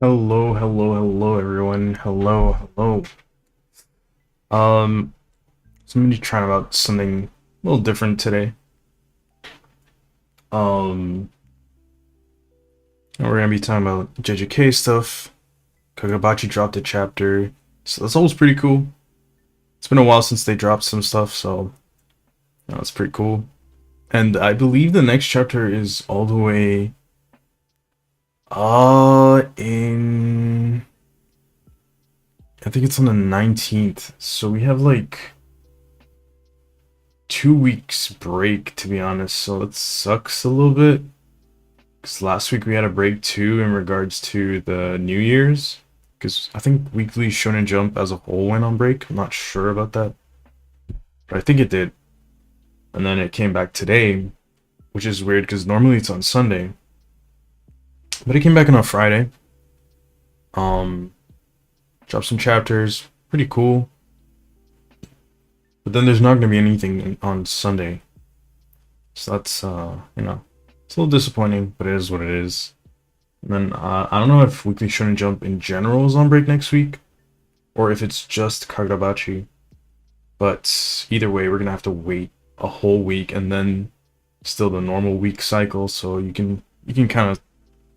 Hello, hello, hello, everyone. Hello, hello. Um, so I'm gonna be trying about something a little different today. Um, and we're gonna be talking about JJK stuff. Kagurabachi dropped a chapter, so that's always pretty cool. It's been a while since they dropped some stuff, so it's pretty cool. And I believe the next chapter is all the way in I think it's on the 19th. So we have like 2 weeks break, to be honest, so it sucks a little bit. Because last week we had a break too in regards to the New Year's. Because I think Weekly Shonen Jump as a whole went on break. I'm not sure about that, but I think it did. And then it came back today, which is weird because normally it's on Sunday. But it came back on a Friday. Um, Dropped some chapters, pretty cool. But then there's not gonna be anything on Sunday, so that's it's a little disappointing, but it is what it is. And then I don't know if Weekly Shonen Jump in general is on break next week, or if it's just Kagurabachi. But either way, we're gonna have to wait a whole week and then still the normal week cycle. So you can kind of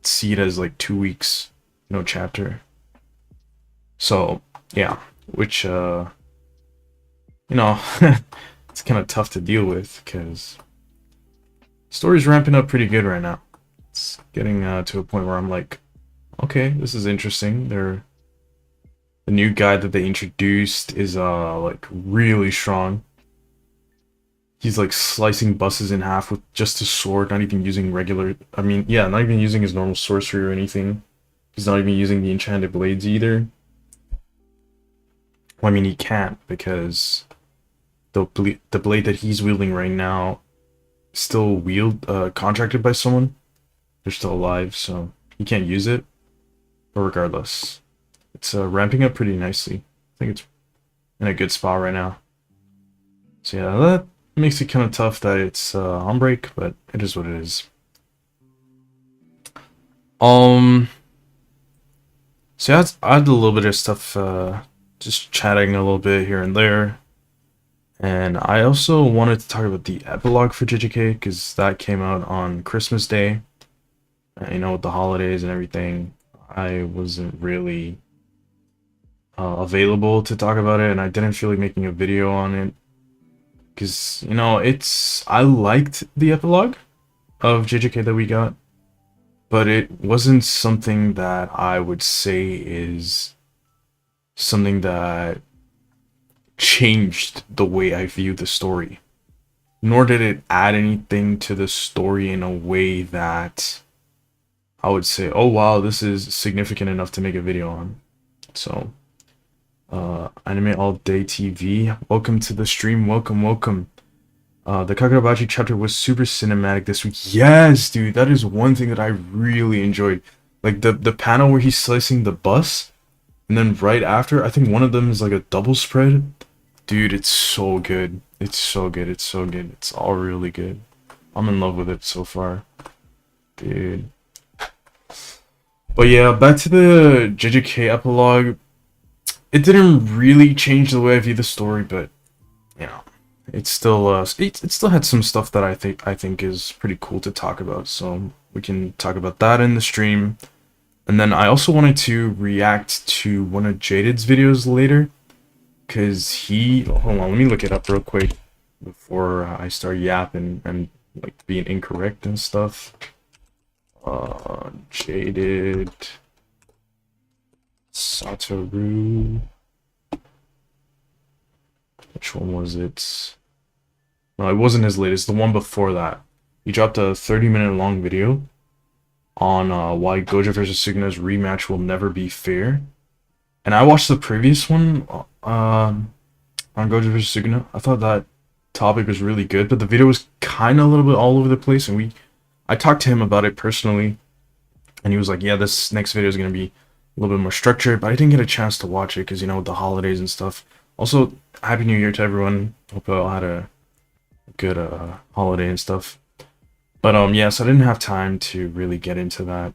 see it as like 2 weeks, no chapter. So yeah, which it's kind of tough to deal with because story's ramping up pretty good right now. It's getting to a point where I'm like, okay, this is interesting. The new guy that they introduced is like really strong. He's like slicing buses in half with just a sword, not even using regular. I mean, yeah, not even using his normal sorcery or anything. He's not even using the enchanted blades either. Well, I mean, he can't because the blade that he's wielding right now is still contracted by someone. They're still alive, so he can't use it. But regardless, it's ramping up pretty nicely. I think it's in a good spot right now. So yeah, that makes it kind of tough that it's on break, but it is what it is. Um, so yeah, I had a little bit of stuff, just chatting a little bit here and there. And I also wanted to talk about the epilogue for JJK because that came out on Christmas Day. With the holidays and everything, I wasn't really available to talk about it, and I didn't feel like making a video on it because I liked the epilogue of JJK that we got, but it wasn't something that I would say is something that changed the way I view the story, nor did it add anything to the story in a way that I would say, oh wow, this is significant enough to make a video on. So, Anime All Day TV, welcome to the stream, welcome, welcome. The Kagurabachi chapter was super cinematic this week. Yes, dude, that is one thing that I really enjoyed. Like the panel where he's slicing the bus, and then right after, I think one of them is like a double spread. Dude, it's so good. It's so good. It's so good. It's all really good. I'm in love with it so far. Dude. But yeah, back to the JJK epilogue. It didn't really change the way I view the story, but it still had some stuff that I think is pretty cool to talk about. So we can talk about that in the stream. And then I also wanted to react to one of Jaded's videos later, because hold on, let me look it up real quick before I start yapping and like being incorrect and stuff. Jaded Satoru. Which one was it? No, it wasn't his latest. The one before that. He dropped a 30-minute long video on why Gojo vs Suguna's rematch will never be fair. And I watched the previous one on Gojo vs Suguna. I thought that topic was really good, but the video was kind of a little bit all over the place, and I talked to him about it personally, and he was like, yeah, this next video is going to be a little bit more structured, but I didn't get a chance to watch it because, with the holidays and stuff. Also, Happy New Year to everyone. Hope you all had a good holiday and stuff. But yeah, so I didn't have time to really get into that.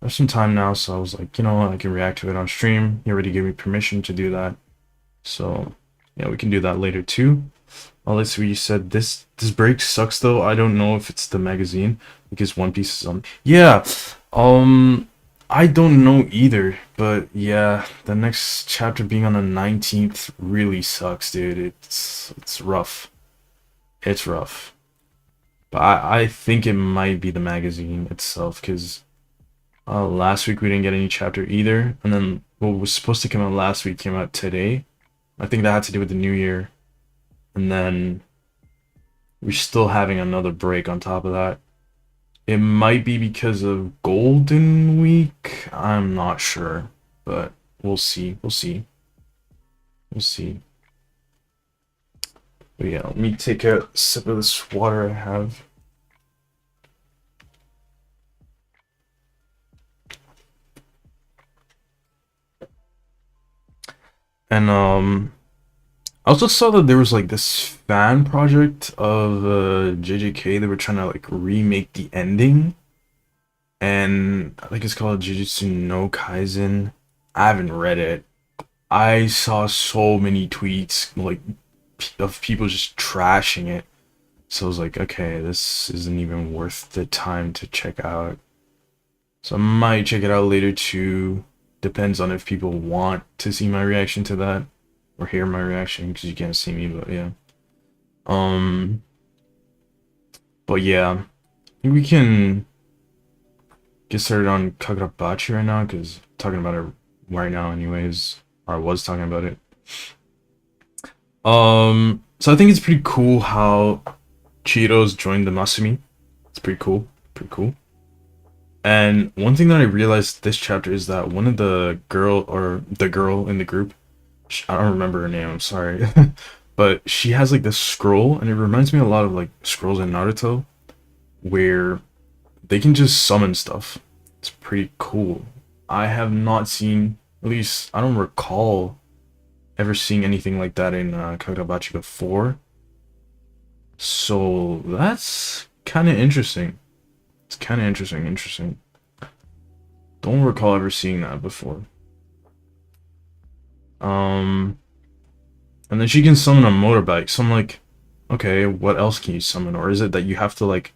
have some time now, so I was like, you know what, I can react to it on stream. He already gave me permission to do that. So, yeah, we can do that later too. Let's see what you said. This break sucks though. I don't know if it's the magazine because One Piece is on. Yeah, I don't know either. But yeah, the next chapter being on the 19th really sucks, dude. It's rough. It's rough. But I think it might be the magazine itself because last week we didn't get any chapter either, and then what was supposed to come out last week came out today. I think that had to do with the new year, and then we're still having another break on top of that. It might be because of Golden Week. I'm not sure, but we'll see. We'll see. We'll see. But yeah, let me take a sip of this water I have. And I also saw that there was like this fan project of JJK. They were trying to like remake the ending, and I think it's called Jujutsu no Kaisen. I haven't read it. I saw so many tweets like of people just trashing it. So I was like, okay, this isn't even worth the time to check out. So I might check it out later too. Depends on if people want to see my reaction to that or hear my reaction because you can't see me, but yeah. But yeah, I think we can get started on Kagurabachi right now because talking about it right now anyways, or I was talking about it. So I think it's pretty cool how Cheetos joined the Masumi. It's pretty cool. Pretty cool. And one thing that I realized this chapter is that one of the girl in the group, I don't remember her name, I'm sorry, but she has like this scroll, and it reminds me a lot of like scrolls in Naruto, where they can just summon stuff. It's pretty cool. I have not seen, at least I don't recall ever seeing anything like that in Kagurabachi before. So that's kind of interesting. It's kind of interesting. Don't recall ever seeing that before. And then she can summon a motorbike. So I'm like, okay, what else can you summon? Or is it that you have to like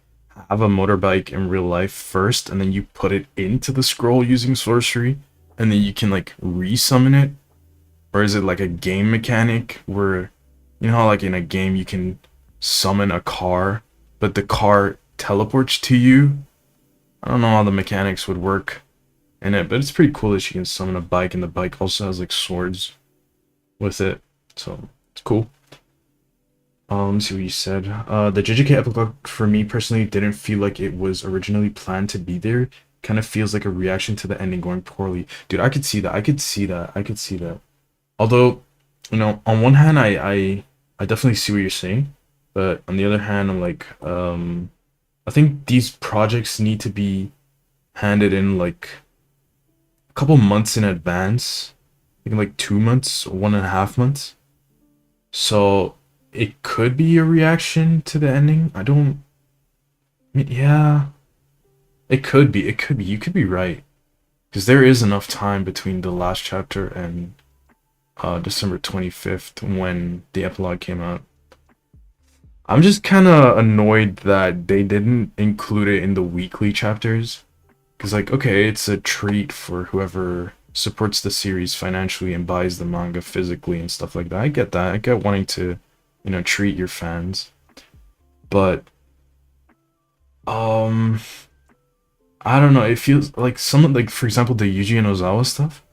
have a motorbike in real life first, and then you put it into the scroll using sorcery, and then you can like re-summon it? Or is it like a game mechanic where, you know how like in a game you can summon a car, but the car teleports to you? I don't know how the mechanics would work in it, but it's pretty cool that she can summon a bike, and the bike also has like swords with it, so it's cool. Let's see what you said. The JJK epilogue for me personally didn't feel like it was originally planned to be there. Kind of feels like a reaction to the ending going poorly. Dude, I could see that. I could see that. Although, you know, on one hand, I definitely see what you're saying, but on the other hand, I'm like, I think these projects need to be handed in like a couple months in advance. I think like 2 months, 1.5 months. So it could be a reaction to the ending. I don't. I mean, yeah, it could be. It could be. You could be right, because there is enough time between the last chapter and December 25th when the epilogue came out. I'm just kind of annoyed that they didn't include it in the weekly chapters. Because, like, okay, it's a treat for whoever supports the series financially and buys the manga physically and stuff like that. I get that. I get wanting to, you know, treat your fans. But, I don't know. It feels like some, like, for example, the Yuji and Ozawa stuff.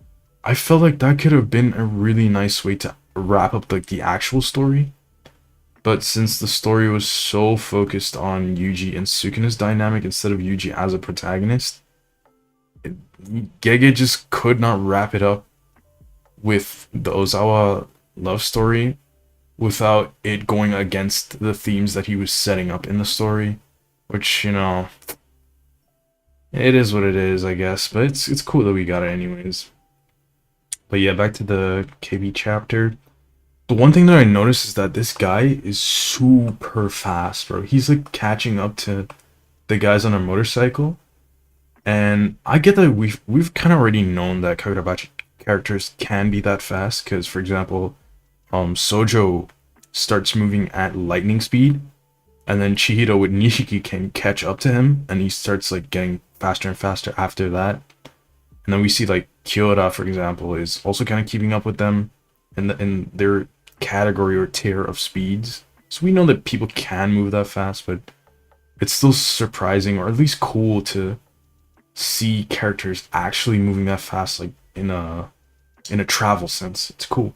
I felt like that could have been a really nice way to wrap up, like, the actual story. But since the story was so focused on Yuji and Sukuna's dynamic instead of Yuji as a protagonist, Gege just could not wrap it up with the Ozawa love story without it going against the themes that he was setting up in the story. Which, you know, it is what it is, I guess. But it's cool that we got it anyways. But yeah, back to the KB chapter. The one thing that I noticed is that this guy is super fast, bro. He's like catching up to the guys on a motorcycle. And I get that we've kind of already known that Kagurabachi characters can be that fast, because for example, Sojo starts moving at lightning speed, and then Chihiro with Nishiki can catch up to him, and he starts like getting faster and faster after that. And then we see like Kyoda, for example, is also kind of keeping up with them in their category or tier of speeds. So we know that people can move that fast, but it's still surprising, or at least cool, to see characters actually moving that fast, like in a travel sense. It's cool.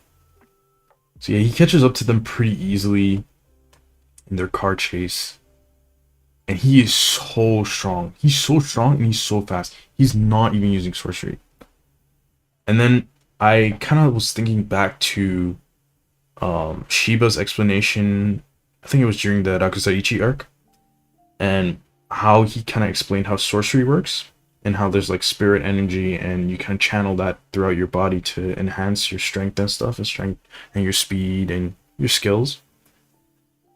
So yeah, he catches up to them pretty easily in their car chase. And he is so strong. He's so strong and he's so fast. He's not even using sorcery. And then I kind of was thinking back to Shiba's explanation. I think it was during the Rakusaichi arc, and how he kind of explained how sorcery works, and how there's like spirit energy, and you kind of channel that throughout your body to enhance your strength and stuff, and strength and your speed and your skills.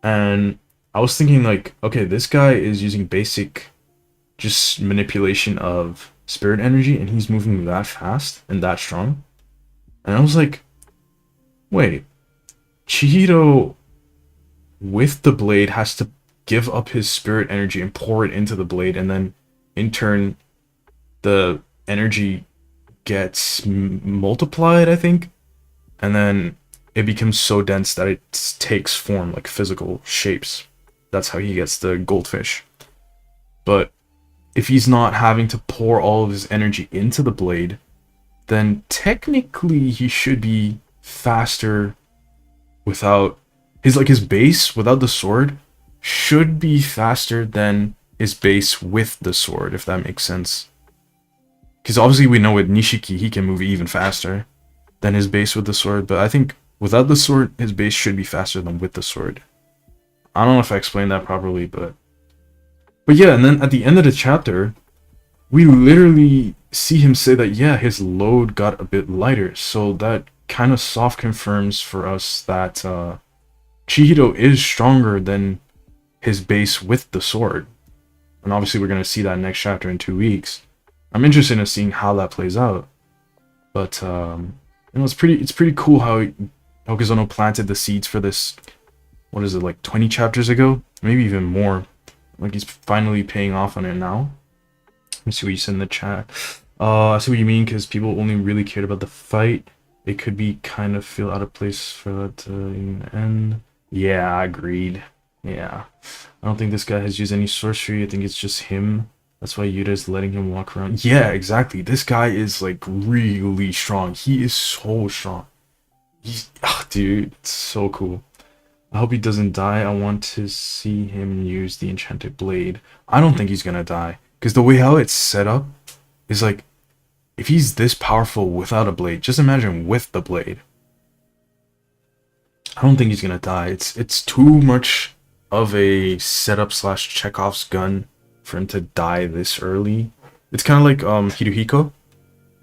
And I was thinking like, okay, this guy is using basic just manipulation of spirit energy, and he's moving that fast and that strong. And I was like, wait, Chihiro with the blade has to give up his spirit energy and pour it into the blade, and then in turn the energy gets multiplied, I think, and then it becomes so dense that it takes form, like physical shapes. That's how he gets the goldfish. But if he's not having to pour all of his energy into the blade, then technically he should be faster without his base without the sword should be faster than his base with the sword, if that makes sense. Because obviously we know with Nishiki he can move even faster than his base with the sword, but I think without the sword his base should be faster than with the sword. I don't know if I explained that properly, but yeah, and then at the end of the chapter we literally see him say that, yeah, his load got a bit lighter, so that kind of soft confirms for us that Chihiro is stronger than his base with the sword. And obviously we're going to see that next chapter in 2 weeks. I'm interested in seeing how that plays out. But it's pretty cool how Hokuzono planted the seeds for this, what is it, like 20 chapters ago? Maybe even more. Like he's finally paying off on it now. Let me see what you said in the chat. I see what you mean, because people only really cared about the fight. It could be kind of feel out of place for that to end. Yeah, agreed. Yeah. I don't think this guy has used any sorcery. I think it's just him. That's why Yuta is letting him walk around. Yeah, exactly. This guy is like really strong. He is so strong. Dude, it's so cool. I hope he doesn't die. I want to see him use the enchanted blade. I don't think he's gonna die, because the way how it's set up is like, if he's this powerful without a blade, just imagine with the blade. I don't think he's gonna die. It's too much of a setup slash Chekhov's gun for him to die this early. It's kind of like Hiruhiko.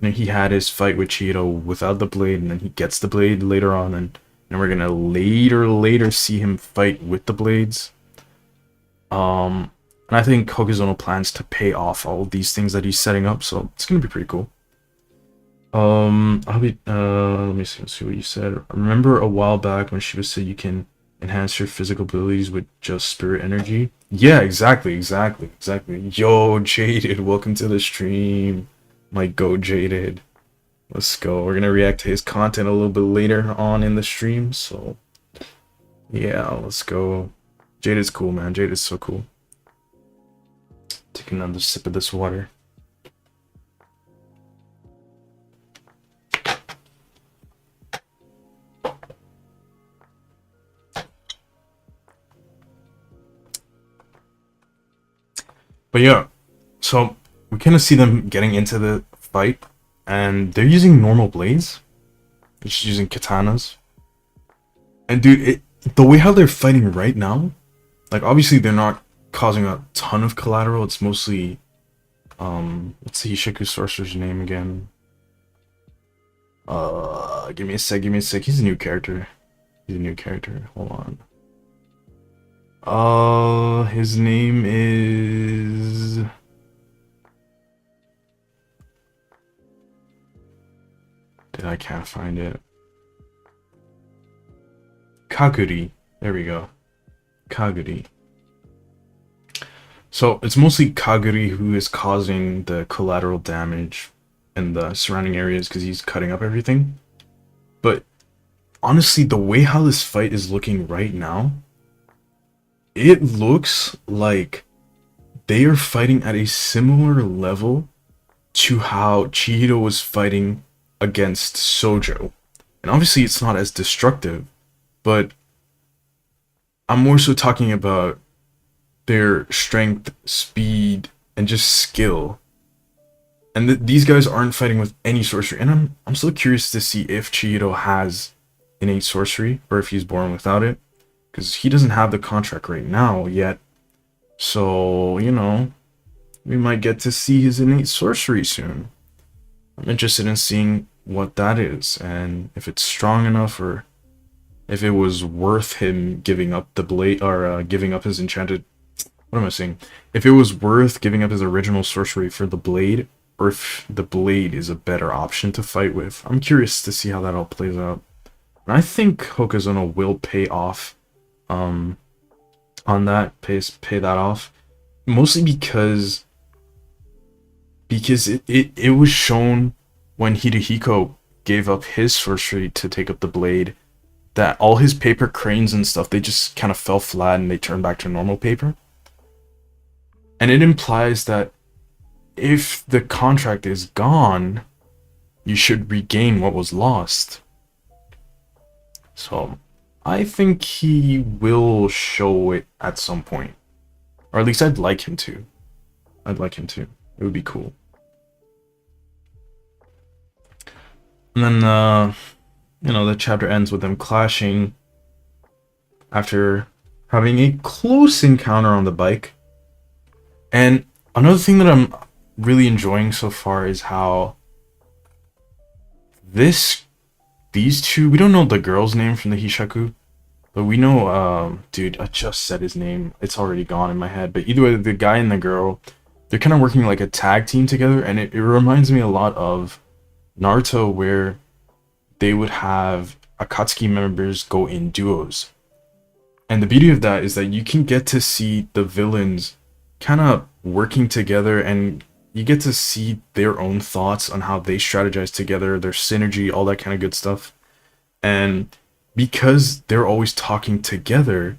He had his fight with Chihiro without the blade, and then he gets the blade later on, and we're gonna later see him fight with the blades. And I think Hokuzono plans to pay off all of these things that he's setting up, so it's gonna be pretty cool. Let me see what you said. Remember a while back when Shiva said you can enhance your physical abilities with just spirit energy? Yeah, exactly. Yo, Jaded, welcome to the stream. My go, Jaded. Let's go. We're gonna react to his content a little bit later on in the stream, so yeah, let's go. Jaded's cool, man. Jaded's so cool. Take another sip of this water. But yeah, so we kind of see them getting into the fight, and they're using normal blades. They're just using katanas. And dude, the way how they're fighting right now, like obviously they're not causing a ton of collateral. It's mostly, what's the Hishiku sorcerer's name again? Give me a sec. He's a new character. Hold on. His name is... I can't find it. Kaguri. There we go. Kaguri. So it's mostly Kaguri who is causing the collateral damage in the surrounding areas because he's cutting up everything. But honestly, the way how this fight is looking right now, it looks like they are fighting at a similar level to how Chihiro was fighting against Sojo. And obviously it's not as destructive, but I'm more so talking about their strength, speed, and just skill. And these guys aren't fighting with any sorcery. And I'm so curious to see if Chihiro has innate sorcery or if he's born without it, because he doesn't have the contract right now yet. So, you know, we might get to see his innate sorcery soon. I'm interested in seeing what that is and if it's strong enough, or if it was worth him giving up the blade, or giving up his enchanted, what am I saying? If it was worth giving up his original sorcery for the blade, or if the blade is a better option to fight with. I'm curious to see how that all plays out. And I think Hokazono will pay off on that, pay that off. Mostly because it was shown when Hidehiko gave up his sorcery to take up the blade, that all his paper cranes and stuff, they just kind of fell flat and they turned back to normal paper. And it implies that if the contract is gone, you should regain what was lost. So I think he will show it at some point. Or at least I'd like him to. I'd like him to. It would be cool. And then, you know, the chapter ends with them clashing after having a close encounter on the bike. And another thing that I'm really enjoying so far is how these two, we don't know the girl's name from the Hishaku, but we know, dude, I just said his name. It's already gone in my head. But either way, the guy and the girl, they're kind of working like a tag team together. And it reminds me a lot of Naruto, where they would have Akatsuki members go in duos. And the beauty of that is that you can get to see the villains kind of working together, and you get to see their own thoughts on how they strategize together, their synergy, all that kind of good stuff. And because they're always talking together,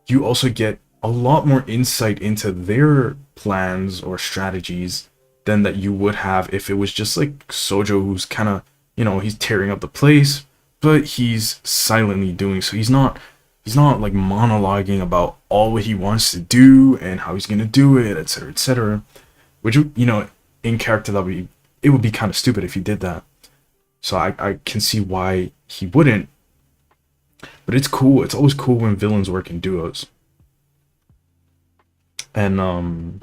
you also get a lot more insight into their plans or strategies than that you would have if it was just like Sojo, who's kind of, you know, he's tearing up the place, but he's silently doing so. He's not like monologuing about all what he wants to do and how he's gonna do it, etc., etc. Which, you know, in character, it would be kind of stupid if he did that. So I can see why he wouldn't. But it's cool. It's always cool when villains work in duos. And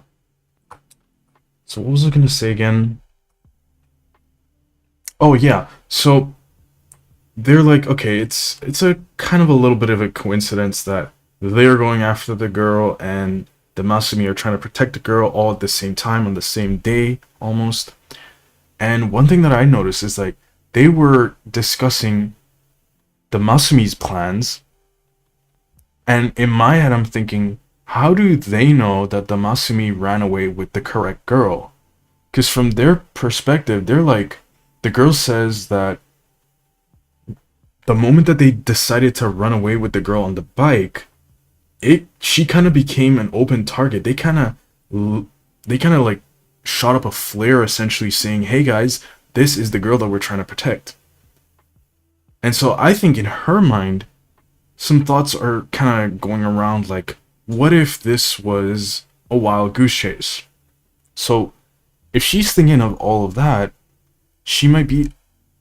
so what was I gonna say again? Oh yeah. So they're like, okay, it's a kind of a little bit of a coincidence that they're going after the girl and the Masumi are trying to protect the girl all at the same time on the same day almost. And one thing that I noticed is like they were discussing the Masumi's plans, and in my head I'm thinking, how do they know that the Masumi ran away with the correct girl? Because from their perspective, they're like, the girl says that the moment that they decided to run away with the girl on the bike, she kind of became an open target. They kind of like shot up a flare, essentially saying, hey guys, this is the girl that we're trying to protect. And so I think in her mind, some thoughts are kind of going around like, what if this was a wild goose chase? So if she's thinking of all of that, she might be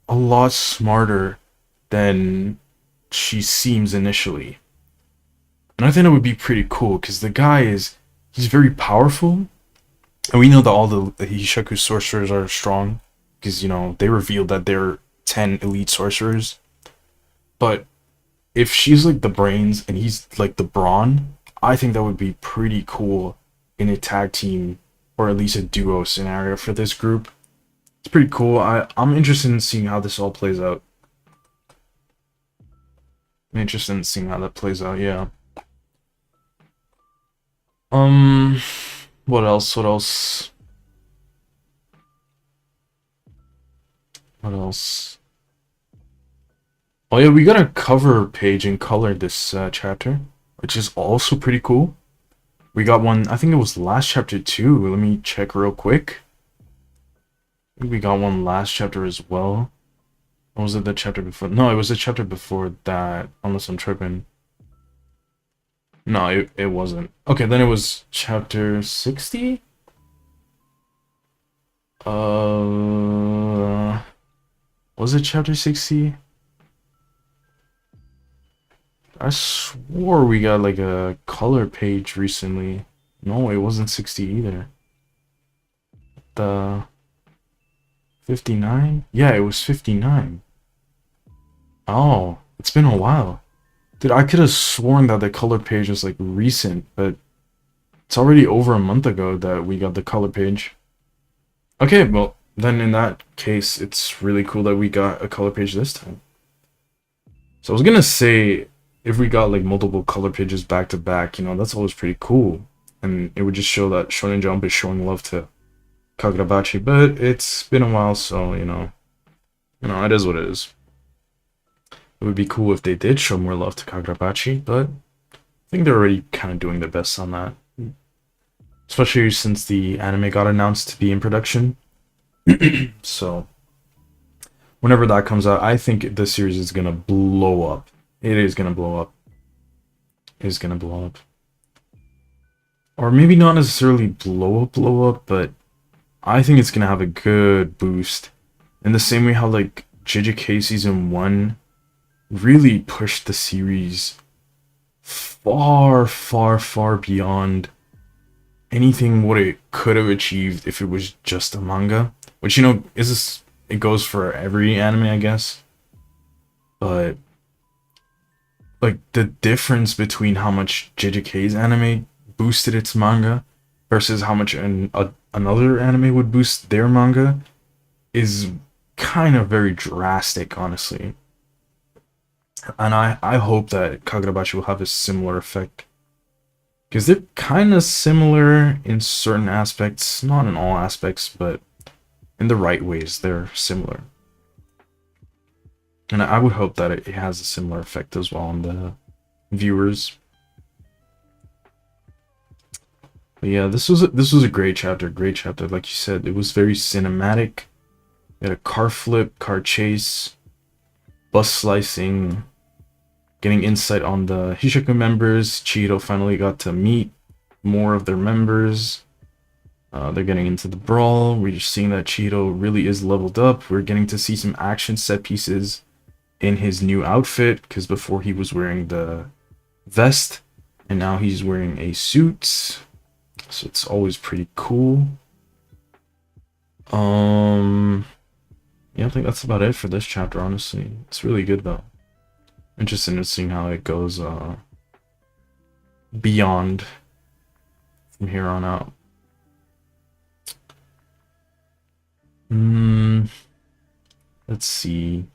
a lot smarter than she seems initially. And I think it would be pretty cool, because the guy he's very powerful. And we know that all the Hishaku sorcerers are strong, because, you know, they revealed that they're 10 elite sorcerers. But if she's like the brains and he's like the brawn, I think that would be pretty cool in a tag team, or at least a duo scenario for this group. It's pretty cool. I'm interested in seeing how this all plays out. I'm interested in seeing how that plays out, yeah. What else? What else? What else? Oh yeah, we got a cover page in color this chapter, which is also pretty cool. We got one, I think it was last chapter too. Let me check real quick. I think we got one last chapter as well. Or was it the chapter before? No, it was the chapter before that, unless I'm tripping. No, it wasn't. Okay, then it was chapter 60? Was it chapter 60? I swore we got like a color page recently. No, it wasn't 60 either. The 59? Yeah, it was 59. Oh, it's been a while. Dude, I could have sworn that the color page was like recent, but it's already over a month ago that we got the color page. Okay, well, then in that case, it's really cool that we got a color page this time. So I was gonna say, if we got like multiple color pages back to back, you know, that's always pretty cool. And it would just show that Shonen Jump is showing love to Kagurabachi, but it's been a while, so, it is what it is. It would be cool if they did show more love to Kagurabachi, but I think they're already kind of doing their best on that. Especially since the anime got announced to be in production. So, whenever that comes out, I think this series is gonna blow up. It is gonna blow up. It is gonna blow up. Or maybe not necessarily blow up, but I think it's gonna have a good boost. In the same way how, like, JJK Season 1 really pushed the series far, far, far beyond anything what it could have achieved if it was just a manga. Which, it goes for every anime, I guess. But, like, the difference between how much JJK's anime boosted its manga versus how much another anime would boost their manga is kind of very drastic, honestly. And I hope that Kagurabachi will have a similar effect. Because they're kind of similar in certain aspects, not in all aspects, but in the right ways, they're similar. And I would hope that it has a similar effect as well on the viewers. But yeah, this was a great chapter, like you said. It was very cinematic. We had a car flip, car chase, bus slicing, getting insight on the Hishoku members. Chiito finally got to meet more of their members. They're getting into the brawl. We're just seeing that Chiito really is leveled up. We're getting to see some action set pieces in his new outfit, because before he was wearing the vest, and now he's wearing a suit. So it's always pretty cool. Yeah, I think that's about it for this chapter, honestly. It's really good, though. Interested in seeing how it goes beyond from here on out. Let's see.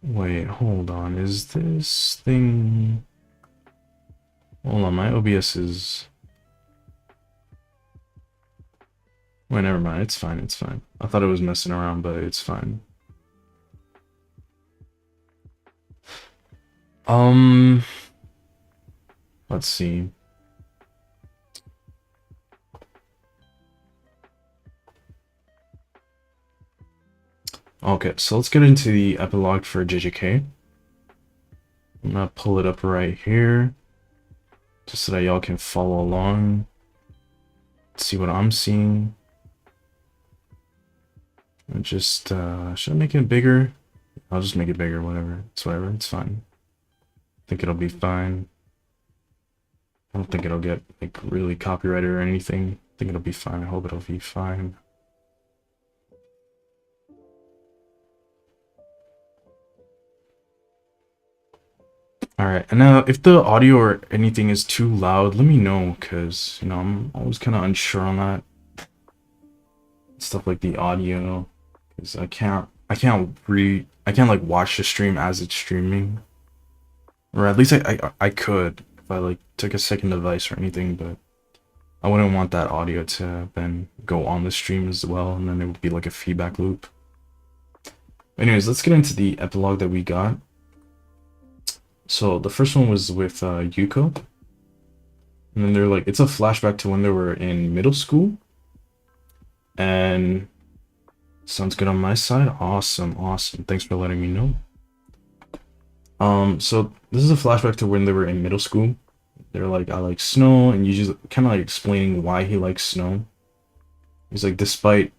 Wait, hold on. Is this thing... Hold on, my OBS is... Wait, never mind. It's fine, it's fine. I thought it was messing around, but it's fine. Let's see. Okay, so let's get into the epilogue for JJK. I'm gonna pull it up right here, just so that y'all can follow along. Let's see what I'm seeing. And just, should I make it bigger? I'll just make it bigger, whatever. It's whatever, it's fine. I think it'll be fine. I don't think it'll get, like, really copyrighted or anything. I think it'll be fine. I hope it'll be fine. Alright, and now if the audio or anything is too loud, let me know, because, you know, I'm always kind of unsure on that. Stuff like the audio, because I can't like watch the stream as it's streaming. Or at least I could, if I like took a second device or anything, but I wouldn't want that audio to then go on the stream as well, and then it would be like a feedback loop. Anyways, let's get into the epilogue that we got. So the first one was with Yuko. And then they're like, it's a flashback to when they were in middle school. And sounds good on my side. Awesome, awesome. Thanks for letting me know. So this is a flashback to when they were in middle school. They're like, I like snow, and you just kind of like explaining why he likes snow. He's like, despite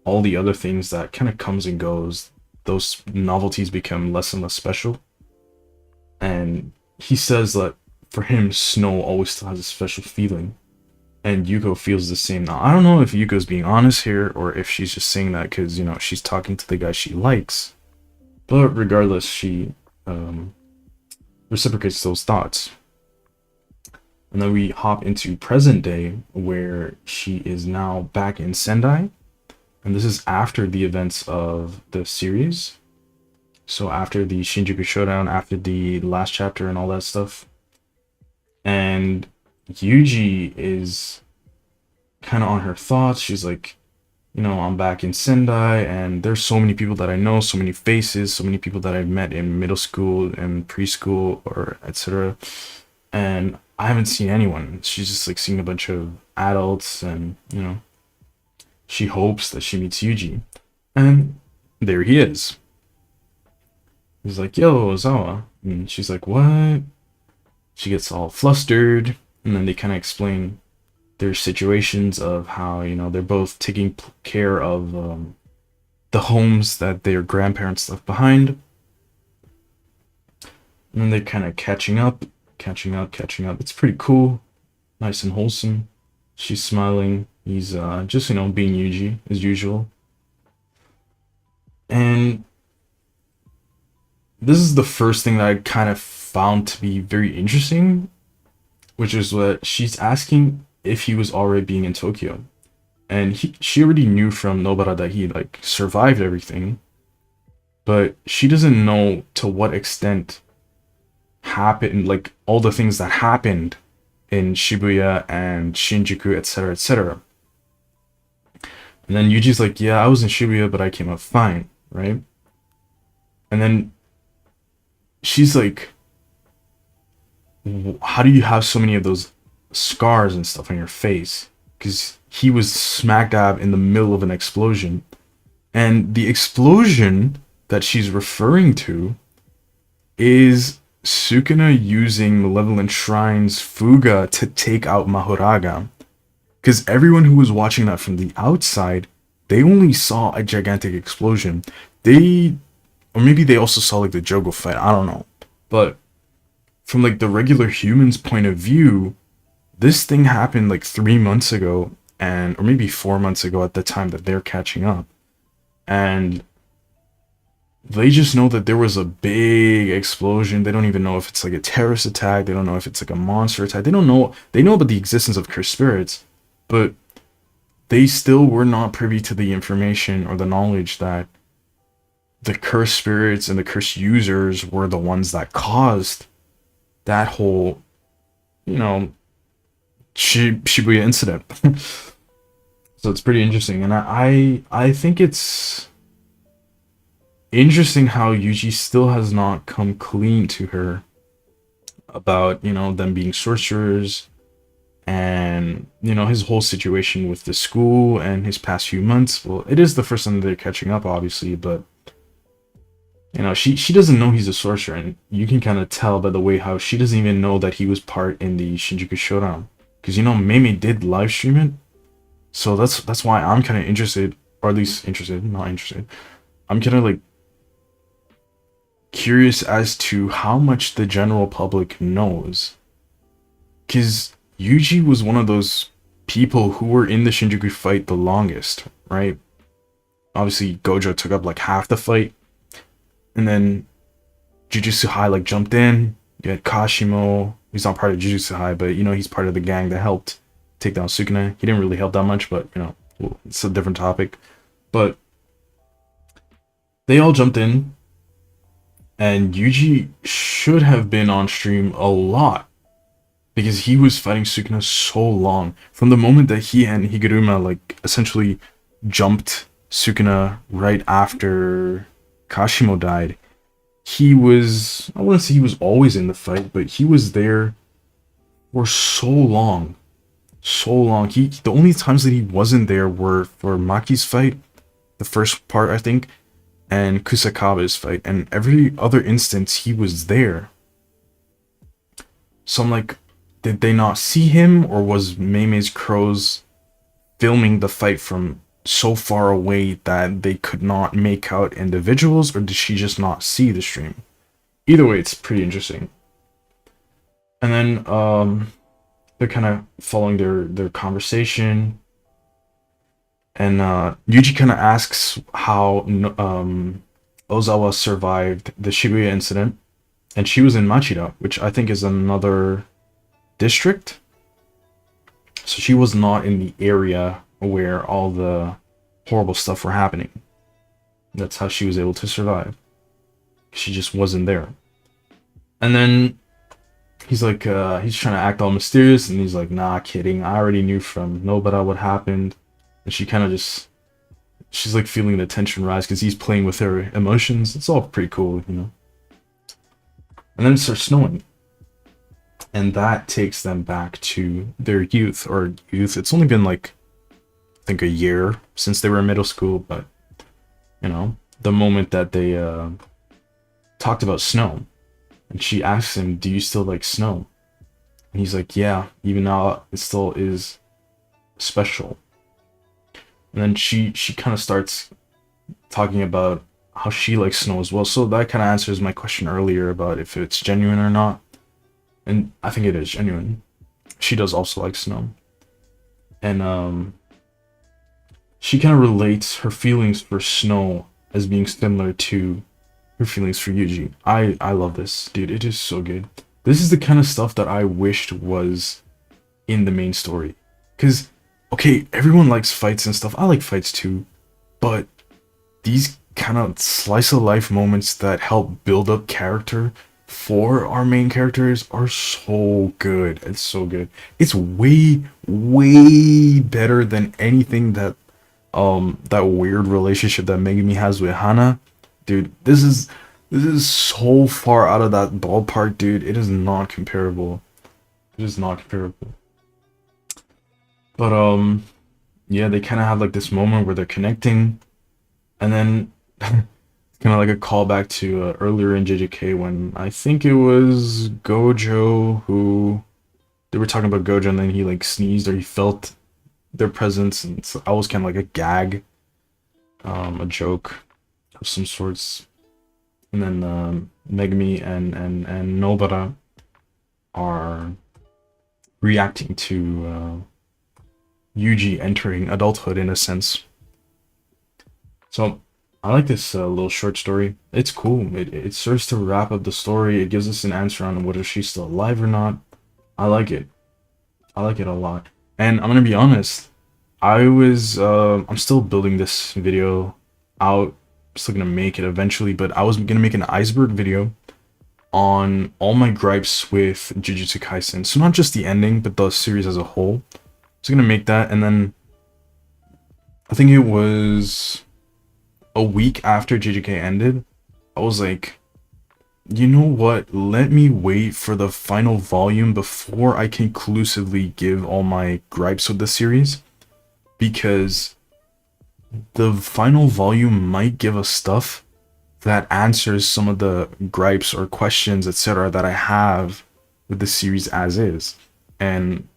all the other things that kind of comes and goes, those novelties become less and less special. And he says that for him, snow always still has a special feeling. And Yuko feels the same. Now, I don't know if Yuko's being honest here, or if she's just saying that because, you know, she's talking to the guy she likes. But regardless, she reciprocates those thoughts. And then we hop into present day, where she is now back in Sendai. And this is after the events of the series. So after the Shinjuku Showdown, after the last chapter and all that stuff. And Yuji is kind of on her thoughts. She's like, you know, I'm back in Sendai, and there's so many people that I know, so many faces, so many people that I've met in middle school and preschool, or etc. And I haven't seen anyone. She's just like seeing a bunch of adults, and, you know, she hopes that she meets Yuji. And there he is. He's like, yo, Ozawa. And she's like, what? She gets all flustered, and then they kind of explain their situations of how, you know, they're both taking care of the homes that their grandparents left behind. And then they're kind of catching up. It's pretty cool. Nice and wholesome. She's smiling. He's just, you know, being Yuji as usual. And this is the first thing that I kind of found to be very interesting, which is what she's asking if he was already being in Tokyo. And she already knew from Nobara that he like survived everything, but she doesn't know to what extent happened, like all the things that happened in Shibuya and Shinjuku, etc., etc. And then Yuji's like, yeah, I was in Shibuya, but I came out fine, right? And then she's like, how do you have so many of those scars and stuff on your face? Because he was smack dab in the middle of an explosion. And the explosion that she's referring to is Sukuna using Malevolent Shrine's Fuga to take out Mahoraga. Because everyone who was watching that from the outside, they only saw a gigantic explosion. Or maybe they also saw like the Jogo fight, I don't know. But from like the regular human's point of view, this thing happened like 3 months ago, or maybe 4 months ago at the time that they're catching up. And they just know that there was a big explosion. They don't even know if it's like a terrorist attack. They don't know if it's like a monster attack. They don't know. They know about the existence of cursed spirits, but they still were not privy to the information or the knowledge that the cursed spirits and the cursed users were the ones that caused that whole, you know, Shibuya incident. So it's pretty interesting. And I think it's interesting how Yuji still has not come clean to her about, you know, them being sorcerers, and, you know, his whole situation with the school and his past few months. Well, it is the first time they're catching up, obviously, but, you know, she doesn't know he's a sorcerer, and you can kind of tell by the way how she doesn't even know that he was part in the Shinjuku Showdown. Because, you know, Meme did live stream it, so that's why I'm kind of interested, or at least not interested. I'm kind of like curious as to how much the general public knows. Because Yuji was one of those people who were in the Shinjuku fight the longest, right? Obviously, Gojo took up like half the fight, and then Jujutsu High like jumped in, You had Kashimo. He's not part of Jujutsu High, but you know he's part of the gang that helped take down Sukuna. He didn't really help that much, but you know, well, it's a different topic. But they all jumped in, and Yuji should have been on stream a lot because he was fighting Sukuna so long. From the moment that he and Higuruma like essentially jumped Sukuna right after Kashimo died, he was, I wouldn't say he was always in the fight, but he was there for so long. So long. The only times that he wasn't there were for Maki's fight, the first part I think, and Kusakabe's fight, and every other instance he was there. So I'm like, did they not see him, or was Mei's Crows filming the fight from so far away that they could not make out individuals, or did she just not see the stream? Either way, it's pretty interesting. And then they're kind of following their conversation, and Yuji kind of asks how Ozawa survived the Shibuya incident, and she was in Machida, which I think is another district. So she was not in the area where all the horrible stuff were happening. That's how she was able to survive. She just wasn't there. And then he's like, he's trying to act all mysterious, and he's like, nah, kidding. I already knew from Nobara what happened. And she kind of just, she's like feeling the tension rise because he's playing with her emotions. It's all pretty cool, you know. And then it starts snowing. And that takes them back to their youth. It's only been like, I think a year since they were in middle school, but, you know, the moment that they talked about snow. And she asks him, do you still like snow? And he's like, yeah, even now it still is special. And then she kind of starts talking about how she likes snow as well. So that kind of answers my question earlier about if it's genuine or not. And I think it is genuine. She does also like snow. And she kind of relates her feelings for snow as being similar to her feelings for Yuji. I love this, dude. It is so good. This is the kind of stuff that I wished was in the main story. Because, okay, everyone likes fights and stuff. I like fights too. But these kind of slice of life moments that help build up character for our main characters are so good. It's so good. It's way, way better than anything that that weird relationship that Megumi has with Hana. Dude, this is so far out of that ballpark, dude. It is not comparable. It is not comparable. But yeah, they kind of have like this moment where they're connecting, and then kind of like a callback to earlier in JJK when I think it was Gojo who they were talking about Gojo, and then he like sneezed or he felt their presence, and so I was kind of like a gag, a joke of some sorts. And then Megumi and Nobara are reacting to Yuji entering adulthood in a sense. So I like this little short story. It's cool. It serves to wrap up the story. It gives us an answer on whether she's still alive or not. I like it. I like it a lot. And I'm gonna be honest. I'm still building this video out. Still gonna make it eventually, but I was gonna make an iceberg video on all my gripes with Jujutsu Kaisen. So not just the ending, but the series as a whole. So I'm gonna make that, and then I think it was a week after JJK ended, I was like, you know what? Let me wait for the final volume before I conclusively give all my gripes with the series, because the final volume might give us stuff that answers some of the gripes or questions, etc., that I have with the series as is. And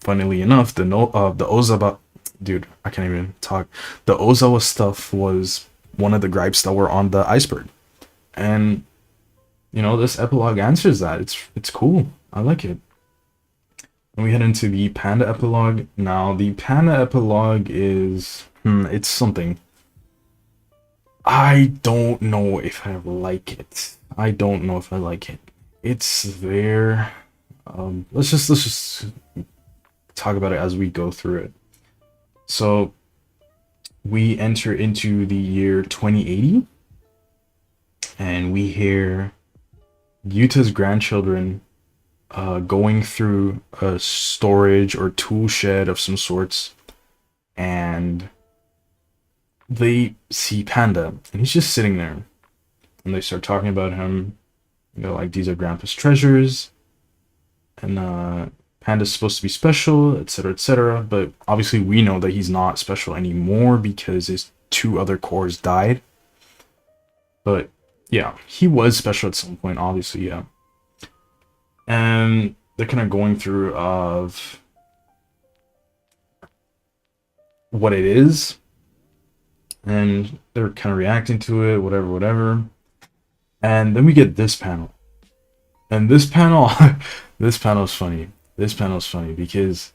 funnily enough, the Ozawa, dude, I can't even talk. The Ozawa stuff was one of the gripes that were on the iceberg, and you know, this epilogue answers that. It's cool. I like it. And we head into the Panda epilogue. Now, the Panda epilogue is it's something. I don't know if I like it. I don't know if I like it. it's there. Let's just talk about it as we go through it. So we enter into the year 2080, and we hear Yuta's grandchildren going through a storage or tool shed of some sorts, and they see Panda, and he's just sitting there, and they start talking about him. You know, like, these are Grandpa's treasures, and Panda's supposed to be special, etc., etc. But obviously, we know that he's not special anymore because his two other cores died. But yeah, he was special at some point, obviously, yeah. And they're kind of going through of what it is, and they're kind of reacting to it, whatever, whatever. And then we get this panel. And this panel, this panel is funny. This panel is funny because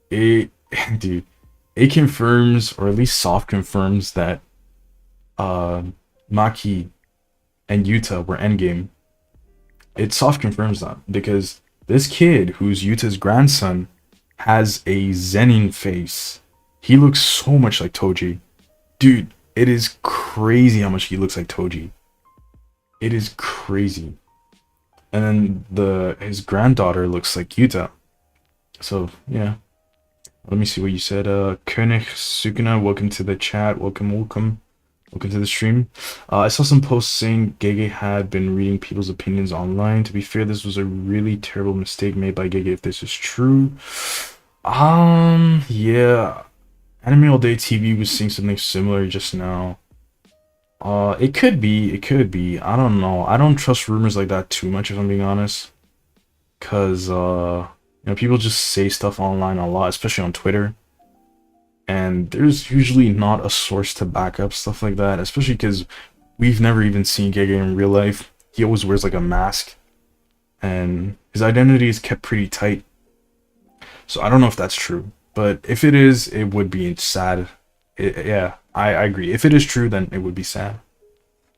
it, dude, it confirms, or at least soft confirms, that Maki and Yuta were endgame. It soft confirms that because this kid, who's Yuta's grandson, has a Zenin face. He looks so much like Toji. Dude, it is crazy how much he looks like Toji. It is crazy. And then his granddaughter looks like Yuta. So, yeah. Let me see what you said. König Sukuna, welcome to the chat. Welcome to the stream. I saw some posts saying Gege had been reading people's opinions online. To be fair, this was a really terrible mistake made by Gege, if this is true. Yeah. Anime All Day TV was seeing something similar just now. It could be. I don't know. I don't trust rumors like that too much, if I'm being honest. Cause, people just say stuff online a lot, especially on Twitter. And there's usually not a source to back up stuff like that, especially because we've never even seen Gege in real life. He always wears like a mask, and his identity is kept pretty tight. So I don't know if that's true, but if it is, it would be sad. Yeah, I agree. If it is true, then it would be sad.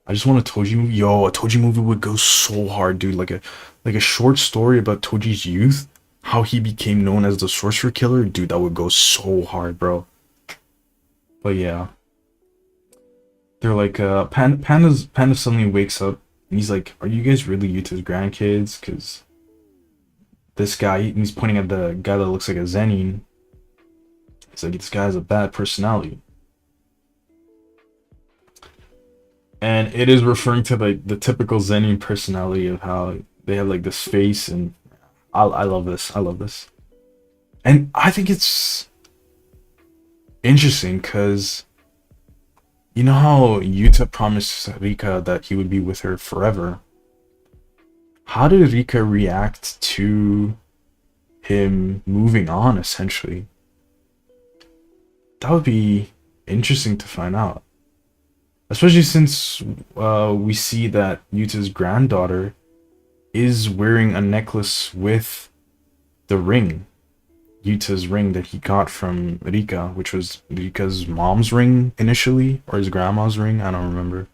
I just want a Toji movie. Yo, a Toji movie would go so hard, dude. Like a short story about Toji's youth, how he became known as the Sorcerer Killer. Dude, that would go so hard, bro. But yeah, they're like, Panda suddenly wakes up, and he's like, "Are you guys really Yuta's grandkids?" Because this guy, he's pointing at the guy that looks like a Zenin. He's like, "This guy has a bad personality," and it is referring to like the typical Zenin personality of how they have like this face, and I love this. I love this, and I think it's interesting because you know how Yuta promised Rika that he would be with her forever. How did Rika react to him moving on, essentially? That would be interesting to find out. Especially since we see that Yuta's granddaughter is wearing a necklace with the ring. Yuta's ring that he got from Rika, which was Rika's mom's ring initially, or his grandma's ring, I don't remember.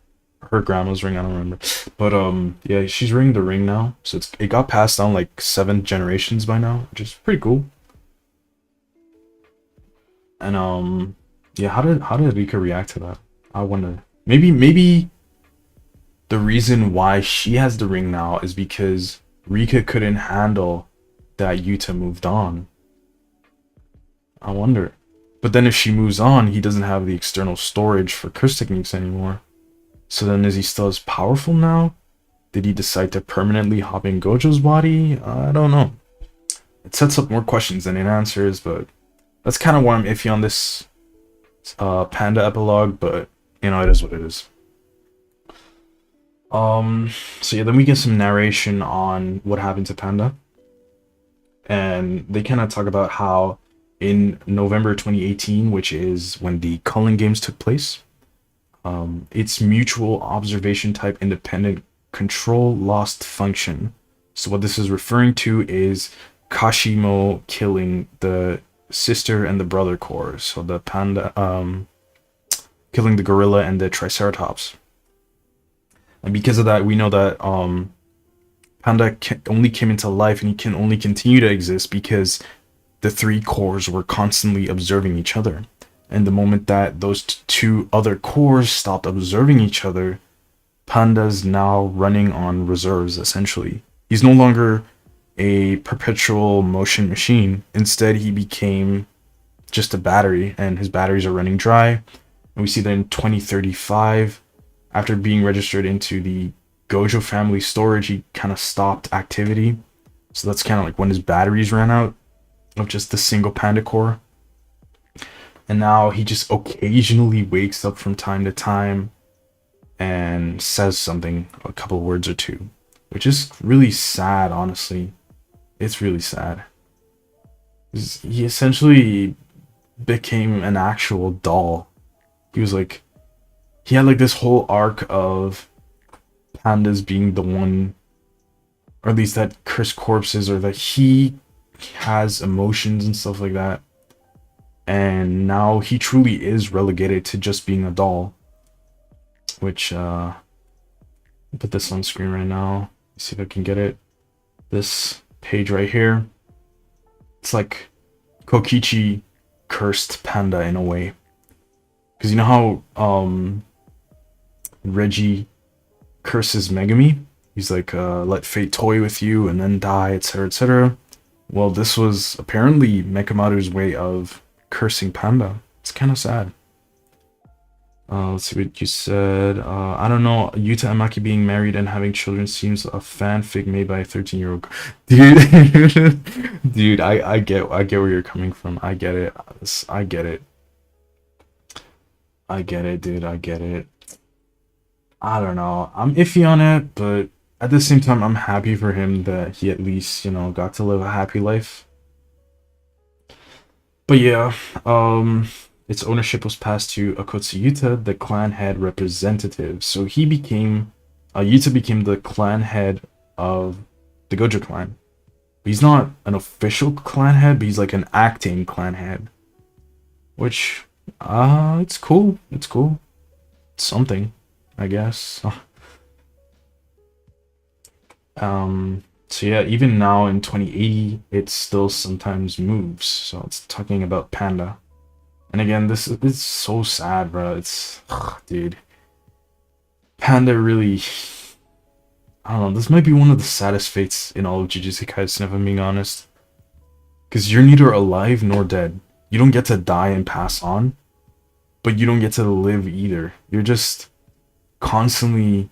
Her grandma's ring, I don't remember. But yeah, she's wearing the ring now, so it got passed down like 7 generations by now, which is pretty cool. And yeah, how did Rika react to that? I wonder. Maybe the reason why she has the ring now is because Rika couldn't handle that Yuta moved on. I wonder. But then if she moves on, he doesn't have the external storage for curse techniques anymore. So then is he still as powerful now? Did he decide to permanently hop in Gojo's body? I don't know. It sets up more questions than it answers, but that's kind of why I'm iffy on this Panda epilogue, but you know, it is what it is. So yeah, then we get some narration on what happened to Panda. And they kind of talk about how in November 2018, which is when the Culling Games took place, its mutual observation type independent control lost function. So what this is referring to is Kashimo killing the sister and the brother core. So the Panda killing the gorilla and the Triceratops. And because of that, we know that Panda only came into life and he can only continue to exist because the three cores were constantly observing each other. And the moment that those two other cores stopped observing each other, Panda's now running on reserves, essentially. He's no longer a perpetual motion machine. Instead, he became just a battery, and his batteries are running dry. And we see that in 2035, after being registered into the Gojo family storage, he kind of stopped activity. So that's kind of like when his batteries ran out of just the single panda core. And now he just occasionally wakes up from time to time and says something, a couple words or two, which is really sad, honestly. It's really sad. He essentially became an actual doll. He was like, he had like this whole arc of pandas being the one, or at least that cursed corpses, or that he has emotions and stuff like that. And now he truly is relegated to just being a doll. Which, I'll put this on screen right now. See if I can get it. This page right here. It's like Kokichi cursed panda in a way. Because you know how Reggie curses Megami? He's like, let fate toy with you and then die, etc., etc. Well, this was apparently Mekamaru's way of cursing Panda. It's kind of sad. Let's see what you said. I don't know. Yuta and Maki being married and having children seems a fanfic made by a 13-year-old. Dude, dude, I get where you're coming from. I get it. I get it. I get it, dude. I get it. I don't know. I'm iffy on it, but at the same time, I'm happy for him that he at least, you know, got to live a happy life. But yeah, its ownership was passed to Akutsu Yuta, the clan head representative. So he became, Yuta became the clan head of the Gojo clan. But he's not an official clan head, but he's like an acting clan head. Which, it's cool. It's cool. It's something, I guess. So yeah, even now in 2080, it still sometimes moves. So it's talking about Panda. And again, this is so sad, bro. It's, dude. Panda really, I don't know, this might be one of the saddest fates in all of JJK Kaisen, if I'm being honest. Because you're neither alive nor dead. You don't get to die and pass on, but you don't get to live either. You're just constantly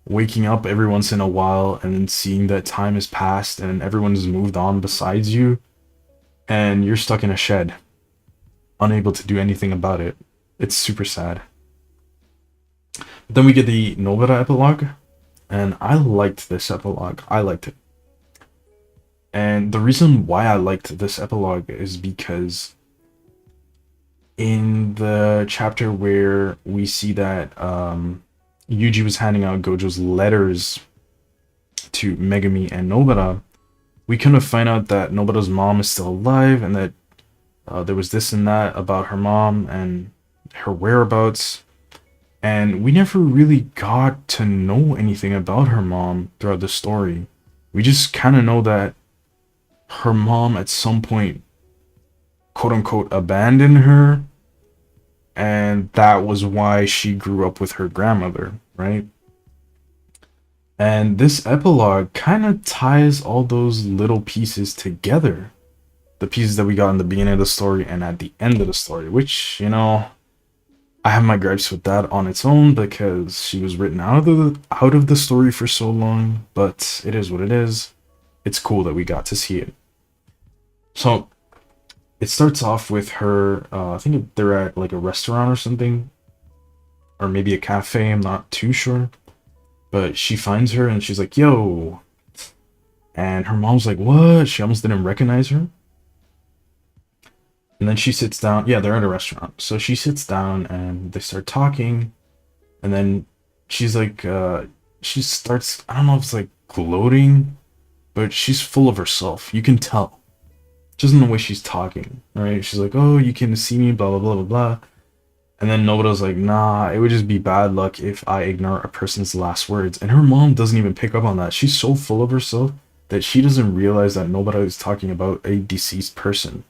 waking up every once in a while and then seeing that time has passed and everyone has moved on besides you, and you're stuck in a shed, unable to do anything about it. It's super sad. But then we get the Nobara epilogue, and I liked this epilogue. I liked it. And the reason why I liked this epilogue is because in the chapter where we see that Yuji was handing out Gojo's letters to Megami and Nobara, we kind of find out that Nobara's mom is still alive, and that there was this and that about her mom and her whereabouts. And we never really got to know anything about her mom throughout the story. We just kind of know that her mom at some point, quote-unquote, abandoned her, and that was why she grew up with her grandmother, right? And this epilogue kind of ties all those little pieces together. The pieces that we got in the beginning of the story and at the end of the story, which, you know, I have my gripes with that on its own because she was written out of the story for so long, but it is what it is. It's cool that we got to see it. So it starts off with her, I think they're at like a restaurant or something, or maybe a cafe, I'm not too sure. But she finds her and she's like, yo. And her mom's like, what? She almost didn't recognize her. And then she sits down. Yeah, they're at a restaurant. So she sits down and they start talking. And then she's like, she starts, I don't know if it's like gloating, but she's full of herself. You can tell. Just in the way she's talking, right? She's like, oh, you can see me, blah, blah, blah, blah, blah. And then Nobita's like, nah, it would just be bad luck if I ignore a person's last words. And her mom doesn't even pick up on that. She's so full of herself that she doesn't realize that Nobita is talking about a deceased person.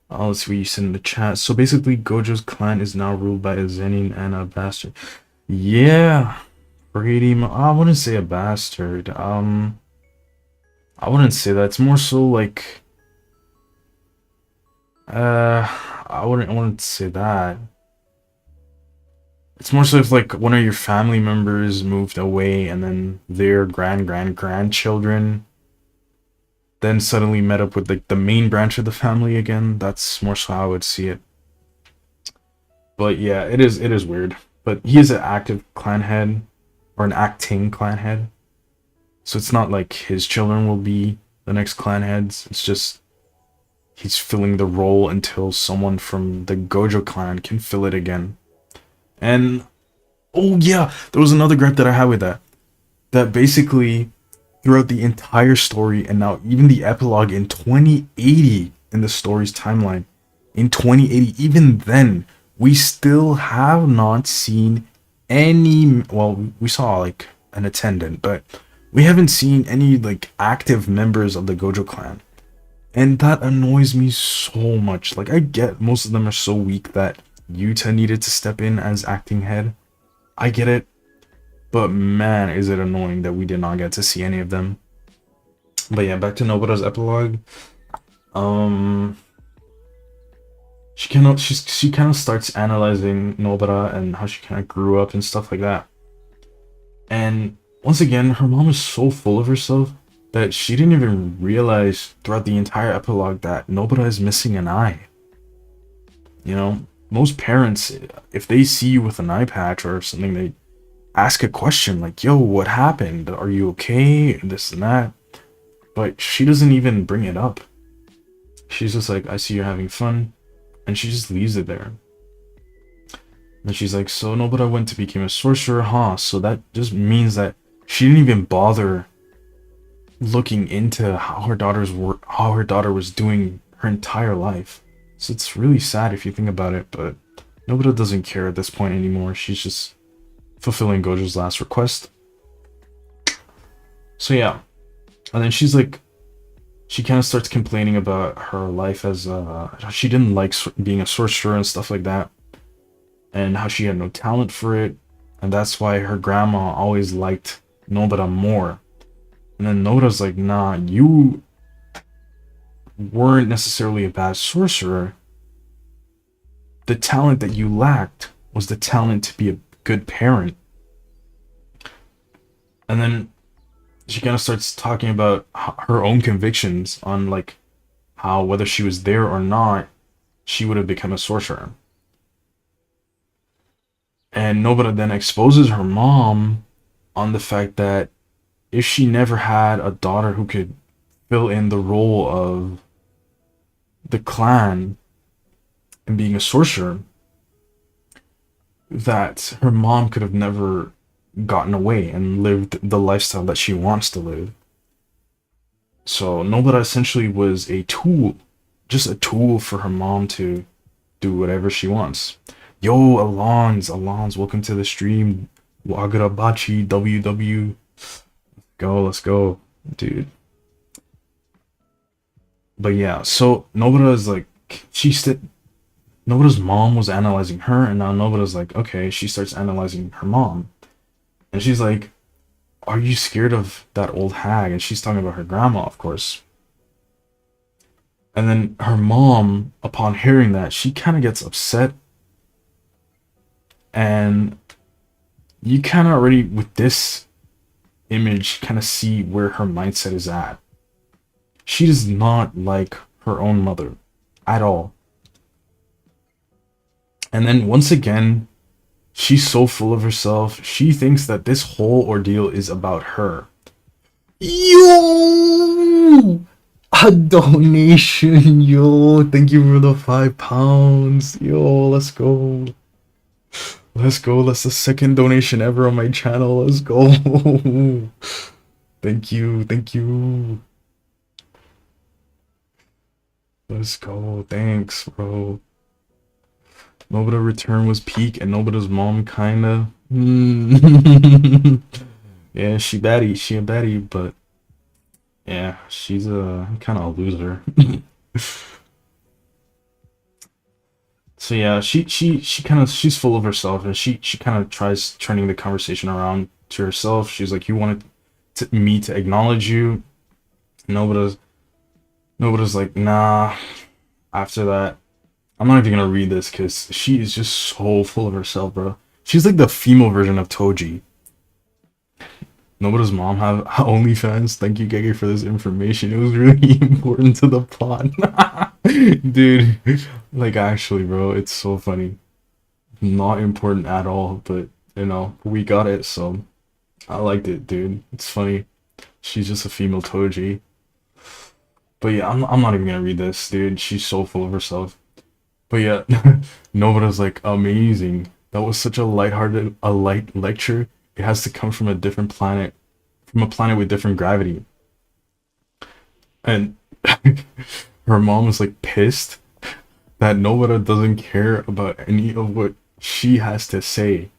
Let's see what you said in the chat. So basically, Gojo's clan is now ruled by a Zenin and a bastard. Yeah, pretty much. I wouldn't say a bastard. I wouldn't say that. It's more so like, I wouldn't say that. It's more so if like one of your family members moved away and then their grandchildren then suddenly met up with like the main branch of the family again. That's more so how I would see it. But yeah, it is weird. But he is an active clan head, or an acting clan head. So it's not like his children will be the next clan heads. It's just he's filling the role until someone from the Gojo clan can fill it again. And oh yeah, there was another gripe that I had with that. That basically throughout the entire story and now even the epilogue in 2080 in the story's timeline, in 2080, even then, we still have not seen any, well, we saw like an attendant, but we haven't seen any like active members of the Gojo clan. And that annoys me so much. Like, I get most of them are so weak that Yuta needed to step in as acting head. I get it. But man, is it annoying that we did not get to see any of them. But yeah, back to Nobita's epilogue. She kind of starts analyzing Nobita and how she kind of grew up and stuff like that. And once again, her mom is so full of herself that she didn't even realize throughout the entire epilogue that Nobita is missing an eye. You know, most parents, if they see you with an eye patch or something, they ask a question like, yo, what happened? Are you okay? This and that. But she doesn't even bring it up. She's just like, I see you're having fun. And she just leaves it there. And she's like, so Nobita went to become a sorcerer, huh? So that just means that she didn't even bother looking into how her daughter was doing her entire life. So it's really sad if you think about it, but Nobita doesn't care at this point anymore. She's just fulfilling Gojo's last request. So yeah. And then she's like, she kind of starts complaining about her life as she didn't like being a sorcerer and stuff like that, and how she had no talent for it, and that's why her grandma always liked Nobita more. And then Nobita's like, nah, you weren't necessarily a bad sorcerer. The talent that you lacked was the talent to be a good parent. And then she kind of starts talking about her own convictions on like how whether she was there or not, she would have become a sorcerer. And Nobita then exposes her mom on the fact that if she never had a daughter who could fill in the role of the clan and being a sorcerer, that her mom could have never gotten away and lived the lifestyle that she wants to live. So Nobita essentially was a tool, just a tool for her mom to do whatever she wants. Yo, Alons, welcome to the stream. Kagurabachi, WW. Let's go, dude. But yeah, so Nobita is like, Nobita's mom was analyzing her, and now Nobita's like, okay, she starts analyzing her mom. And she's like, are you scared of that old hag? And she's talking about her grandma, of course. And then her mom, upon hearing that, she kind of gets upset. And you kind of already, with this image, kind of see where her mindset is at. She does not like her own mother at all. And then once again, she's so full of herself. She thinks that this whole ordeal is about her. Yo! A donation, yo. Thank you for the £5. Yo, let's go. Let's go. That's the second donation ever on my channel. Let's go. Thank you. Thank you. Let's go. Thanks, bro. Nobita return was peak, and Nobita's mom kinda. Yeah, she a baddie, but yeah, she's a kind of a loser. So yeah, she kind of she's full of herself, and she kind of tries turning the conversation around to herself. She's like, "You wanted me to acknowledge you." Nobita's Nobita's like, "Nah." After that, I'm not even gonna read this because she is just so full of herself, bro. She's like the female version of Toji. Nobita's mom have OnlyFans. Thank you, Gege, for this information. It was really important to the plot. Dude, like actually, bro, it's so funny. Not important at all, but you know, we got it, so I liked it, dude. It's funny. She's just a female Toji. But yeah, I'm not even gonna read this, dude. She's so full of herself. But yeah, Nobita's like amazing. That was such a light lecture. It has to come from a different planet, from a planet with different gravity. And her mom was like pissed that Nobita doesn't care about any of what she has to say.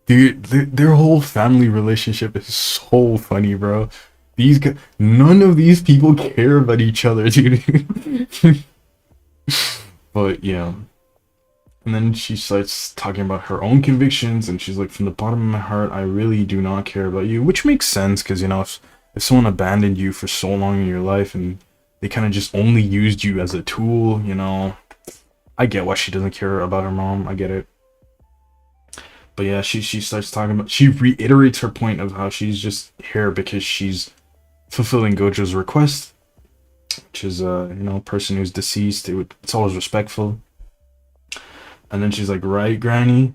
Dude, their whole family relationship is so funny, bro. These guys, none of these people care about each other, dude. But yeah. And then she starts talking about her own convictions, and she's like, from the bottom of my heart, I really do not care about you. Which makes sense, because, you know, if someone abandoned you for so long in your life, and they kind of just only used you as a tool, you know, I get why she doesn't care about her mom. I get it. But yeah, she starts talking about, she reiterates her point of how she's just here because she's fulfilling Gojo's request, which is, you know, a person who's deceased. It's always respectful. And then she's like, right, Granny?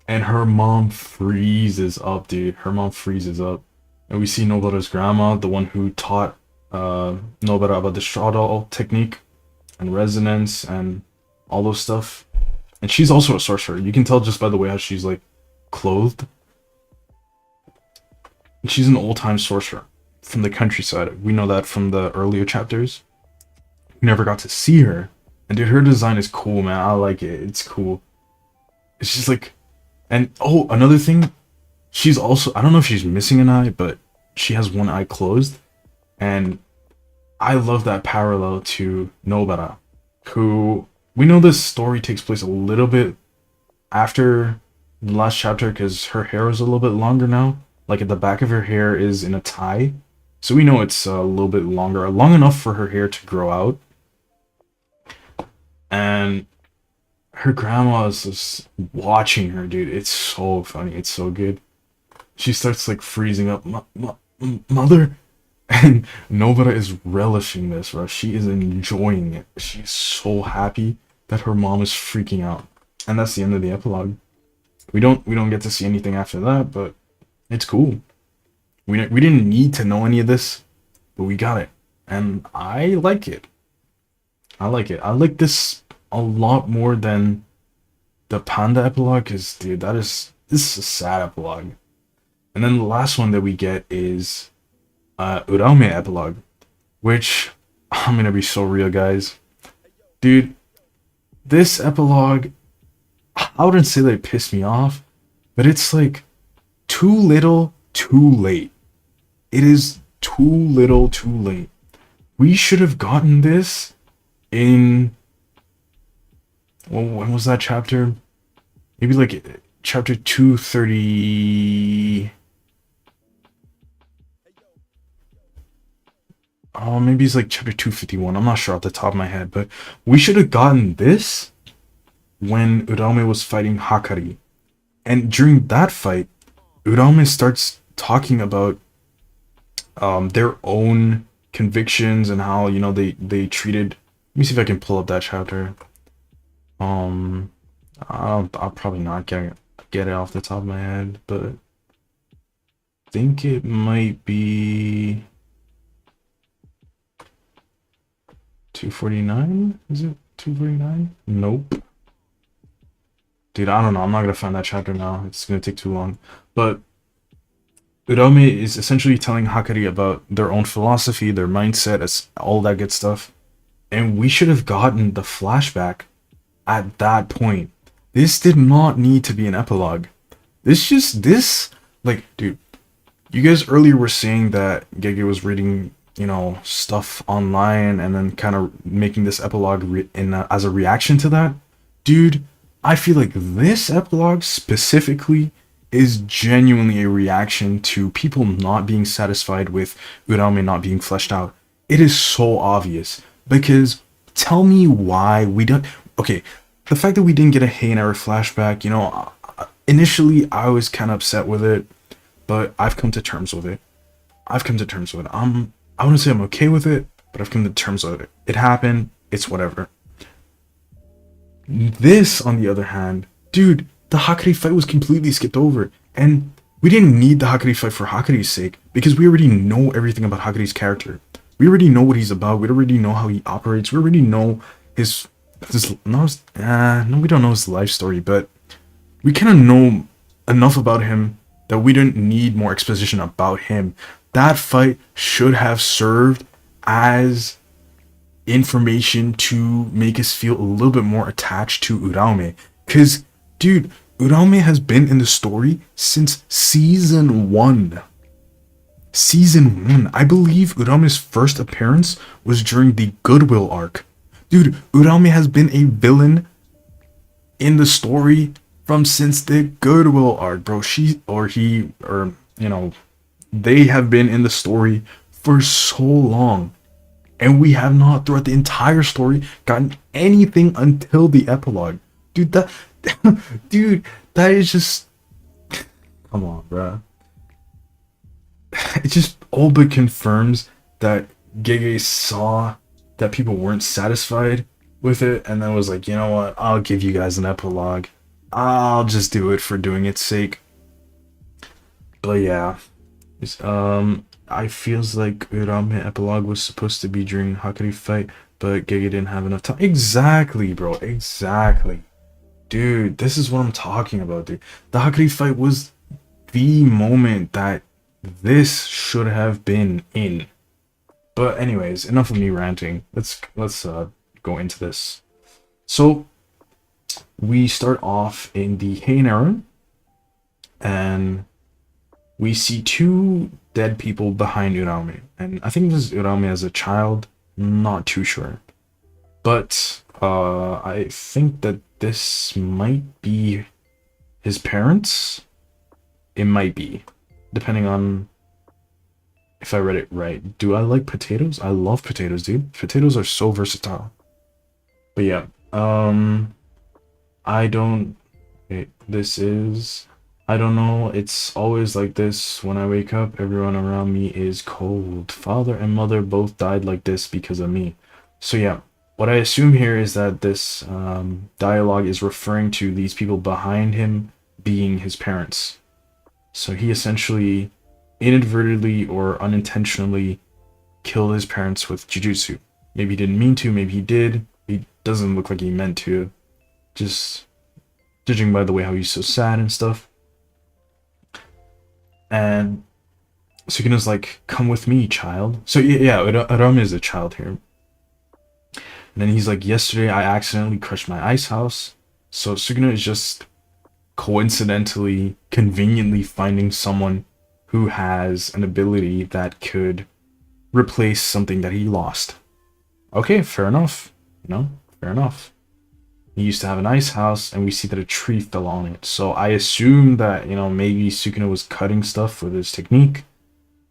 And her mom freezes up, dude. Her mom freezes up. And we see Nobita's grandma, the one who taught Nobita about the straw doll technique and resonance and all those stuff. And she's also a sorcerer. You can tell just by the way how she's like clothed. She's an old-time sorcerer from the countryside. We know that from the earlier chapters. We never got to see her. And dude, her design is cool, man. I like it. It's cool. It's just like, and oh, another thing, she's also, I don't know if she's missing an eye, but she has one eye closed. And I love that parallel to Nobara, who, we know this story takes place a little bit after the last chapter because her hair is a little bit longer now. Like at the back of her hair is in a tie. So we know it's a little bit longer, long enough for her hair to grow out. And her grandma is just watching her, dude. It's so funny. It's so good. She starts like freezing up, mother. And Nobita is relishing this, bro. She is enjoying it. She's so happy that her mom is freaking out. And that's the end of the epilogue. We don't get to see anything after that, but it's cool. We didn't need to know any of this, but we got it. And I like it. I like it. I like this a lot more than the Panda epilogue, because, dude, this is a sad epilogue. And then the last one that we get is Uraume epilogue, which, I'm gonna be so real, guys. Dude, this epilogue, I wouldn't say that it pissed me off, but it's like too little, too late. It is too little, too late. We should have gotten this in, well, when was that chapter? Maybe like chapter 230. Oh, maybe it's like chapter 251. I'm not sure off the top of my head, but we should have gotten this when Uraume was fighting Hakari. And during that fight, Uraume starts talking about their own convictions and how, you know, they treated. Let me see if I can pull up that chapter. I'll probably not get it off the top of my head, but I think it might be 249. Is it 249? Nope. Dude, I don't know. I'm not gonna find that chapter now. It's gonna take too long. But Uraume is essentially telling Hakari about their own philosophy, their mindset, as all that good stuff. And we should have gotten the flashback at that point. This did not need to be an epilogue. Like, dude, you guys earlier were saying that Gege was reading, stuff online and then kind of making this epilogue as a reaction to that. Dude, I feel like this epilogue specifically is genuinely a reaction to people not being satisfied with Urame not being fleshed out. It is so obvious because tell me why we don't. Okay, the fact that we didn't get a Hey and Eric flashback, initially I was kind of upset with it, but I've come to terms with it. I've come to terms with it. I wouldn't say I'm okay with it, but I've come to terms with it. It happened. It's whatever. This, on the other hand, dude, the Hakari fight was completely skipped over, and we didn't need the Hakari fight for Hakari's sake because we already know everything about Hakari's character. We already know what he's about. We already know how he operates. We already know his no, we don't know his life story, but we kind of know enough about him that we didn't need more exposition about him. That fight should have served as information to make us feel a little bit more attached to Uraume. Because, dude, Uraume has been in the story since season 1. Season 1. I believe Uraume's first appearance was during the Goodwill arc. Dude, Uraume has been a villain in the story from since the Goodwill arc, bro. They have been in the story for so long. And we have not, throughout the entire story, gotten anything until the epilogue. Dude, that is just... Come on, bruh. It just all but confirms that Gege saw that people weren't satisfied with it, and then was like, you know what, I'll give you guys an epilogue. I'll just do it for doing its sake. But yeah. I feels like Uraume epilogue was supposed to be during Hakari fight, but Gege didn't have enough time. Exactly, bro. Exactly. Dude, this is what I'm talking about, dude. The Hakari fight was the moment that this should have been in. But anyways, enough of me ranting. Let's go into this. So we start off in the Heian era, and we see 2 dead people behind Uraume. And I think this is Uraume as a child, not too sure. But I think that this might be his parents. It might be, depending on if I read it right. Do I like potatoes? I love potatoes, dude. Potatoes are so versatile. But yeah, I don't... I don't know, it's always like this. When I wake up, everyone around me is cold. Father and mother both died like this because of me. So yeah, what I assume here is that this dialogue is referring to these people behind him being his parents. So he essentially inadvertently or unintentionally killed his parents with jujutsu. Maybe he didn't mean to, maybe he did. He doesn't look like he meant to. Just judging by the way how he's so sad and stuff. And Sukuna's like, come with me, child. So yeah, Uraume is a child here. And then he's like, yesterday I accidentally crushed my ice house. So Sukuna is just coincidentally, conveniently finding someone who has an ability that could replace something that he lost. Okay, fair enough. Fair enough. He used to have an ice house, and we see that a tree fell on it. So I assume that, maybe Sukuna was cutting stuff with his technique,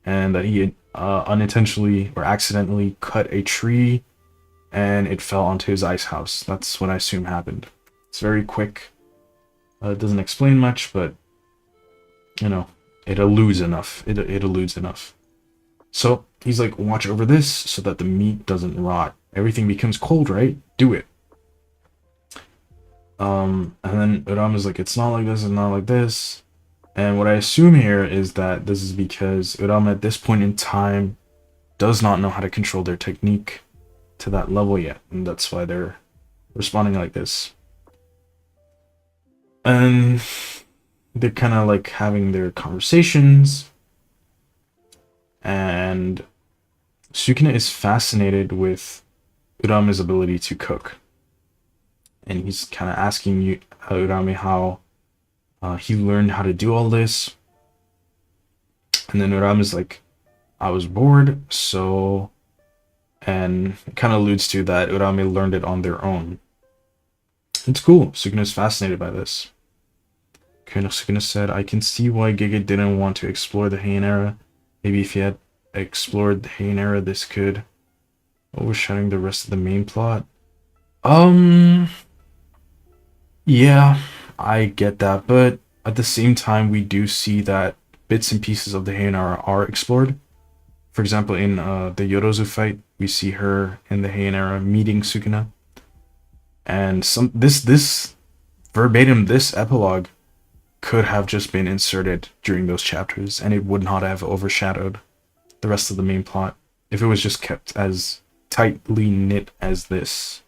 and that he unintentionally or accidentally cut a tree, and it fell onto his ice house. That's what I assume happened. It's very quick. It doesn't explain much, but, it alludes enough. It alludes enough. So he's like, watch over this so that the meat doesn't rot. Everything becomes cold, right? Do it. And then Uraume's like, it's not like this, it's not like this. And what I assume here is that this is because Uraume at this point in time does not know how to control their technique to that level yet. And that's why they're responding like this. And they're kind of like having their conversations. And Sukuna is fascinated with Uraume's ability to cook. and he's kind of asking you Urame how he learned how to do all this. And then Urame's like, I was bored, so, and it kind of alludes to that Urame learned it on their own. It's cool. Sukuna's fascinated by this. Okay, Sukuna said, I can see why Gege didn't want to explore the Heian era. Maybe if he had explored the Heian era, this could overshadowing the rest of the main plot. Yeah, I get that, but at the same time, we do see that bits and pieces of the Heian era are explored. For example, in the Yorozu fight, we see her in the Heian era meeting Sukuna. And this verbatim, this epilogue could have just been inserted during those chapters, and it would not have overshadowed the rest of the main plot if it was just kept as tightly knit as this.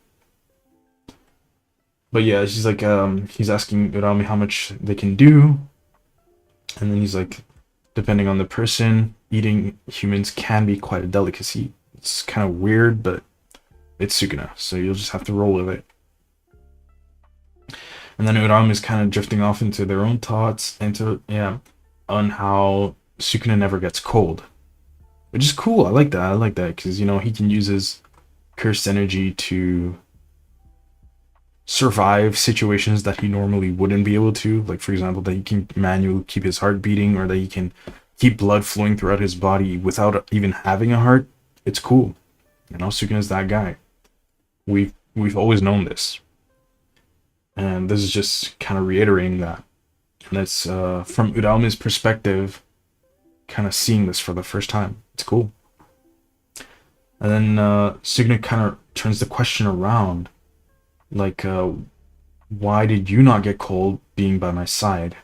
But yeah, she's like, he's asking Urami how much they can do, and then he's like, depending on the person, eating humans can be quite a delicacy. It's kind of weird, but it's Sukuna, so you'll just have to roll with it. And then Urami is kind of drifting off into their own thoughts, on how Sukuna never gets cold. Which is cool, I like that, because, you know, he can use his cursed energy to survive situations that he normally wouldn't be able to. Like, for example, that he can manually keep his heart beating, or that he can keep blood flowing throughout his body without even having a heart. It's cool. You know, Sukuna's that guy. We've always known this. And this is just kind of reiterating that. And that's from Uraume's perspective, kind of seeing this for the first time. It's cool. And then Sukuna kind of turns the question around. Like, why did you not get cold being by my side?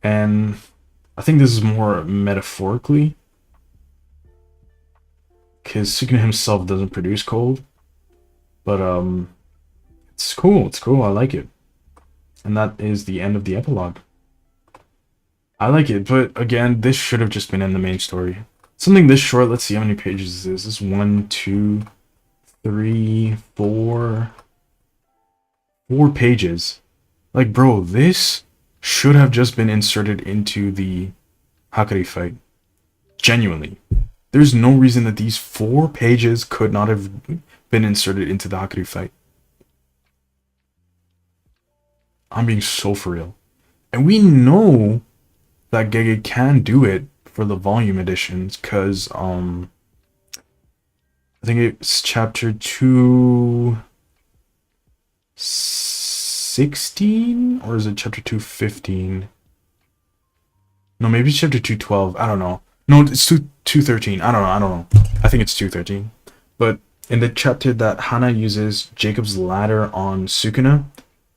And I think this is more metaphorically, because Sukuna himself doesn't produce cold. But it's cool, I like it. And that is the end of the epilogue. I like it, but again, this should have just been in the main story. Something this short, let's see how many pages this is. This is 1, 2, 3, 4... 4 pages. Like, bro, this should have just been inserted into the Hakari fight. Genuinely. There's no reason that these 4 pages could not have been inserted into the Hakari fight. I'm being so for real. And we know that Gege can do it for the volume editions, because I think it's chapter 216, or is it chapter 215? No, maybe it's chapter 212. I don't know. No, it's 213. I don't know. I think it's 213. But in the chapter that Hana uses Jacob's ladder on Sukuna,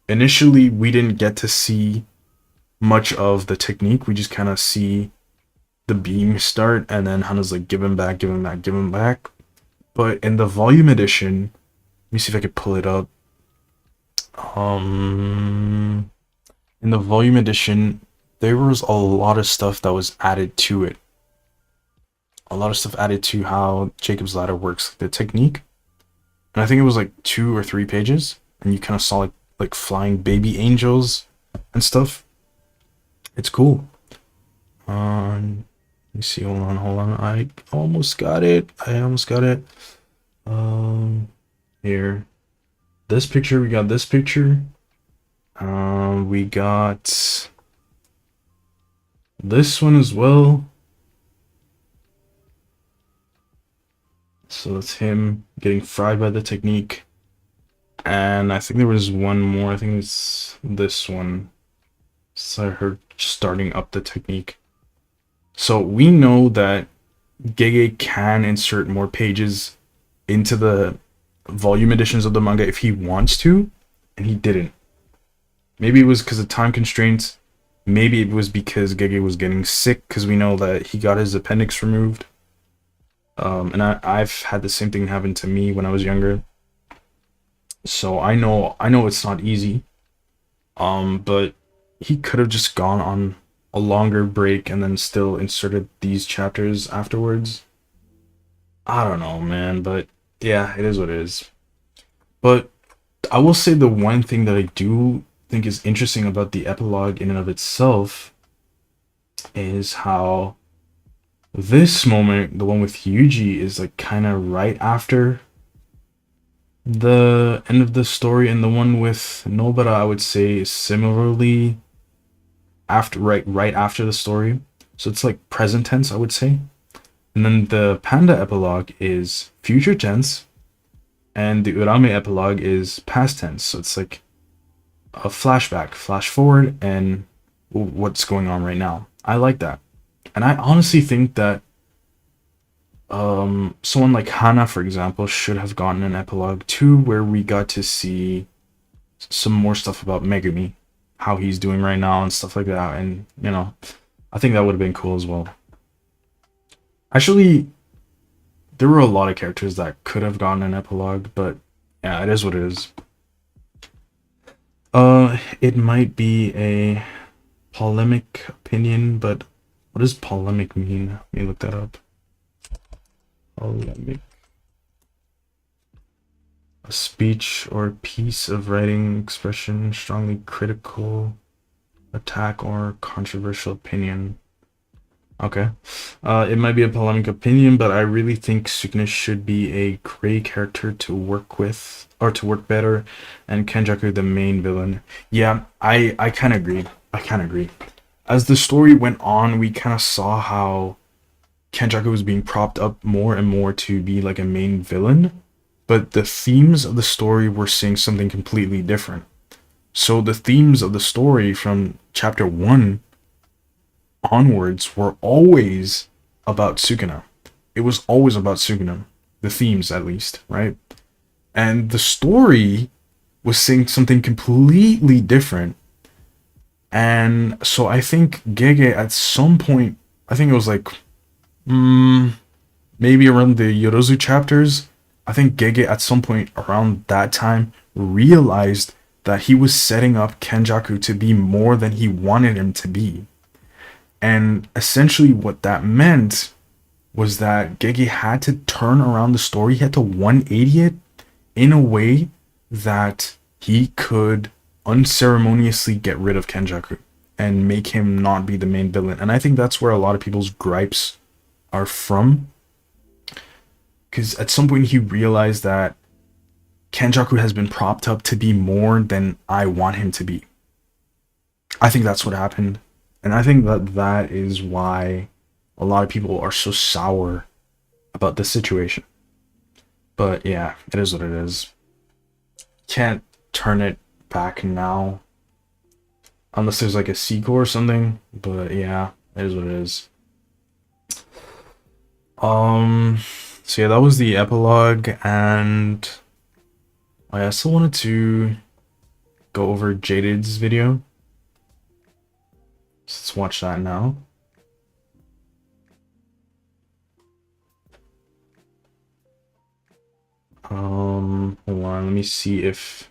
initially we didn't get to see much of the technique. We just kind of see the beam start, and then Hana's like, give him back. But in the volume edition, let me see if I could pull it up. In the volume edition, there was a lot of stuff that was added to it. A lot of stuff added to how Jacob's ladder works, the technique. And I think it was like 2 or 3 pages, and you kind of saw like flying baby angels and stuff. It's cool. Let me see. Hold on. I almost got it. Here. This picture. We got this picture. We got this one as well. So that's him getting fried by the technique. And I think there was one more. I think it's this one. So her starting up the technique. So we know that Gege can insert more pages into the volume editions of the manga if he wants to, and he didn't. Maybe it was because of time constraints. Maybe it was because Gege was getting sick, because we know that he got his appendix removed. And I've had the same thing happen to me when I was younger. So I know it's not easy. But he could have just gone on a longer break and then still inserted these chapters afterwards. I don't know, man, but yeah, it is what it is. But I will say the one thing that I do think is interesting about the epilogue in and of itself is how this moment, the one with Yuji, is like kind of right after the end of the story, and the one with Nobara, I would say, is similarly after, right after the story. So it's like present tense, I would say. And then the Panda epilogue is future tense, and the Urame epilogue is past tense. So it's like a flashback, flash forward, and what's going on right now. I like that. And I honestly think that someone like Hana, for example, should have gotten an epilogue too, where we got to see some more stuff about Megumi, how he's doing right now and stuff like that. And, you know, I think that would have been cool as well. Actually, there were a lot of characters that could have gotten an epilogue, but yeah, it is what it is. It might be a polemic opinion, but what does polemic mean? Let me look that up. Polemic. A speech or piece of writing expression strongly critical, attack, or controversial opinion. Okay. It might be a polemic opinion, but I really think Sukuna should be a gray character to work with, or to work better, and Kenjaku the main villain. Yeah, I kind of agree. I kind of agree. As the story went on, we kind of saw how Kenjaku was being propped up more and more to be like a main villain, but the themes of the story were saying something completely different. So the themes of the story from chapter 1 onwards were always about Sukuna. It was always about Sukuna. The themes, at least, right? And the story was saying something completely different. And so I think Gege at some point, I think it was like, maybe around the Yorozu chapters, I think Gege at some point around that time realized that he was setting up Kenjaku to be more than he wanted him to be. And essentially what that meant was that Gege had to turn around the story. He had to 180 it in a way that he could unceremoniously get rid of Kenjaku and make him not be the main villain. And I think that's where a lot of people's gripes are from. Because at some point he realized that Kenjaku has been propped up to be more than I want him to be. I think that's what happened. And I think that that is why a lot of people are so sour about the situation. But yeah, it is what it is. Can't turn it back now. Unless there's like a sequel or something. But yeah, it is what it is. So yeah, that was the epilogue, and I also wanted to go over Jaded's video. So let's watch that now. Hold on, let me see if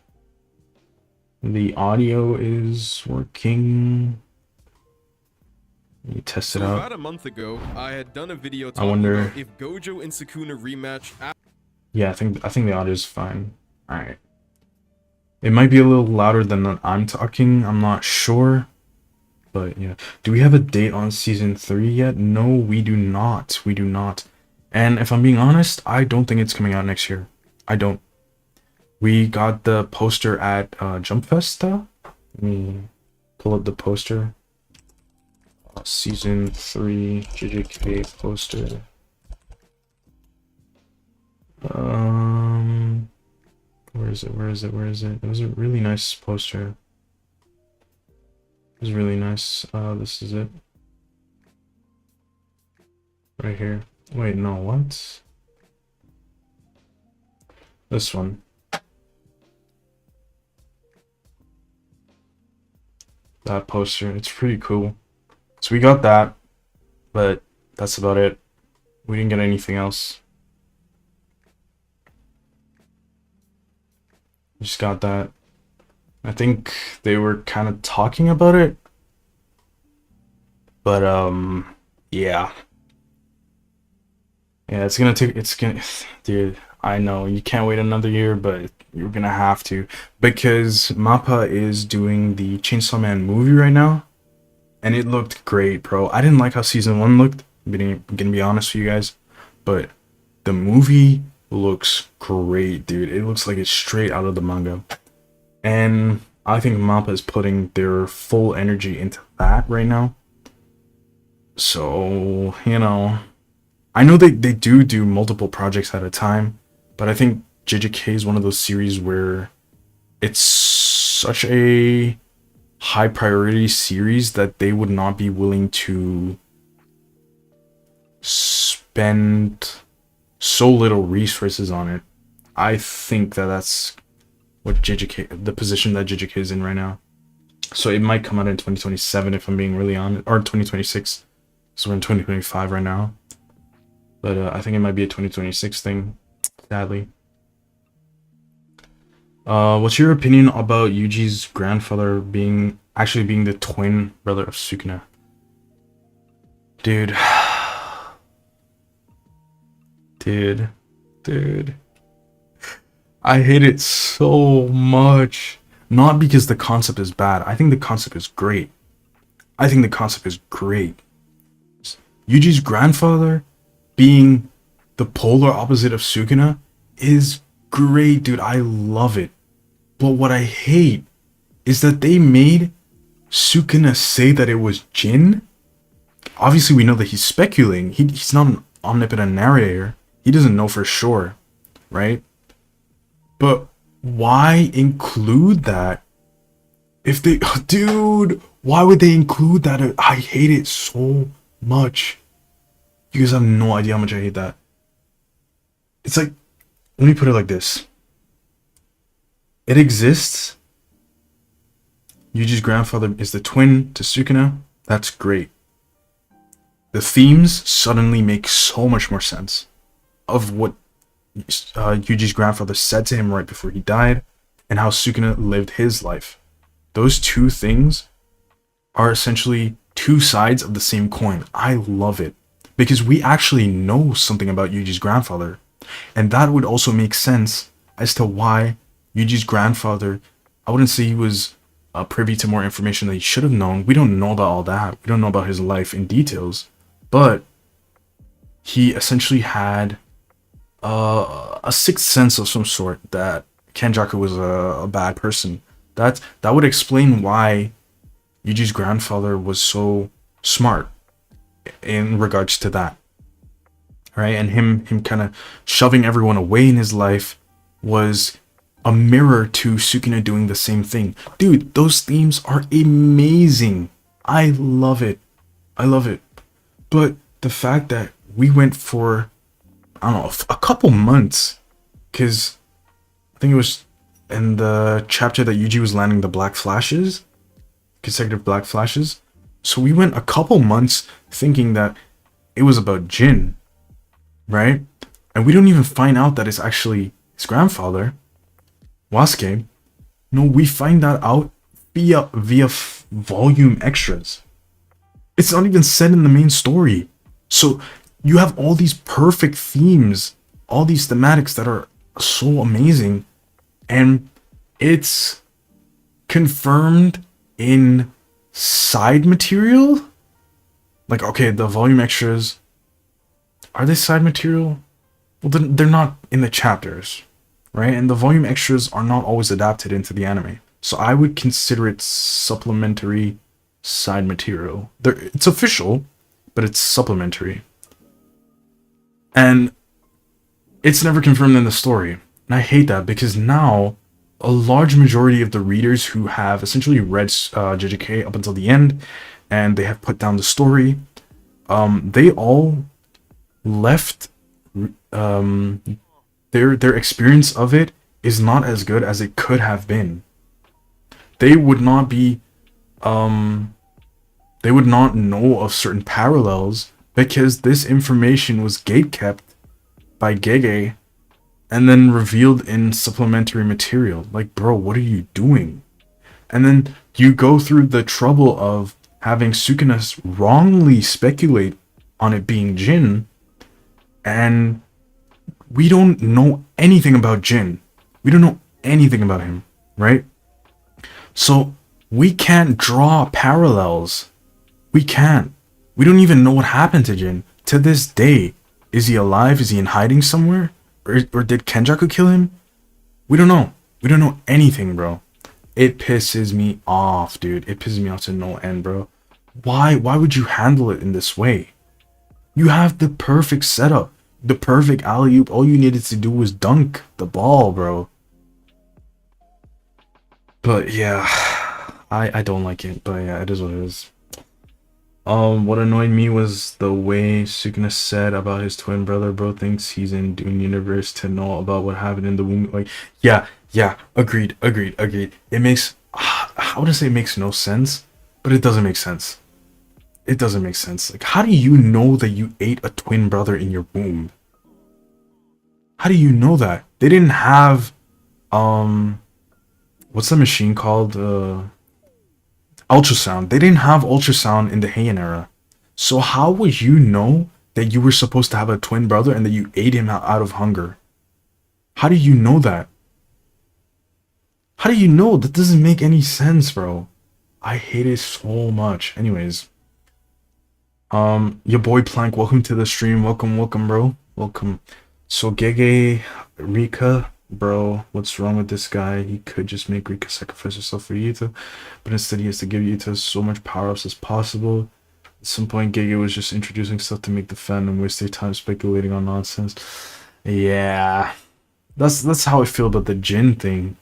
the audio is working. Let me test it out. About a month ago, I had done a video talking about if Gojo and Sukuna rematch. Yeah, I think the audio is fine. All right. It might be a little louder than I'm talking. I'm not sure. But yeah, do we have a date on season 3 yet? No, we do not. We do not. And if I'm being honest, I don't think it's coming out next year. I don't. We got the poster at Jump Festa. Let me pull up the poster. Season 3 JJK poster. Where is it? Where is it? Where is it? It was a really nice poster. It was really nice. This is it. Right here. Wait, no, what? This one. That poster. It's pretty cool. So we got that, but that's about it. We didn't get anything else. We just got that. I think they were kind of talking about it, but yeah, it's gonna take. Dude, I know you can't wait another year, but you're gonna have to, because Mappa is doing the Chainsaw Man movie right now, and it looked great, bro. I didn't like how season 1 looked. I'm gonna be honest with you guys, but the movie looks great, dude. It looks like it's straight out of the manga, and I think Mappa is putting their full energy into that right now. So, you know, I know they do multiple projects at a time, but I think JJK is one of those series where it's such a high priority series that they would not be willing to spend so little resources on it. I think that that's what JJK, the position that JJK is in right now. So it might come out in 2027 if I'm being really honest, or 2026. So we're in 2025 right now. But I think it might be a 2026 thing, sadly. What's your opinion about Yuji's grandfather actually being the twin brother of Sukuna? Dude. Dude. I hate it so much. Not because the concept is bad. I think the concept is great. Yuji's grandfather being the polar opposite of Sukuna is great, dude. I love it. But what I hate is that they made Sukuna say that it was Jin. Obviously, we know that he's speculating. He's not an omnipotent narrator. He doesn't know for sure, right? But why include that? If they... Dude, why would they include that? I hate it so much. You guys have no idea how much I hate that. It's like... Let me put it like this. It exists. Yuji's grandfather is the twin to Sukuna. That's great. The themes suddenly make so much more sense of what Yuji's grandfather said to him right before he died, and how Sukuna lived his life. Those two things are essentially two sides of the same coin. I love it, because we actually know something about Yuji's grandfather, and that would also make sense as to why Yuji's grandfather, I wouldn't say he was privy to more information that he should have known. We don't know about all that. We don't know about his life in details, but he essentially had a sixth sense of some sort that Kenjaku was a bad person. That would explain why Yuji's grandfather was so smart in regards to that, right? And him kind of shoving everyone away in his life was a mirror to Sukuna doing the same thing. Dude, those themes are amazing. I love it. But the fact that we went for, I don't know, a couple months, because I think it was in the chapter that Yuji was landing the black flashes, consecutive black flashes. So we went a couple months thinking that it was about Jin, right? And we don't even find out that it's actually his grandfather, Wasuke. No, we find that out via volume extras. It's not even said in the main story. So you have all these perfect themes, all these thematics that are so amazing, and it's confirmed in side material. Like, okay, the volume extras, are they side material? Well, they're not in the chapters, right? And the volume extras are not always adapted into the anime, so I would consider it supplementary side material. It's official, but it's supplementary. And it's never confirmed in the story. And I hate that, because now a large majority of the readers who have essentially read JJK up until the end, and they have put down the story, they all left, their experience of it is not as good as it could have been. They would not be, they would not know of certain parallels, because this information was gatekept by Gege and then revealed in supplementary material. Like, bro, what are you doing? And then you go through the trouble of having Sukuna wrongly speculate on it being Jin, and we don't know anything about Jin. We don't know anything about him, right? So we can't draw parallels. We can't. We don't even know what happened to Jin to this day. Is he alive? Is he in hiding somewhere? Or did Kenjaku kill him? We don't know. We don't know anything, bro. It pisses me off, dude. It pisses me off to no end, bro. Why would you handle it in this way? You have the perfect setup, the perfect alley-oop. All you needed to do was dunk the ball, bro. But yeah, I don't like it. But yeah, it is what it is. What annoyed me was the way Sukuna said about his twin brother. Bro thinks he's in Dune universe to know about what happened in the womb. Like, yeah, agreed. It makes, I wouldn't say it makes no sense, but it doesn't make sense. It doesn't make sense. Like, how do you know that you ate a twin brother in your womb? How do you know that? They didn't have, what's the machine called? Ultrasound. They didn't have ultrasound in the Heian era. So how would you know that you were supposed to have a twin brother and that you ate him out of hunger? How do you know that? How do you know? That doesn't make any sense, bro. I hate it so much. Anyways. Your boy Plank, welcome to the stream. Welcome, bro. Welcome. So Gege, Rika, bro, what's wrong with this guy? He could just make Rika sacrifice herself for Yuta, but instead he has to give Yuta so much power-ups as possible. At some point, Gege was just introducing stuff to make the fandom waste their time speculating on nonsense. Yeah, that's how I feel about the Jin thing.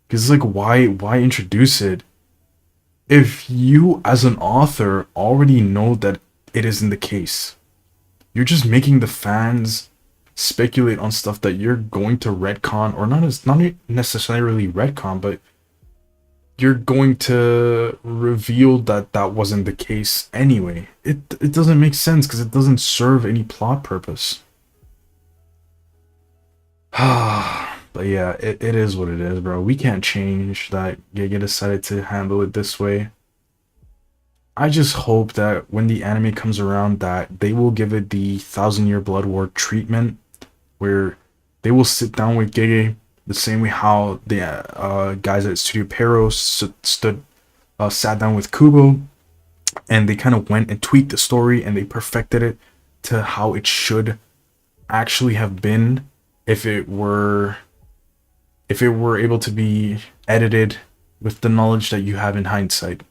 Cause it's like, why introduce it if you as an author already know that it isn't the case? You're just making the fans speculate on stuff that you're going to retcon, or not necessarily retcon, but you're going to reveal that that wasn't the case anyway. It doesn't make sense because it doesn't serve any plot purpose. But yeah, it is what it is, bro. We can't change that Gege decided to handle it this way. I just hope that when the anime comes around that they will give it the 1000-Year Blood War treatment, where they will sit down with Gege the same way how the guys at Studio Pero sat down with Kubo, and they kind of went and tweaked the story and they perfected it to how it should actually have been if it were able to be edited with the knowledge that you have in hindsight.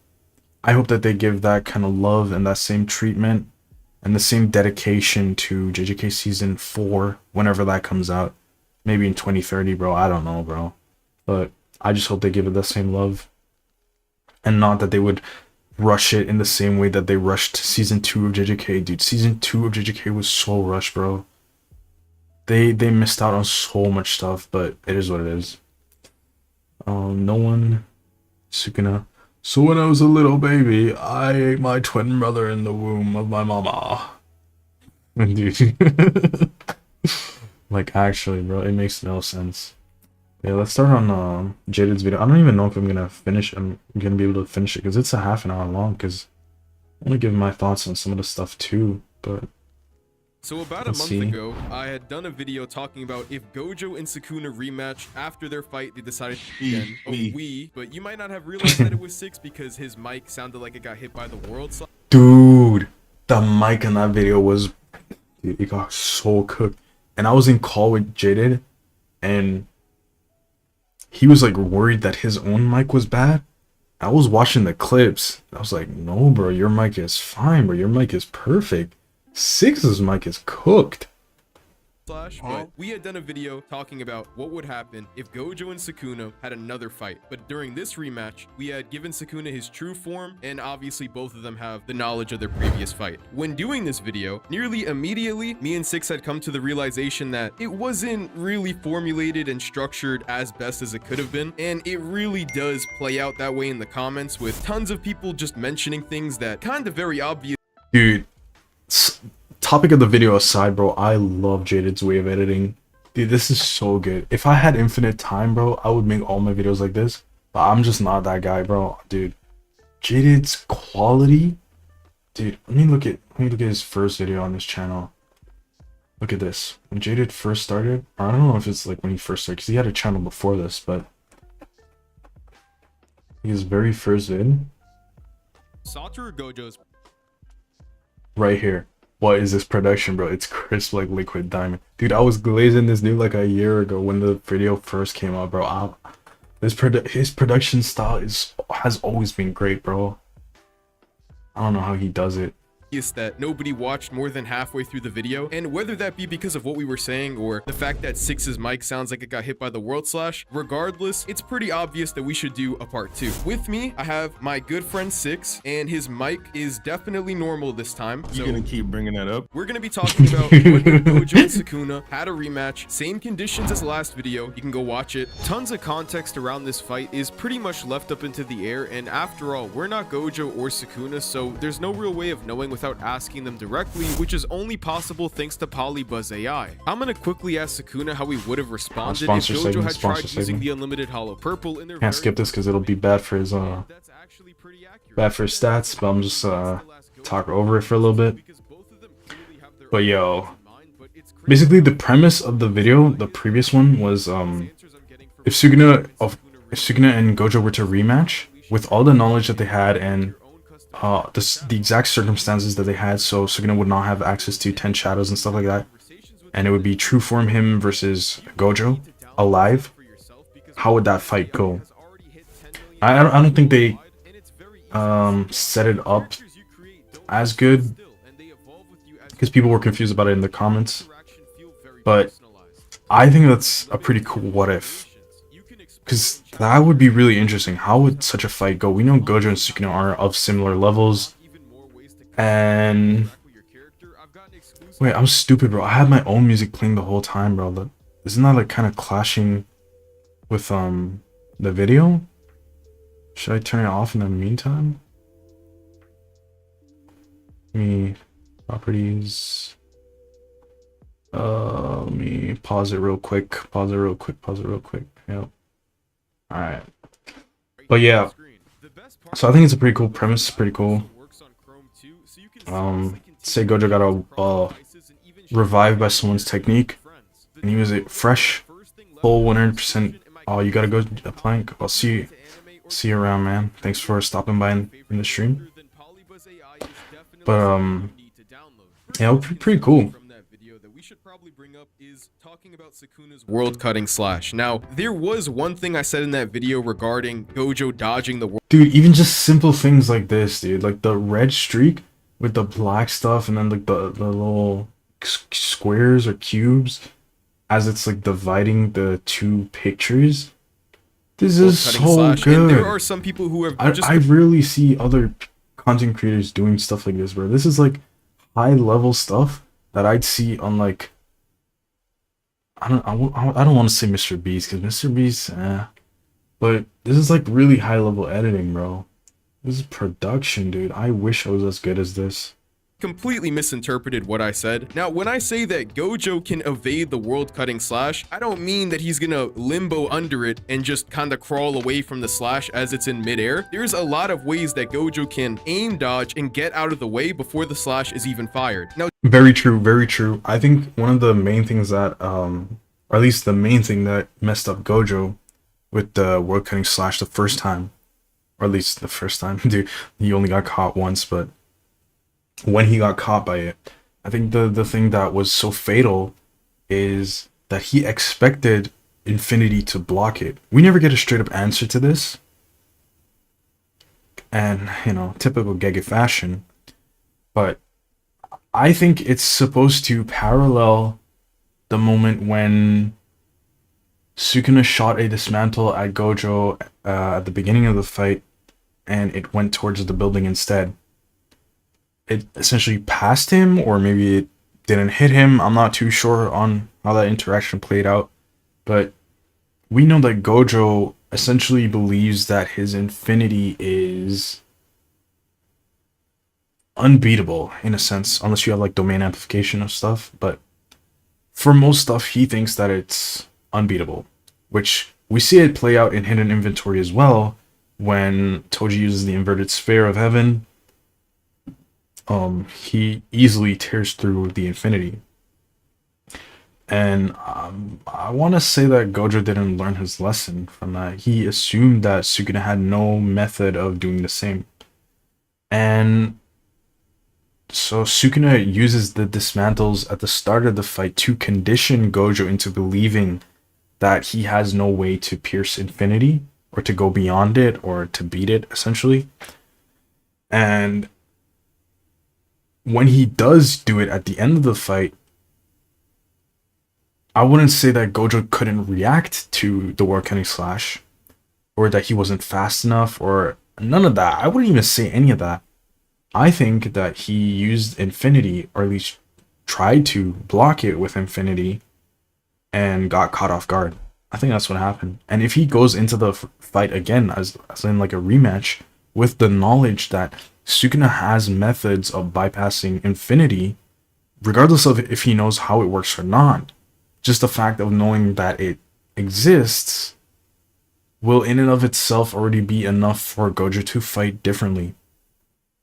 I hope that they give that kind of love and that same treatment and the same dedication to JJK Season 4 whenever that comes out. Maybe in 2030, bro. I don't know, bro. But I just hope they give it that same love. And not that they would rush it in the same way that they rushed Season 2 of JJK. Dude, Season 2 of JJK was so rushed, bro. They missed out on so much stuff, but it is what it is. No one... Sukuna. So when I was a little baby, I ate my twin brother in the womb of my mama. Dude. Like, actually, bro, it makes no sense. Yeah, let's start on Jaded's video. I don't even know if I'm gonna finish. I'm gonna be able to finish it because it's a half an hour long. Because I want to give my thoughts on some of the stuff too. But so about a month ago, I had done a video talking about if Gojo and Sukuna rematch after their fight, they decided again. But you might not have realized that it was 6 because his mic sounded like it got hit by the world slide. Dude, the mic in that video was, dude, it got so cooked. And I was in call with Jaded, and he was like worried that his own mic was bad. I was watching the clips. I was like, no, bro, your mic is fine, bro. Your mic is perfect. 6's mic is cooked. But we had done a video talking about what would happen if Gojo and Sukuna had another fight. But during this rematch, we had given Sukuna his true form, and obviously both of them have the knowledge of their previous fight. When doing this video, nearly immediately, me and 6 had come to the realization that it wasn't really formulated and structured as best as it could have been. And it really does play out that way in the comments, with tons of people just mentioning things that kind of very obvious. Dude. Topic of the video aside, bro, I love Jaded's way of editing. Dude, this is so good. If I had infinite time, bro, I would make all my videos like this. But I'm just not that guy, bro. Dude, Jaded's quality. Dude, let me look at his first video on this channel. Look at this. When Jaded first started, or I don't know if it's like when he first started, because he had a channel before this, but his very first vid, Satoru Gojo's right here. What is this production, bro? It's crisp like liquid diamond. Dude, I was glazing this dude like a year ago when the video first came out, bro. His production style has always been great, bro. I don't know how he does it. that nobody watched more than halfway through the video, and whether that be because of what we were saying or the fact that Six's mic sounds like it got hit by the world slash, regardless, it's pretty obvious that we should do a part 2. With me, I have my good friend Six, and his mic is definitely normal this time. You're gonna keep bringing that up? We're gonna be talking about what if Gojo and Sukuna had a rematch, same conditions as last video. You can go watch it. Tons of context around this fight is pretty much left up into the air, and after all, we're not Gojo or Sukuna, so there's no real way of knowing without asking them directly, which is only possible thanks to Polybuzz AI. I'm gonna quickly ask Sukuna how he would have responded if Gojo had tried using the unlimited hollow purple in their Can't skip this because it'll be bad for his stats, but I'm just talk over it for a little bit. But yo, basically the premise of the video, the previous one, was if Sukuna and Gojo were to rematch with all the knowledge that they had and the exact circumstances that they had, so Sukuna would not have access to 10 shadows and stuff like that, and it would be true form him versus Gojo alive, how would that fight go? I don't think they set it up as good because people were confused about it in the comments, but I think that's a pretty cool what if, because that would be really interesting. How would such a fight go? We know Gojo and Sukuna are of similar levels, and wait, I'm stupid, bro. I had my own music playing the whole time, bro. Isn't that like kind of clashing with the video? Should I turn it off in the meantime? Properties. Let me pause it real quick. Yep. Alright. But yeah. So I think it's a pretty cool premise, pretty cool. Say Gojo got revived by someone's technique, and he was a fresh, full 100%. Oh, you gotta go a plank. I'll see you around, man. Thanks for stopping by in the stream. But yeah, it was pretty cool. Should probably bring up is talking about Sukuna's world cutting slash. Now, there was one thing I said in that video regarding Gojo dodging the world. Dude, even just simple things like this, dude. Like the red streak with the black stuff and then like the little squares or cubes as it's like dividing the two pictures. This is so good. And there are some people who have I rarely see other content creators doing stuff like this, bro. This is like high level stuff that I'd see on like I don't want to say Mr. Beast because Mr. Beast, but this is like really high level editing, bro. This is production, dude. I wish I was as good as this. Completely misinterpreted what I said. Now, when I say that Gojo can evade the world cutting slash, I don't mean that he's gonna limbo under it and just kind of crawl away from the slash as it's in midair. There's a lot of ways that Gojo can aim dodge and get out of the way before the slash is even fired. Now, very true, very true. I think one of the main things that or at least the main thing that messed up Gojo with the world cutting slash the first time, or at least the first time, dude, he only got caught once, but when he got caught by it, I think the thing that was so fatal is that he expected Infinity to block it. We never get a straight up answer to this, and you know, typical Gege fashion, but I think it's supposed to parallel the moment when Sukuna shot a dismantle at Gojo at the beginning of the fight, and it went towards the building instead. It essentially passed him, or maybe it didn't hit him. I'm not too sure on how that interaction played out, but we know that Gojo essentially believes that his infinity is unbeatable in a sense, unless you have like domain amplification of stuff, but for most stuff he thinks that it's unbeatable, which we see it play out in hidden inventory as well when Toji uses the inverted sphere of heaven. He easily tears through the infinity. And I want to say that Gojo didn't learn his lesson from that. He assumed that Sukuna had no method of doing the same. And so Sukuna uses the dismantles at the start of the fight to condition Gojo into believing that he has no way to pierce infinity, or to go beyond it, or to beat it, essentially. And when he does do it at the end of the fight, I wouldn't say that Gojo couldn't react to the World Cutting Slash, or that he wasn't fast enough, or none of that. I wouldn't even say any of that. I think that he used Infinity, or at least tried to block it with Infinity, and got caught off guard. I think that's what happened. And if he goes into the fight again, as in like a rematch, with the knowledge that Sukuna has methods of bypassing Infinity, regardless of if he knows how it works or not, just the fact of knowing that it exists will in and of itself already be enough for Gojo to fight differently.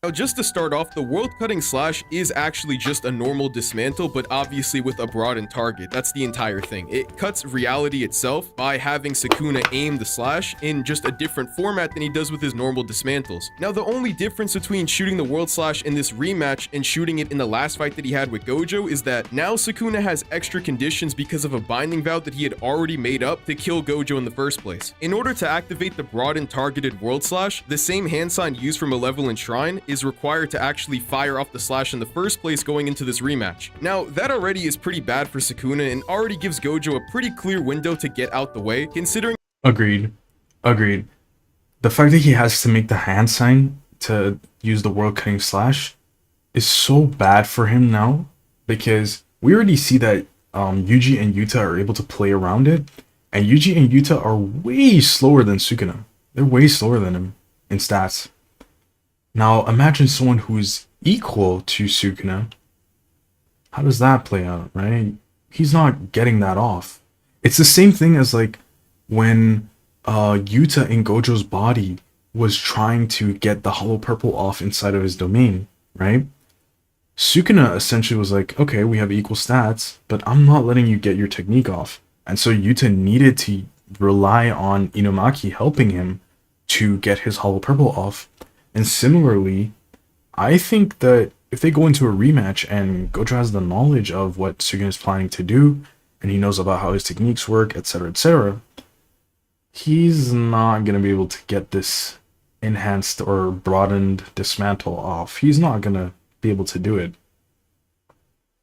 Now, just to start off, the World Cutting Slash is actually just a normal dismantle, but obviously with a broadened target. That's the entire thing. It cuts reality itself by having Sukuna aim the slash in just a different format than he does with his normal dismantles. Now, the only difference between shooting the World Slash in this rematch and shooting it in the last fight that he had with Gojo is that now Sukuna has extra conditions because of a binding vow that he had already made up to kill Gojo in the first place. In order to activate the broadened targeted World Slash, the same hand sign used from Malevolent Shrine is required to actually fire off the slash in the first place going into this rematch. Now, that already is pretty bad for Sukuna and already gives Gojo a pretty clear window to get out the way, considering— Agreed. The fact that he has to make the hand sign to use the World Cutting Slash is so bad for him now, because we already see that Yuji and Yuta are able to play around it, and Yuji and Yuta are way slower than Sukuna. They're way slower than him in stats. Now, imagine someone who's equal to Sukuna. How does that play out, right? He's not getting that off. It's the same thing as like when Yuta in Gojo's body was trying to get the hollow purple off inside of his domain, right? Sukuna essentially was like, okay, we have equal stats, but I'm not letting you get your technique off. And so Yuta needed to rely on Inumaki helping him to get his hollow purple off. And similarly, I think that if they go into a rematch and Gojo has the knowledge of what Sukuna is planning to do, and he knows about how his techniques work, etc., he's not going to be able to get this enhanced or broadened dismantle off. He's not going to be able to do it.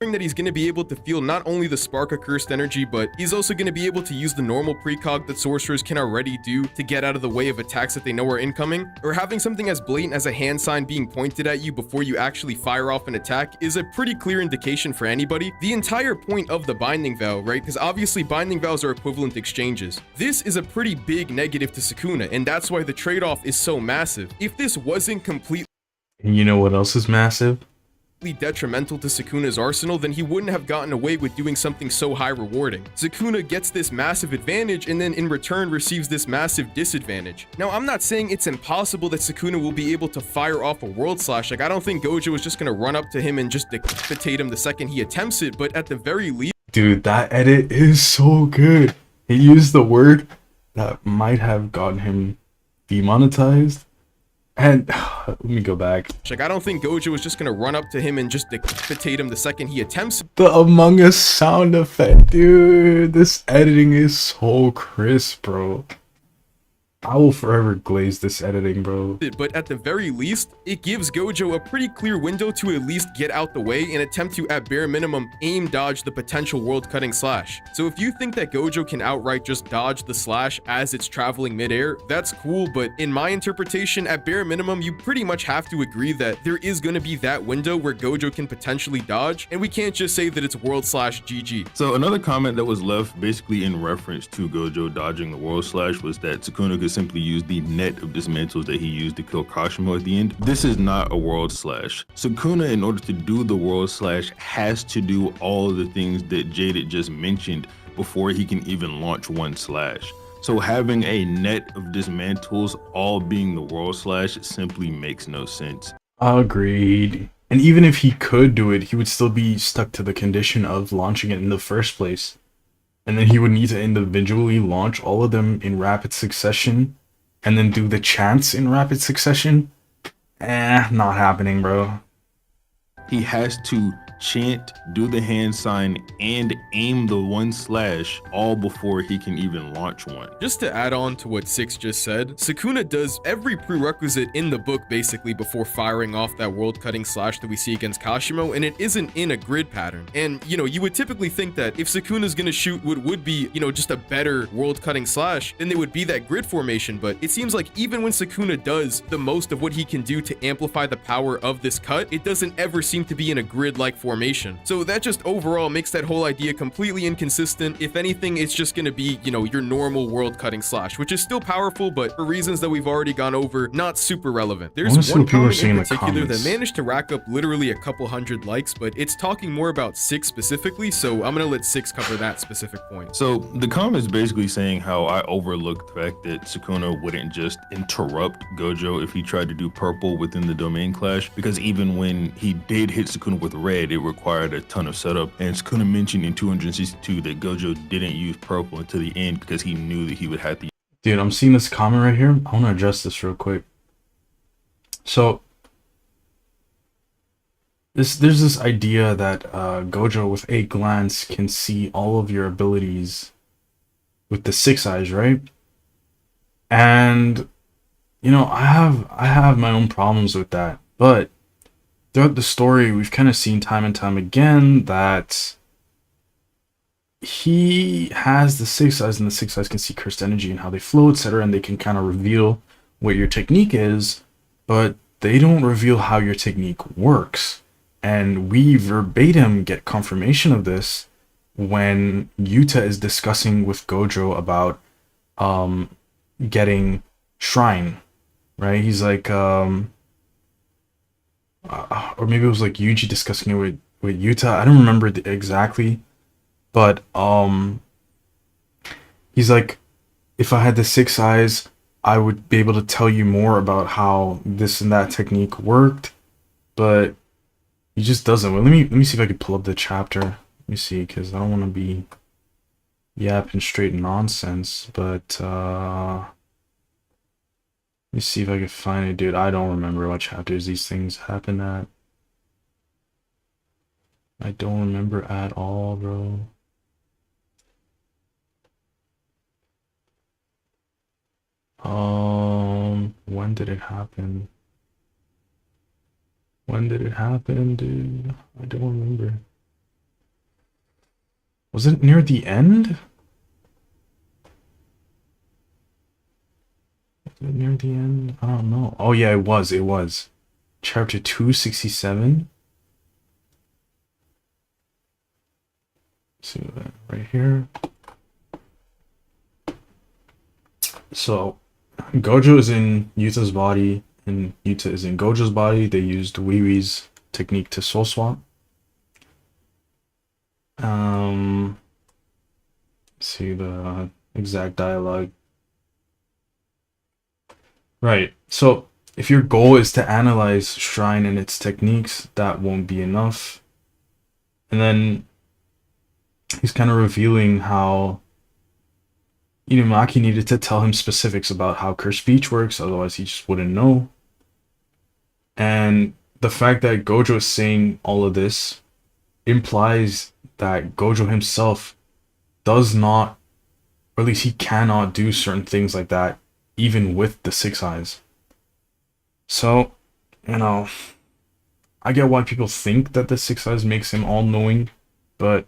That he's going to be able to feel not only the spark of cursed energy, but he's also going to be able to use the normal precog that sorcerers can already do to get out of the way of attacks that they know are incoming, or having something as blatant as a hand sign being pointed at you before you actually fire off an attack is a pretty clear indication for anybody. The entire point of the binding vow, right? Because obviously binding vows are equivalent exchanges. This is a pretty big negative to Sukuna, and that's why the trade-off is so massive. If this wasn't completely— And you know what else is massive? detrimental to Sukuna's arsenal, then he wouldn't have gotten away with doing something so high rewarding. Sukuna gets this massive advantage and then in return receives this massive disadvantage. Now, I'm not saying it's impossible that Sukuna will be able to fire off a World Slash. Like, I don't think Gojo is just gonna run up to him and just decapitate him the second he attempts it, but at the very least— Dude, that edit is so good. He used the word that might have gotten him demonetized. And let me go back. like, I don't think Gojo is just gonna run up to him and just decapitate him the second he attempts it. The Among Us sound effect, dude. This editing is so crisp, bro. I will forever glaze this editing, bro. But at the very least, it gives Gojo a pretty clear window to at least get out the way and attempt to, at bare minimum, aim dodge the potential world-cutting slash. So if you think that Gojo can outright just dodge the slash as it's traveling midair, that's cool, but in my interpretation, at bare minimum, you pretty much have to agree that there is going to be that window where Gojo can potentially dodge, and we can't just say that it's world slash GG. So another comment that was left basically in reference to Gojo dodging the world slash was that Sukuna could simply use the net of dismantles that he used to kill Kashimo at the end. This is not a world slash. Sukuna, in order to do the world slash, has to do all of the things that Jaded just mentioned before he can even launch one slash. So having a net of dismantles all being the world slash simply makes no sense. Agreed. And even if he could do it, he would still be stuck to the condition of launching it in the first place. And then he would need to individually launch all of them in rapid succession and then do the chants in rapid succession. Not happening, bro. He has to chant, do the hand sign, and aim the 1/ all before he can even launch one. Just to add on to what Six just said, Sukuna does every prerequisite in the book basically before firing off that world-cutting slash that we see against Kashimo, and it isn't in a grid pattern. And, you know, you would typically think that if Sukuna's gonna shoot what would be, you know, just a better world-cutting slash, then there would be that grid formation, but it seems like even when Sukuna does the most of what he can do to amplify the power of this cut, it doesn't ever seem to be in a grid-like formation. So that just overall makes that whole idea completely inconsistent. If anything, it's just gonna be, you know, your normal world-cutting slash, which is still powerful, but for reasons that we've already gone over, not super relevant. There's one comment in particular that managed to rack up literally a couple hundred likes, but it's talking more about Six specifically, so I'm gonna let Six cover that specific point. So the comment is basically saying how I overlooked the fact that Sukuna wouldn't just interrupt Gojo if he tried to do purple within the domain clash, because even when he did hit Sukuna with red, it required a ton of setup. And Sukuna mentioned in 262 that Gojo didn't use purple until the end because he knew that he would have to. Dude, I'm seeing this comment right here. I want to address this real quick. So, there's this idea that Gojo with a glance can see all of your abilities with the 6 eyes, right? And you know, I have my own problems with that, but throughout the story, we've kind of seen time and time again that he has the 6 eyes, and the 6 eyes can see cursed energy and how they flow, etc., and they can kind of reveal what your technique is, but they don't reveal how your technique works. And we verbatim get confirmation of this when Yuta is discussing with Gojo about getting Shrine, right? He's like, or maybe it was like Yuji discussing it with Yuta. I don't remember exactly, but he's like, if I had the 6 eyes, I would be able to tell you more about how this and that technique worked, but he just doesn't. Well, let me see if I can pull up the chapter. Let me see, because I don't want to be yapping straight nonsense, but let me see if I can find it, dude. I don't remember what chapters these things happen at. I don't remember at all, bro. When did it happen? When did it happen, dude? I don't remember. Was it near the end? Was it near the end? I don't know. Oh yeah, it was. It was. Chapter 267. See that right here. So, Gojo is in Yuta's body, and Yuta is in Gojo's body. They used Wiwi's technique to soul swap. See the exact dialogue. Right. So, if your goal is to analyze Shrine and its techniques, that won't be enough. And then he's kind of revealing how Inumaki needed to tell him specifics about how cursed speech works, otherwise he just wouldn't know. And the fact that Gojo is saying all of this implies that Gojo himself does not, or at least he cannot do certain things like that, even with the 6 eyes. So, you know, I get why people think that the 6 eyes makes him all-knowing, but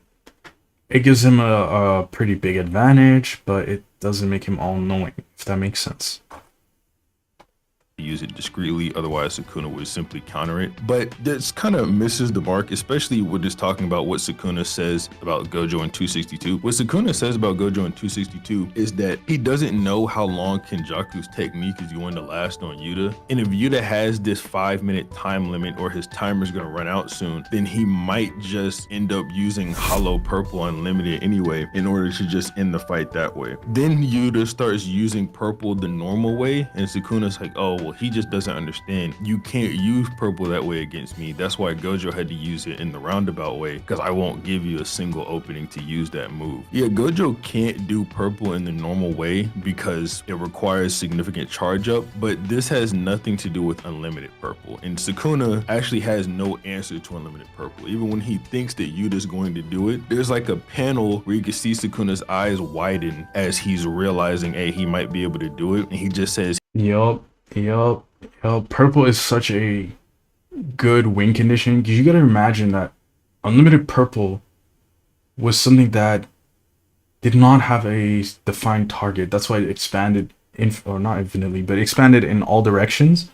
it gives him a pretty big advantage, but it doesn't make him all-knowing, if that makes sense. Use it discreetly, otherwise Sukuna would simply counter it. But this kind of misses the mark, especially with just talking about what Sukuna says about Gojo in 262. What Sukuna says about Gojo in 262 is that he doesn't know how long Kenjaku's technique is going to last on Yuta. And if Yuta has this 5-minute time limit, or his timer's gonna run out soon, then he might just end up using Hollow Purple Unlimited anyway in order to just end the fight that way. Then Yuta starts using purple the normal way, and Sukuna's like, oh, well, purple. He just doesn't understand. You can't use purple that way against me. That's why Gojo had to use it in the roundabout way, because I won't give you a single opening to use that move. Yeah, Gojo can't do purple in the normal way because it requires significant charge up, but this has nothing to do with unlimited purple. And Sukuna actually has no answer to unlimited purple. Even when he thinks that Yuta's going to do it, there's like a panel where you can see Sukuna's eyes widen as he's realizing, hey, he might be able to do it. And he just says, Yup. Purple is such a good win condition, because you gotta imagine that unlimited purple was something that did not have a defined target. That's why it expanded, or not infinitely, but expanded in all directions.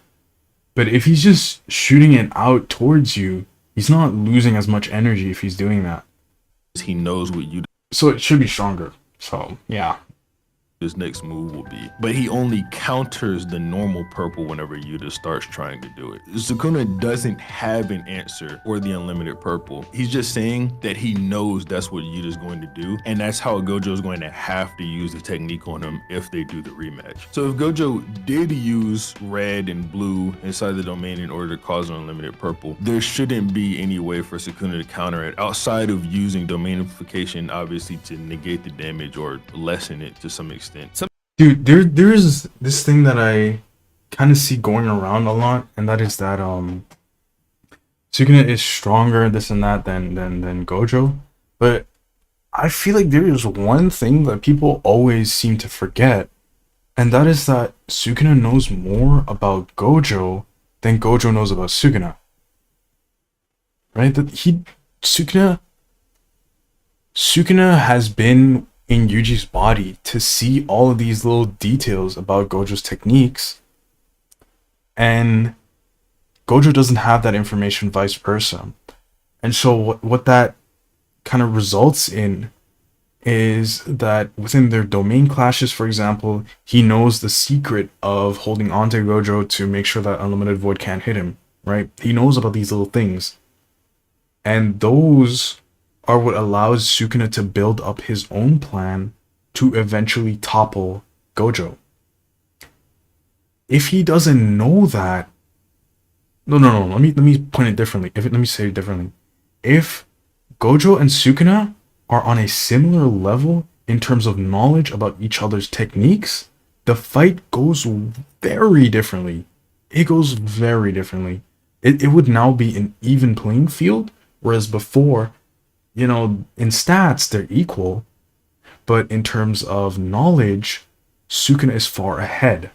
But if he's just shooting it out towards you, he's not losing as much energy if he's doing that. he knows what Yuta So it should be stronger. So, yeah. his next move will be, but he only counters the normal purple whenever Yuta starts trying to do it. Sukuna doesn't have an answer for the unlimited purple. He's just saying that he knows that's what Yuta's going to do, and that's how Gojo's going to have to use the technique on him if they do the rematch. So if Gojo did use red and blue inside the domain in order to cause an unlimited purple, there shouldn't be any way for Sukuna to counter it outside of using domain amplification, obviously, to negate the damage or lessen it to some extent. Dude, there's this thing that I kind of see going around a lot, and that is that Sukuna is stronger, this and that, than Gojo. But I feel like there is one thing that people always seem to forget, and that is that Sukuna knows more about Gojo than Gojo knows about Sukuna. Right? Sukuna has been in Yuji's body to see all of these little details about Gojo's techniques, and Gojo doesn't have that information, vice versa. And so what that kind of results in is that within their domain clashes, for example, he knows the secret of holding on to Gojo to make sure that Unlimited Void can't hit him, right? He knows about these little things, and those are what allows Sukuna to build up his own plan to eventually topple Gojo. If he doesn't know that, no. Let me point it differently. Let me say it differently. If Gojo and Sukuna are on a similar level in terms of knowledge about each other's techniques, the fight goes very differently. It goes very differently. It would now be an even playing field, whereas before, you know, in stats, they're equal, but in terms of knowledge, Sukuna is far ahead,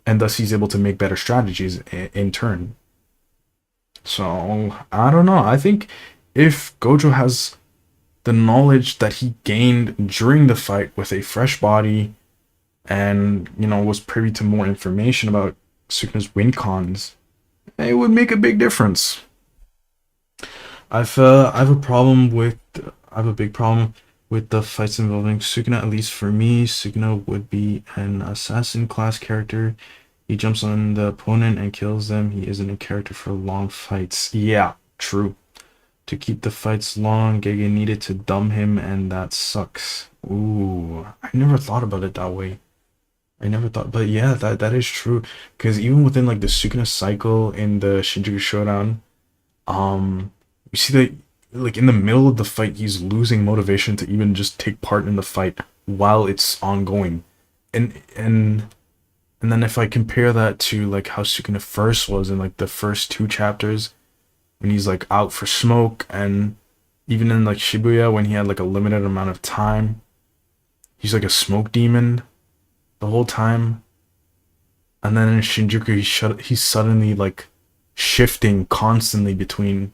and thus he's able to make better strategies in turn. So, I don't know. I think if Gojo has the knowledge that he gained during the fight with a fresh body, and, you know, was privy to more information about Sukuna's win cons, it would make a big difference. I have a big problem with the fights involving Sukuna. At least for me, Sukuna would be an assassin class character. He jumps on the opponent and kills them. He isn't a character for long fights. Yeah, true. To keep the fights long, Gege needed to dumb him, and that sucks. Ooh, I never thought about it that way. But yeah, that is true. Because even within like the Sukuna cycle in the Shinjuku Showdown, you see that, like, in the middle of the fight, he's losing motivation to even just take part in the fight while it's ongoing. And then if I compare that to, like, how Sukuna first was in, like, the first 2 chapters, when he's, like, out for smoke, and even in, like, Shibuya, when he had, like, a limited amount of time, he's, like, a smoke demon the whole time. And then in Shinjuku, he's suddenly, like, shifting constantly between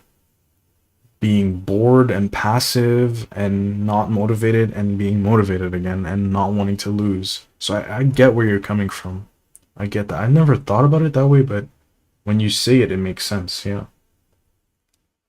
being bored and passive and not motivated and being motivated again and not wanting to lose. So I get where you're coming from. I get that. I never thought about it that way, but when you say it, it makes sense, yeah.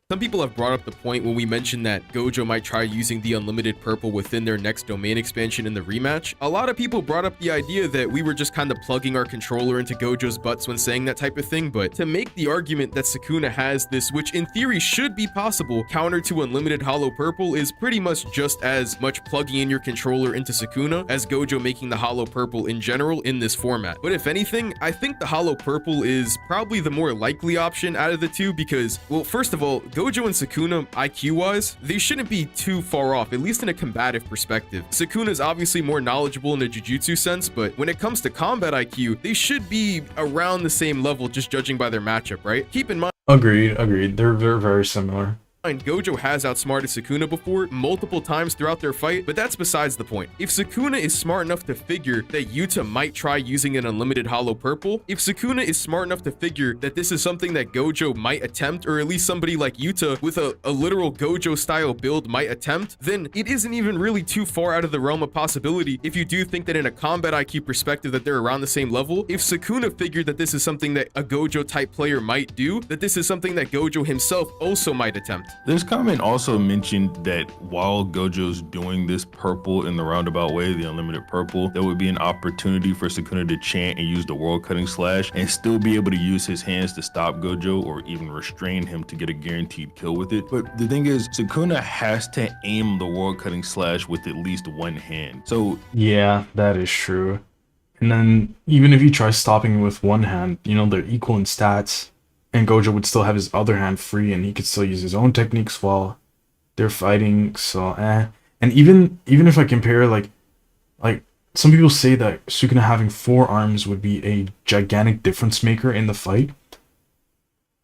Some people have brought up the point when we mentioned that Gojo might try using the unlimited purple within their next domain expansion in the rematch. A lot of people brought up the idea that we were just kind of plugging our controller into Gojo's butts when saying that type of thing, but to make the argument that Sukuna has this, which in theory should be possible, counter to unlimited hollow purple is pretty much just as much plugging in your controller into Sukuna as Gojo making the hollow purple in general in this format. But if anything, I think the hollow purple is probably the more likely option out of the two because, well, first of all, Gojo and Sukuna, IQ-wise, they shouldn't be too far off, at least in a combative perspective. Sukuna's obviously more knowledgeable in a jujutsu sense, but when it comes to combat IQ, they should be around the same level just judging by their matchup, right? Keep in mind, Agreed. They're very similar. Gojo has outsmarted Sukuna before multiple times throughout their fight, but that's besides the point. If Sukuna is smart enough to figure that Yuta might try using an unlimited hollow purple, if Sukuna is smart enough to figure that this is something that Gojo might attempt, or at least somebody like Yuta with a literal Gojo style build might attempt, then it isn't even really too far out of the realm of possibility if you do think that in a combat IQ perspective that they're around the same level. If Sukuna figured that this is something that a Gojo type player might do, that this is something that Gojo himself also might attempt. This comment also mentioned that while Gojo's doing this purple in the roundabout way, the unlimited purple, there would be an opportunity for Sukuna to chant and use the world cutting slash and still be able to use his hands to stop Gojo or even restrain him to get a guaranteed kill with it. But the thing is, Sukuna has to aim the world cutting slash with at least one hand. So Yeah, that is true. And then even if you try stopping with one hand, you know, they're equal in stats. And Gojo would still have his other hand free, and he could still use his own techniques while they're fighting. So, And even if I compare, like some people say that Sukuna having 4 arms would be a gigantic difference maker in the fight.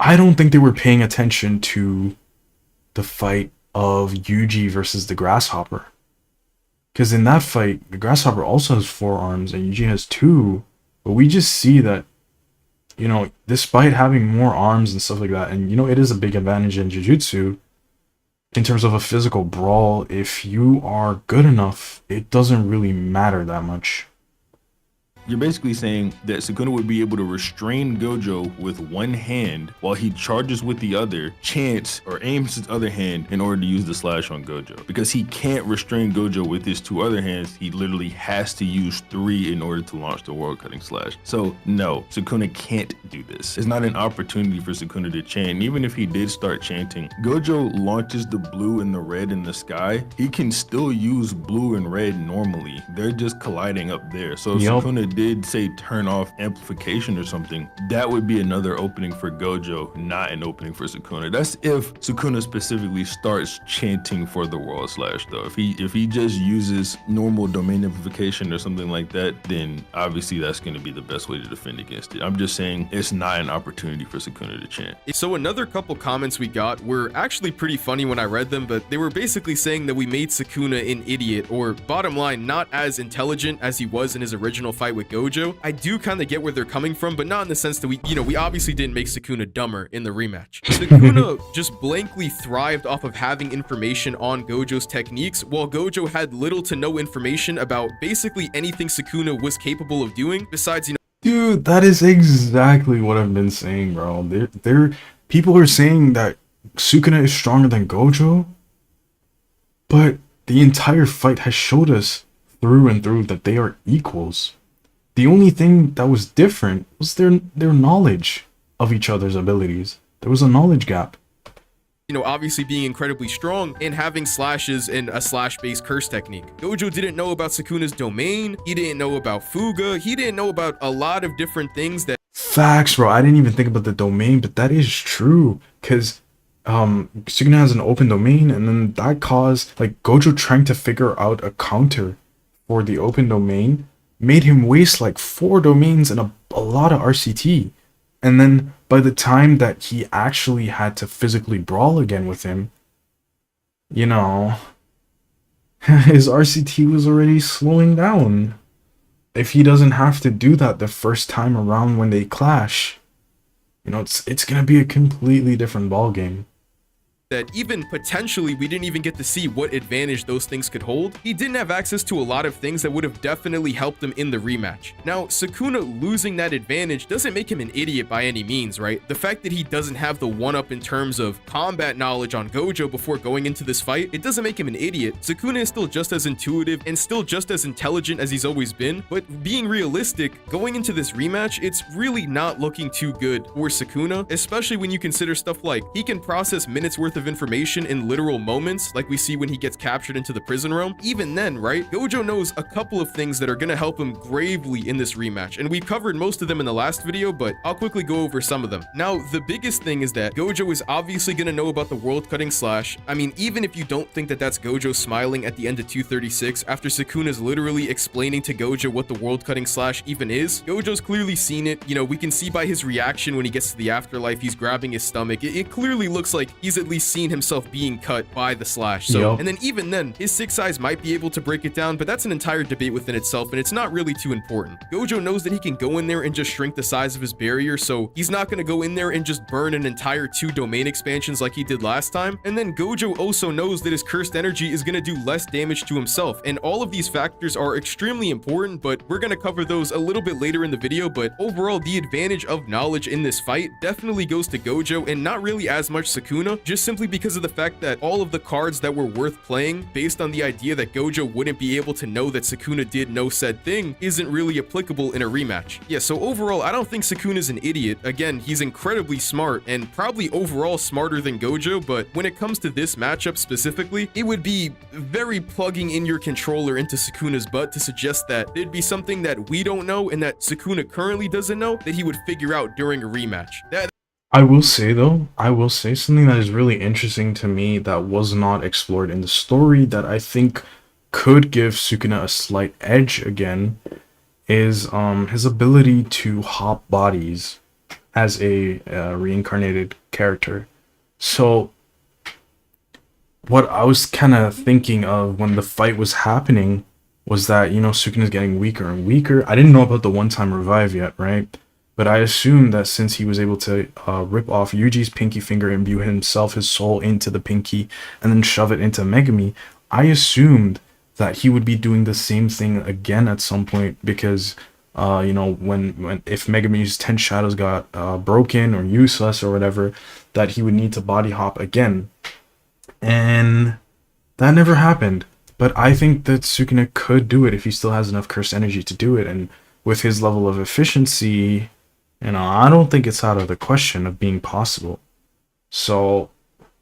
I don't think they were paying attention to the fight of Yuji versus the Grasshopper. Because in that fight, the Grasshopper also has 4 arms, and Yuji has 2. But we just see that, you know, despite having more arms and stuff like that, and you know, it is a big advantage in Jujutsu, in terms of a physical brawl, if you are good enough, it doesn't really matter that much. you're basically saying that Sukuna would be able to restrain Gojo with one hand while he charges with the other, chants or aims his other hand in order to use the slash on Gojo. Because he can't restrain Gojo with his 2 other hands, he literally has to use 3 in order to launch the world cutting slash. So no, Sukuna can't do this. It's not an opportunity for Sukuna to chant. And even if he did start chanting, Gojo launches the blue and the red in the sky. He can still use blue and red normally. They're just colliding up there. So if Sukuna did say turn off amplification or something, that would be another opening for Gojo, not an opening for Sukuna. That's if Sukuna specifically starts chanting for the world slash though. If he just uses normal domain amplification or something like that, then obviously that's going to be the best way to defend against it. I'm just saying it's not an opportunity for Sukuna to chant. So another couple comments we got were actually pretty funny when I read them, but they were basically saying that we made Sukuna an idiot, or bottom line, not as intelligent as he was in his original fight with Gojo. I do kind of get where they're coming from, but not in the sense that we obviously didn't make Sukuna dumber in the rematch. Sukuna just blankly thrived off of having information on Gojo's techniques, while Gojo had little to no information about basically anything Sukuna was capable of doing besides, Dude, that is exactly what I've been saying, bro. People are saying that Sukuna is stronger than Gojo, but the entire fight has showed us through and through that they are equals. The only thing that was different was their knowledge of each other's abilities. There was a knowledge gap. Obviously being incredibly strong and having slashes and a slash-based curse technique. Gojo didn't know about Sukuna's domain, he didn't know about Fuga, he didn't know about a lot of different things that... Facts, bro. I didn't even think about the domain, but that is true. Because Sukuna has an open domain, and then that caused, like, Gojo trying to figure out a counter for the open domain made him waste like 4 domains and a lot of RCT. And then by the time that he actually had to physically brawl again with him, his RCT was already slowing down. If he doesn't have to do that the first time around when they clash, it's gonna be a completely different ballgame. that even potentially we didn't even get to see what advantage those things could hold, he didn't have access to a lot of things that would have definitely helped him in the rematch. Now, Sukuna losing that advantage doesn't make him an idiot by any means, right? The fact that he doesn't have the one-up in terms of combat knowledge on Gojo before going into this fight, it doesn't make him an idiot. Sukuna is still just as intuitive and still just as intelligent as he's always been, but being realistic, going into this rematch, it's really not looking too good for Sukuna, especially when you consider stuff like he can process minutes worth of information in literal moments, like we see when he gets captured into the prison realm. Even then, right, Gojo knows a couple of things that are going to help him gravely in this rematch, and we've covered most of them in the last video, but I'll quickly go over some of them. Now, the biggest thing is that Gojo is obviously going to know about the world-cutting slash. I mean, even if you don't think that that's Gojo smiling at the end of 236 after Sukuna's literally explaining to Gojo what the world-cutting slash even is, Gojo's clearly seen it. You know, we can see by his reaction when he gets to the afterlife, he's grabbing his stomach. It clearly looks like he's at least seen himself being cut by the slash. So, and then even then, his 6 eyes might be able to break it down, but that's an entire debate within itself, and it's not really too important. Gojo knows that he can go in there and just shrink the size of his barrier, so he's not going to go in there and just burn an entire 2 domain expansions like he did last time. And then Gojo also knows that his cursed energy is going to do less damage to himself, and all of these factors are extremely important, but we're going to cover those a little bit later in the video. But overall, the advantage of knowledge in this fight definitely goes to Gojo and not really as much Sukuna, just simply because of the fact that all of the cards that were worth playing based on the idea that Gojo wouldn't be able to know that Sukuna did no said thing isn't really applicable in a rematch. Yeah, so overall, I don't think Sukuna's an idiot. Again, he's incredibly smart and probably overall smarter than Gojo, but when it comes to this matchup specifically, it would be very plugging in your controller into Sukuna's butt to suggest that there'd be something that we don't know and that Sukuna currently doesn't know that he would figure out during a rematch. I will say though, something that is really interesting to me that was not explored in the story that I think could give Sukuna a slight edge again is his ability to hop bodies as a reincarnated character. So what I was kind of thinking of when the fight was happening was that, you know, Sukuna's getting weaker and weaker. I didn't know about the one-time revive yet, right? But I assumed that since he was able to rip off Yuji's pinky finger, imbue himself, his soul into the pinky, and then shove it into Megami, I assumed that he would be doing the same thing again at some point because, you know, if Megami's 10 shadows got broken or useless or whatever, that he would need to body hop again. And that never happened. But I think that Sukuna could do it if he still has enough cursed energy to do it. And with his level of efficiency, you know, I don't think it's out of the question of being possible. So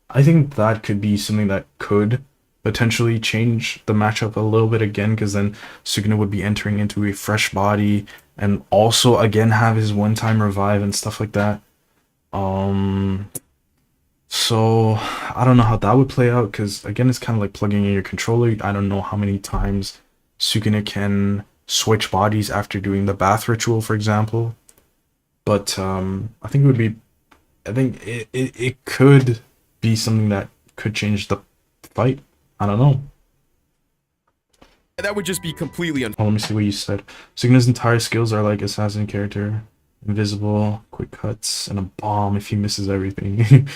I think that could be something that could potentially change the matchup a little bit again, because then Sukuna would be entering into a fresh body and also again have his one-time revive and stuff like that. So I don't know how that would play out, because again, it's kind of like plugging in your controller. I don't know how many times Sukuna can switch bodies after doing the bath ritual, for example. But I think it could be something that could change the fight. I don't know. That would just be completely Oh, let me see what you said. Sukuna's entire skills are like assassin character. Invisible, quick cuts, and a bomb if he misses everything.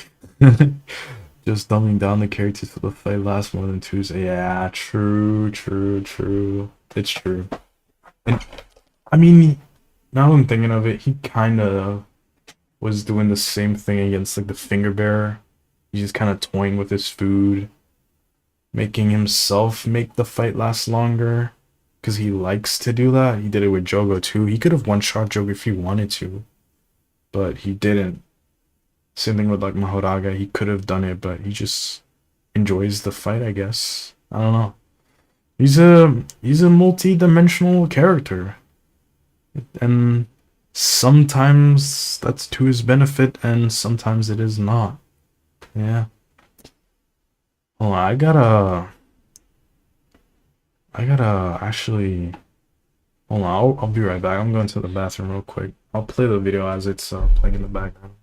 Just dumbing down the characters for the fight lasts more than 2 seconds. Yeah, true. It's true. And I mean, now I'm thinking of it, he kind of was doing the same thing against like the finger bearer. He's just kind of toying with his food, making himself make the fight last longer, because he likes to do that. He did it with Jogo too. He could have one-shot Jogo if he wanted to, but he didn't. Same thing with like Mahoraga. He could have done it, but he just enjoys the fight, I guess. I don't know. He's a multi-dimensional character, and sometimes that's to his benefit, and sometimes it is not. Yeah. Oh, I gotta actually. Hold on, I'll be right back. I'm going to the bathroom real quick. I'll play the video as it's playing in the background.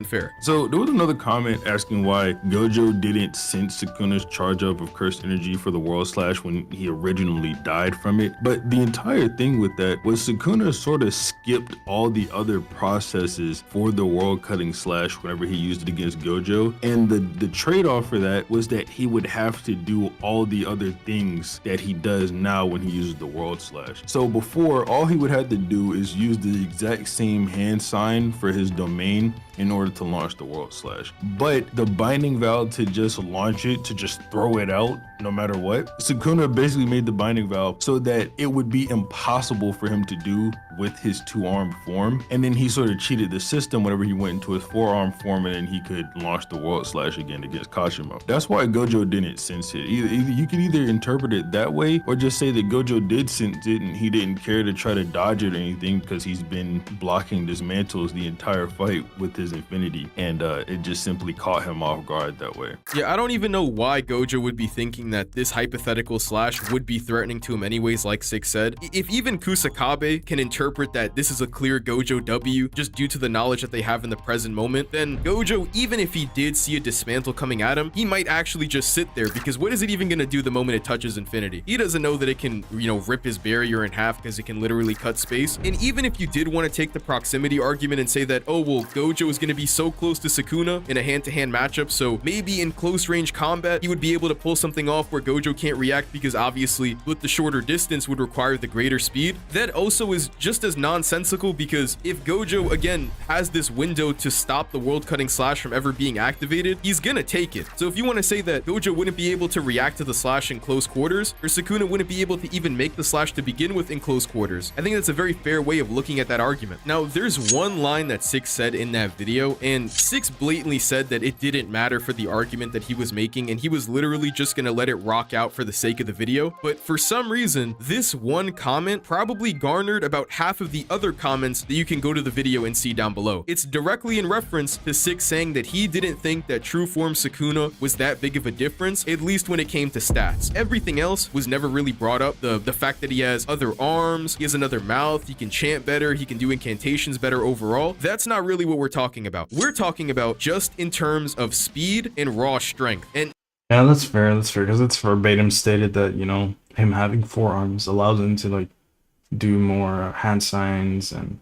fair. So there was another comment asking why Gojo didn't sense Sukuna's charge up of cursed energy for the world slash when he originally died from it. But the entire thing with that was Sukuna sort of skipped all the other processes for the world cutting slash whenever he used it against Gojo. And the trade-off for that was that he would have to do all the other things that he does now when he uses the world slash. So before, all he would have to do is use the exact same hand sign for his domain in order to launch the world slash. But the binding valve to just launch it, to just throw it out no matter what, Sukuna basically made the binding valve so that it would be impossible for him to do with his two-armed form. And then he sort of cheated the system whenever he went into his four-armed form, and then he could launch the world slash again against Kashimo. That's why Gojo didn't sense it. You can either interpret it that way or just say that Gojo did sense it and he didn't care to try to dodge it or anything because he's been blocking dismantles the entire fight with his infinity, and it just simply caught him off guard that way. Yeah, I don't even know why Gojo would be thinking that this hypothetical slash would be threatening to him anyways, like Six said. If even Kusakabe can interpret that this is a clear Gojo W just due to the knowledge that they have in the present moment, then Gojo, even if he did see a dismantle coming at him, he might actually just sit there, because what is it even going to do the moment it touches infinity? He doesn't know that it can, you know, rip his barrier in half because it can literally cut space. And even if you did want to take the proximity argument and say that, oh, well, Gojo is going to be so close to Sukuna in a hand-to-hand matchup, so maybe in close range combat he would be able to pull something off where Gojo can't react because obviously with the shorter distance would require the greater speed. That also is just as nonsensical, because if Gojo again has this window to stop the world cutting slash from ever being activated, he's gonna take it. So if you want to say that Gojo wouldn't be able to react to the slash in close quarters, or Sukuna wouldn't be able to even make the slash to begin with in close quarters, I think that's a very fair way of looking at that argument. Now, there's one line that Six said in that video, and Six blatantly said that it didn't matter for the argument that he was making, and he was literally just gonna let it rock out for the sake of the video. But for some reason, this one comment probably garnered about half of the other comments that you can go to the video and see down below. It's directly in reference to Six saying that he didn't think that true form Sukuna was that big of a difference, at least when it came to stats. Everything else was never really brought up. The fact that he has other arms, he has another mouth, he can chant better, he can do incantations better overall, that's not really what we're talking about. We're talking about just in terms of speed and raw strength. And yeah, that's fair, because it's verbatim stated that, you know, him having forearms allows him to, like, do more hand signs, and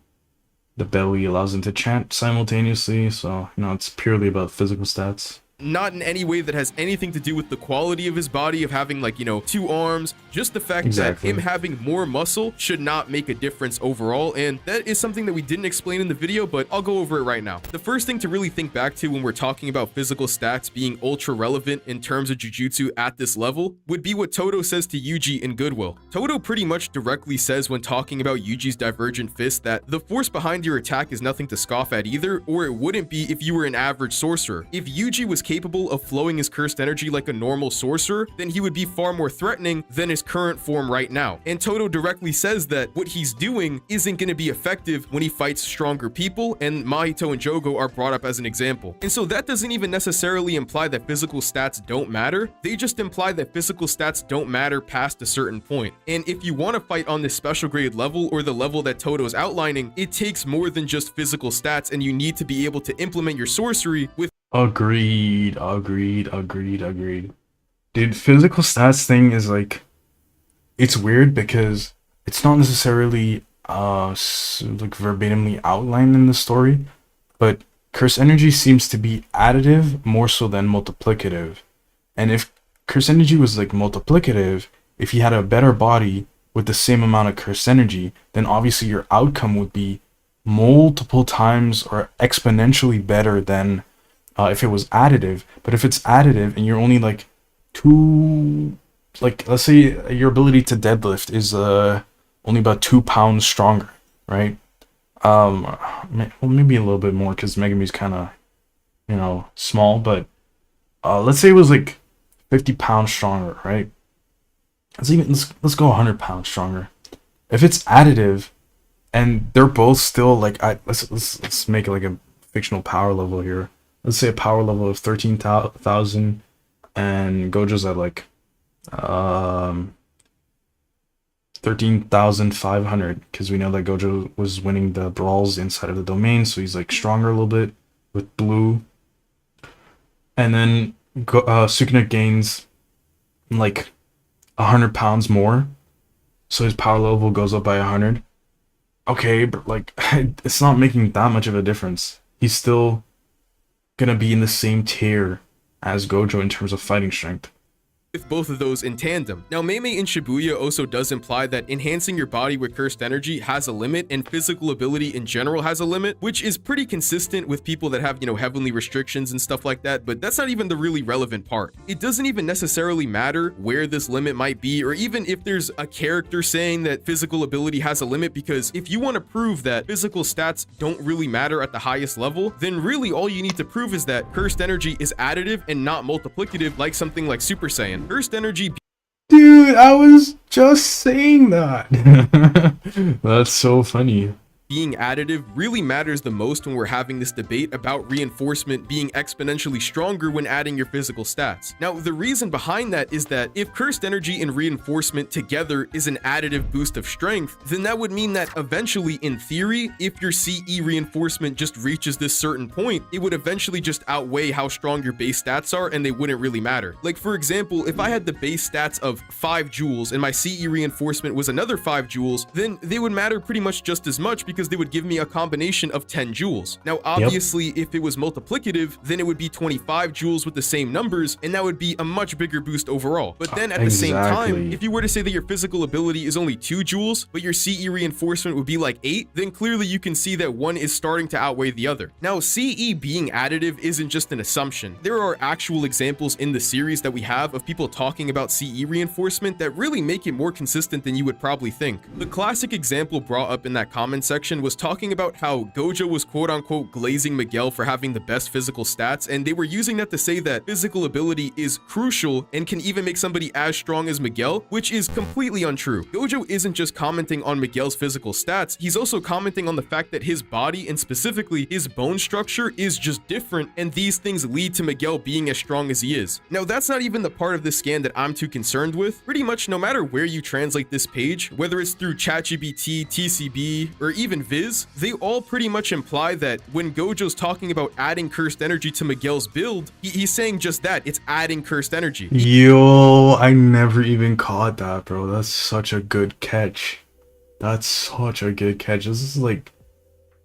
the belly allows him to chant simultaneously, so, you know, it's purely about physical stats. Not in any way that has anything to do with the quality of his body, of having, like, you know, two arms. Just the fact that him having more muscle should not make a difference overall, and that is something that we didn't explain in the video, but I'll go over it right now. The first thing to really think back to when we're talking about physical stats being ultra relevant in terms of jujutsu at this level would be what Todo says to Yuji in Goodwill. Todo pretty much directly says when talking about Yuji's divergent fist that the force behind your attack is nothing to scoff at either, or it wouldn't be if you were an average sorcerer. If Yuji was capable of flowing his cursed energy like a normal sorcerer, then he would be far more threatening than his current form right now. And Todo directly says that what he's doing isn't going to be effective when he fights stronger people, and Mahito and Jogo are brought up as an example. And so that doesn't even necessarily imply that physical stats don't matter. They just imply that physical stats don't matter past a certain point. And if you want to fight on this special grade level, or the level that Todo's outlining, it takes more than just physical stats, and you need to be able to implement your sorcery with Agreed. Dude, physical stats thing is like, it's weird because it's not necessarily like verbatimly outlined in the story, but curse energy seems to be additive more so than multiplicative. And if curse energy was like multiplicative, if you had a better body with the same amount of curse energy, then obviously your outcome would be multiple times or exponentially better than if it was additive. But if it's additive and you're only like let's say your ability to deadlift is only about 2 pounds stronger, right? Well, maybe a little bit more because Megumi's kind of, you know, small, but let's say it was like 50 pounds stronger, right? Let's go 100 pounds stronger. If it's additive and they're both still like, let's make it like a fictional power level here. Let's say a power level of 13,000 and Gojo's at like 13,500, because we know that Gojo was winning the brawls inside of the domain, so he's like stronger a little bit. with blue. And then Sukuna gains like 100 pounds more, so his power level goes up by 100. Okay, but like it's not making that much of a difference. He's still gonna be in the same tier as Gojo in terms of fighting strength. With both of those in tandem. Now, Meme in Shibuya also does imply that enhancing your body with cursed energy has a limit, and physical ability in general has a limit, which is pretty consistent with people that have, heavenly restrictions and stuff like that, but that's not even the really relevant part. It doesn't even necessarily matter where this limit might be, or even if there's a character saying that physical ability has a limit, because if you want to prove that physical stats don't really matter at the highest level, then really all you need to prove is that cursed energy is additive and not multiplicative like something like Super Saiyan. Cursed energy. Dude, I was just saying that. That's so funny. Being additive really matters the most when we're having this debate about reinforcement being exponentially stronger when adding your physical stats. Now, the reason behind that is that if cursed energy and reinforcement together is an additive boost of strength, then that would mean that eventually, in theory, if your CE reinforcement just reaches this certain point, it would eventually just outweigh how strong your base stats are, and they wouldn't really matter. Like, for example, if I had the base stats of 5 joules and my CE reinforcement was another 5 joules, then they would matter pretty much just as much, because they would give me a combination of 10 joules. Now, obviously, if it was multiplicative, then it would be 25 joules with the same numbers, and that would be a much bigger boost overall. But then at the same time, if you were to say that your physical ability is only 2 joules, but your CE reinforcement would be like 8, then clearly you can see that one is starting to outweigh the other. Now, CE being additive isn't just an assumption. There are actual examples in the series that we have of people talking about CE reinforcement that really make it more consistent than you would probably think. The classic example brought up in that comment section was talking about how Gojo was quote-unquote glazing Miguel for having the best physical stats, and they were using that to say that physical ability is crucial and can even make somebody as strong as Miguel, which is completely untrue. Gojo isn't just commenting on Miguel's physical stats, he's also commenting on the fact that his body, and specifically his bone structure, is just different, and these things lead to Miguel being as strong as he is. Now, that's not even the part of this scan that I'm too concerned with. Pretty much no matter where you translate this page, whether it's through ChatGPT, TCB, or even Viz, they all pretty much imply that when Gojo's talking about adding cursed energy to Miguel's build, he's saying just that, it's adding cursed energy. Yo, I never even caught that, bro. That's such a good catch. That's such a good catch. This is like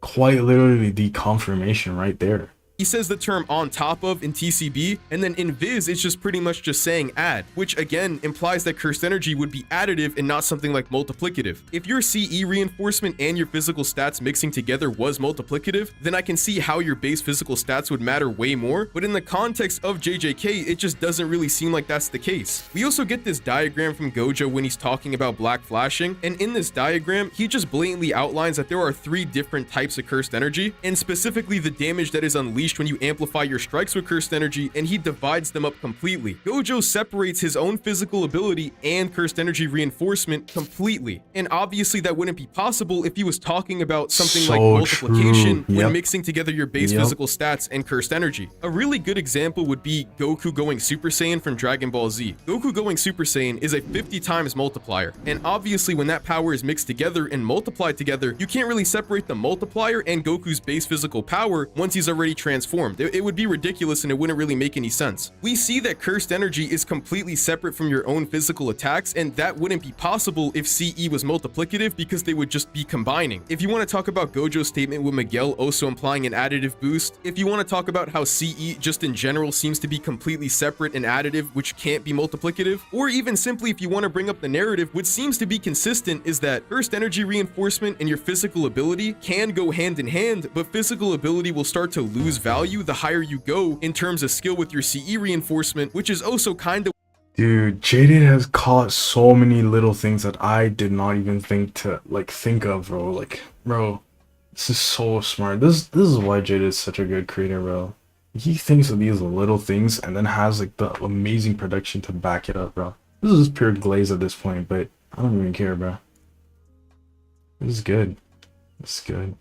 quite literally the confirmation right there. He says the term on top of in TCB, and then in Viz, it's just pretty much just saying add, which again implies that cursed energy would be additive and not something like multiplicative. If your CE reinforcement and your physical stats mixing together was multiplicative, then I can see how your base physical stats would matter way more, but in the context of JJK, it just doesn't really seem like that's the case. We also get this diagram from Gojo when he's talking about black flashing, and in this diagram, he just blatantly outlines that there are 3 different types of cursed energy, and specifically the damage that is unleashed when you amplify your strikes with cursed energy, and he divides them up completely. Gojo separates his own physical ability and cursed energy reinforcement completely, and obviously that wouldn't be possible if he was talking about something like multiplication when mixing together your base physical stats and cursed energy. A really good example would be Goku going Super Saiyan from Dragon Ball Z. Goku going Super Saiyan is a 50 times multiplier, and obviously when that power is mixed together and multiplied together, you can't really separate the multiplier and Goku's base physical power once he's already transformed. It would be ridiculous and it wouldn't really make any sense. We see that cursed energy is completely separate from your own physical attacks, and that wouldn't be possible if CE was multiplicative because they would just be combining. If you want to talk about Gojo's statement with Miguel also implying an additive boost, if you want to talk about how CE just in general seems to be completely separate and additive, which can't be multiplicative, or even simply if you want to bring up the narrative, which seems to be consistent is that cursed energy reinforcement and your physical ability can go hand in hand, but physical ability will start to lose value the higher you go in terms of skill with your CE reinforcement, which is also kind of... Dude, Jaden has caught so many little things that I did not even think of, bro. Like, bro, this is so smart. This is why Jaden is such a good creator, bro. He thinks of these little things and then has like the amazing production to back it up, bro. This is pure glaze at this point, but I don't even care, bro. This is good. This is good.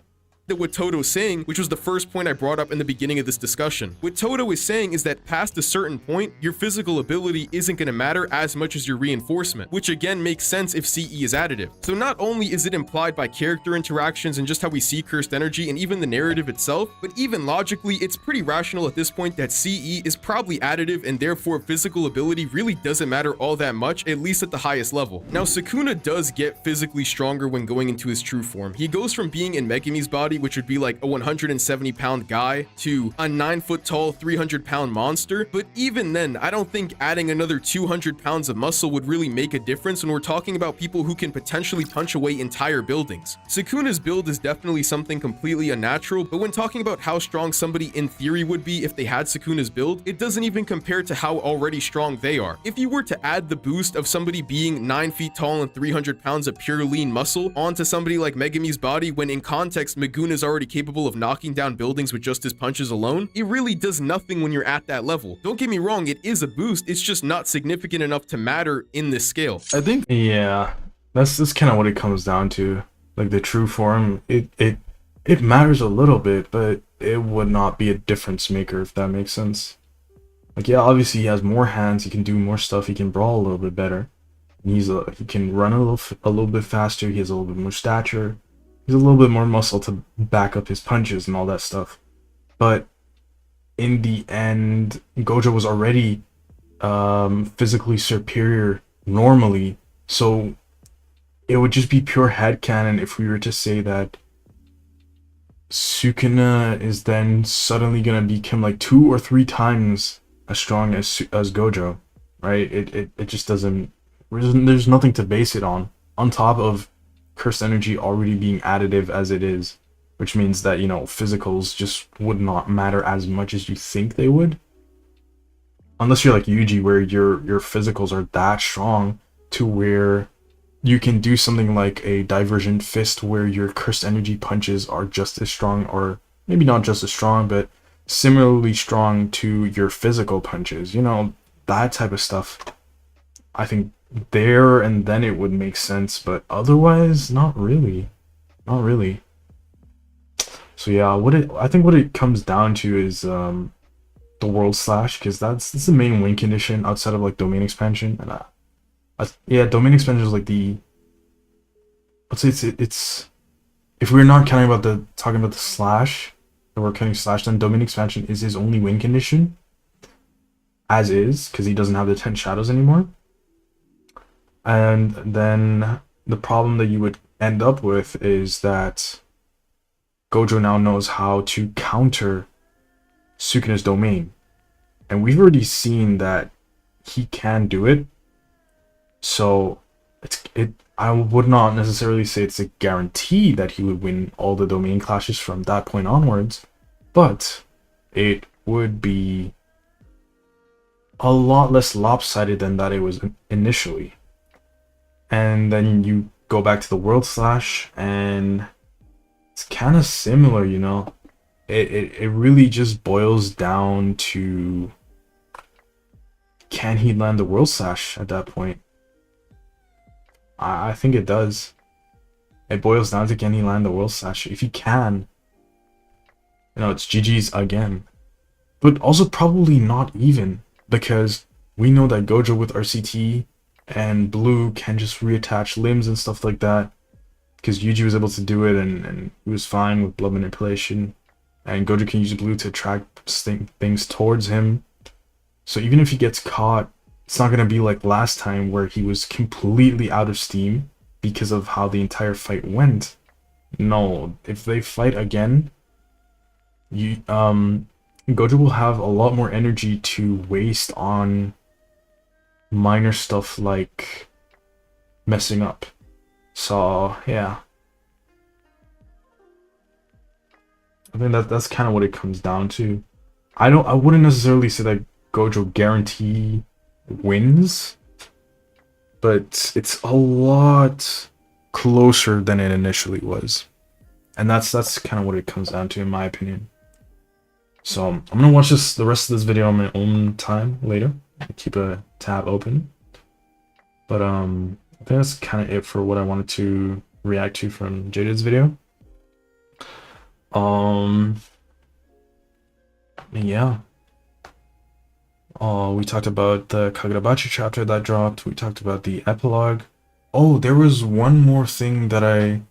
that what Toto's saying, which was the first point I brought up in the beginning of this discussion. What Toto is saying is that past a certain point, your physical ability isn't going to matter as much as your reinforcement, which again makes sense if CE is additive. So not only is it implied by character interactions and just how we see cursed energy and even the narrative itself, but even logically, it's pretty rational at this point that CE is probably additive and therefore physical ability really doesn't matter all that much, at least at the highest level. Now, Sukuna does get physically stronger when going into his true form. He goes from being in Megami's body, which would be like a 170-pound guy, to a 9-foot tall, 300-pound monster. But even then, I don't think adding another 200 pounds of muscle would really make a difference when we're talking about people who can potentially punch away entire buildings. Sukuna's build is definitely something completely unnatural, but when talking about how strong somebody in theory would be if they had Sukuna's build, it doesn't even compare to how already strong they are. If you were to add the boost of somebody being 9 feet tall and 300 pounds of pure lean muscle onto somebody like Megami's body, when in context Meguna is already capable of knocking down buildings with just his punches alone, it really does nothing when you're at that level. Don't get me wrong, it is a boost, it's just not significant enough to matter in this scale. I think Yeah, that's kind of what it comes down to. Like the true form, it matters a little bit, but it would not be a difference maker, if that makes sense. Like, yeah, obviously he has more hands, he can do more stuff, he can brawl a little bit better. He can run a little bit faster, he has a little bit more stature, he has a little bit more muscle to back up his punches and all that stuff. But in the end, Gojo was already physically superior normally, so it would just be pure headcanon if we were to say that Sukuna is then suddenly gonna become like 2 or 3 times as strong as Gojo, right? It just doesn't. There's nothing to base it on top of cursed energy already being additive as it is, which means that, you know, physicals just would not matter as much as you think they would, unless you're like Yuji, where your physicals are that strong to where you can do something like a divergent fist where your cursed energy punches are just as strong, or maybe not just as strong, but similarly strong to your physical punches. You know, that type of stuff. I think there and then it would make sense, but otherwise, not really. Not really. So yeah, I think what it comes down to is the world slash, because that's the main win condition outside of like domain expansion. And yeah, domain expansion is like the, let's say it's if we're not talking about the slash, and we're counting slash, then domain expansion is his only win condition, as is, because he doesn't have the 10 shadows anymore. And then the problem that you would end up with is that Gojo now knows how to counter Sukuna's domain, and we've already seen that he can do it. So I would not necessarily say it's a guarantee that he would win all the domain clashes from that point onwards, but it would be a lot less lopsided than that it was initially. And then you go back to the world slash, and it's kind of similar, you know. It really just boils down to, can he land the world slash at that point? I think it does. It boils down to, can he land the world slash? If he can, you know, it's GG's again. But also probably not even, because we know that Gojo with RCT and Blue can just reattach limbs and stuff like that, because Yuji was able to do it, and he was fine with blood manipulation, and Gojo can use Blue to attract things towards him. So even if he gets caught, it's not going to be like last time where he was completely out of steam because of how the entire fight went. No, if they fight again, Gojo will have a lot more energy to waste on minor stuff like messing up. So yeah, I think that's kind of what it comes down to. I wouldn't necessarily say that Gojo guarantee wins, but it's a lot closer than it initially was, and that's kind of what it comes down to, in my opinion. So I'm gonna watch the rest of this video on my own time later. Keep a tab open, but I think that's kind of it for what I wanted to react to from Jaded's video. Um, yeah. We talked about the Kagurabachi chapter that dropped. We talked about the epilogue. Oh, there was one more thing that I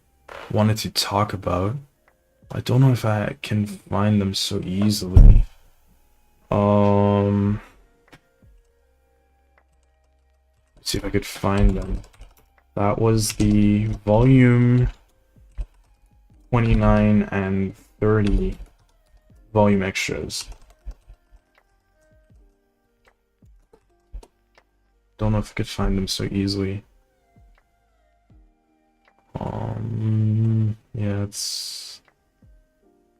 wanted to talk about. I don't know if I can find them so easily. Let's see if I could find them. That was the volume 29 and 30 volume extras. Don't know if I could find them so easily. Yeah, it's...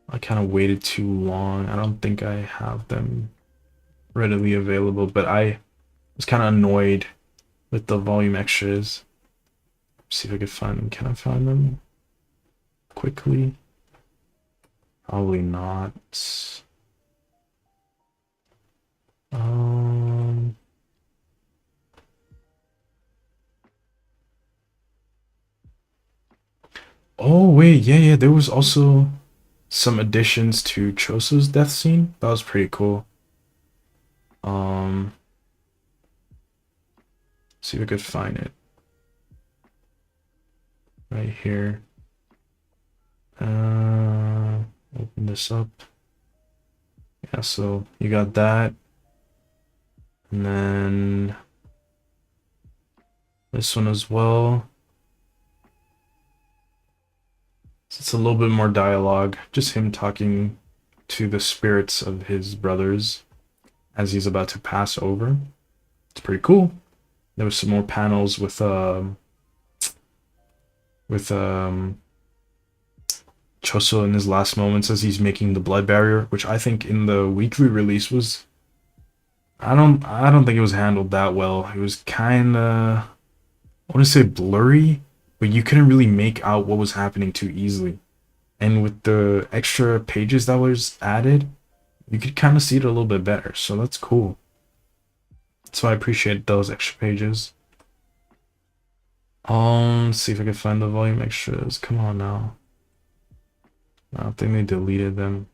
I kind of waited too long. I don't think I have them readily available, but I was kind of annoyed with the volume extras. See if I could find them. Can I find them quickly? Probably not. Oh wait, yeah, there was also some additions to Choso's death scene. That was pretty cool. See if I could find it. Right here. Open this up. Yeah, so you got that. And then this one as well. It's a little bit more dialogue, just him talking to the spirits of his brothers as he's about to pass over. It's pretty cool. There was some more panels with Choso in his last moments as he's making the blood barrier, which I think in the weekly release was I don't think it was handled that well. It was kinda, I want to say blurry, but you couldn't really make out what was happening too easily. And with the extra pages that was added, you could kind of see it a little bit better. So that's cool. So I appreciate those extra pages. Let's see if I can find the volume extras. Come on now. I don't think they deleted them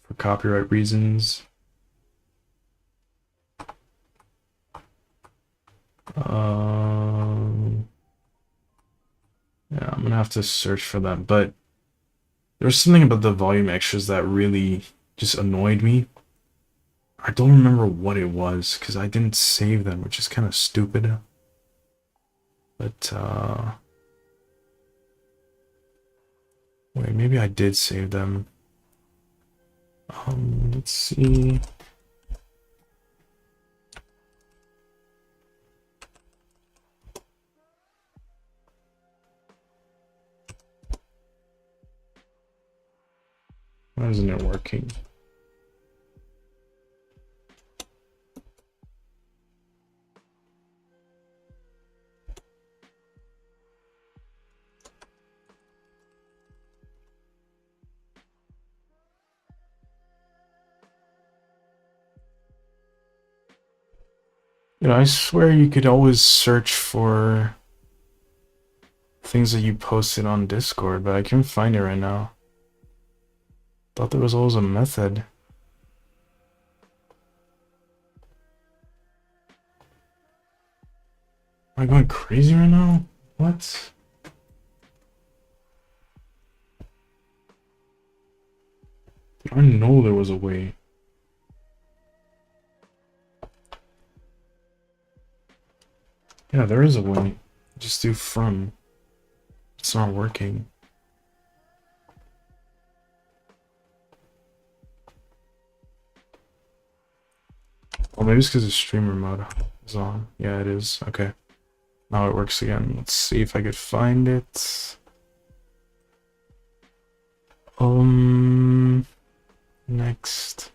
for copyright reasons. Yeah, I'm gonna have to search for them, but there was something about the volume extras that really just annoyed me. I don't remember what it was because I didn't save them, which is kind of stupid. But wait, maybe I did save them. Let's see. Why isn't it working? You know, I swear you could always search for things that you posted on Discord, but I can't find it right now. Thought there was always a method. Am I going crazy right now? What? I know there was a way. Yeah, there is a way. Just do from. It's not working. Oh, maybe it's because the streamer mode is on. Yeah, it is. Okay. Now it works again. Let's see if I could find it. Next.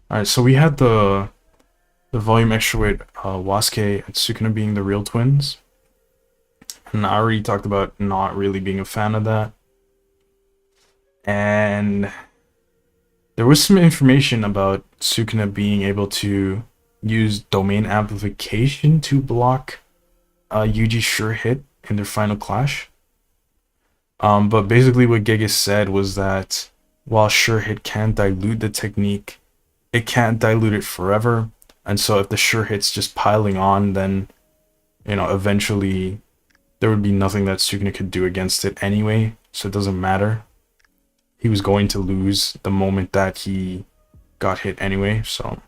Alright, so we had the volume extra with Wasuke and Sukuna being the real twins. And I already talked about not really being a fan of that. And there was some information about Sukuna being able to use domain amplification to block Yuji's sure hit in their final clash. But basically what Gege said was that while sure hit can dilute the technique, it can't dilute it forever. And so if the sure hit's just piling on, then, you know, eventually there would be nothing that Sukuna could do against it anyway. So it doesn't matter. He was going to lose the moment that he got hit anyway. So,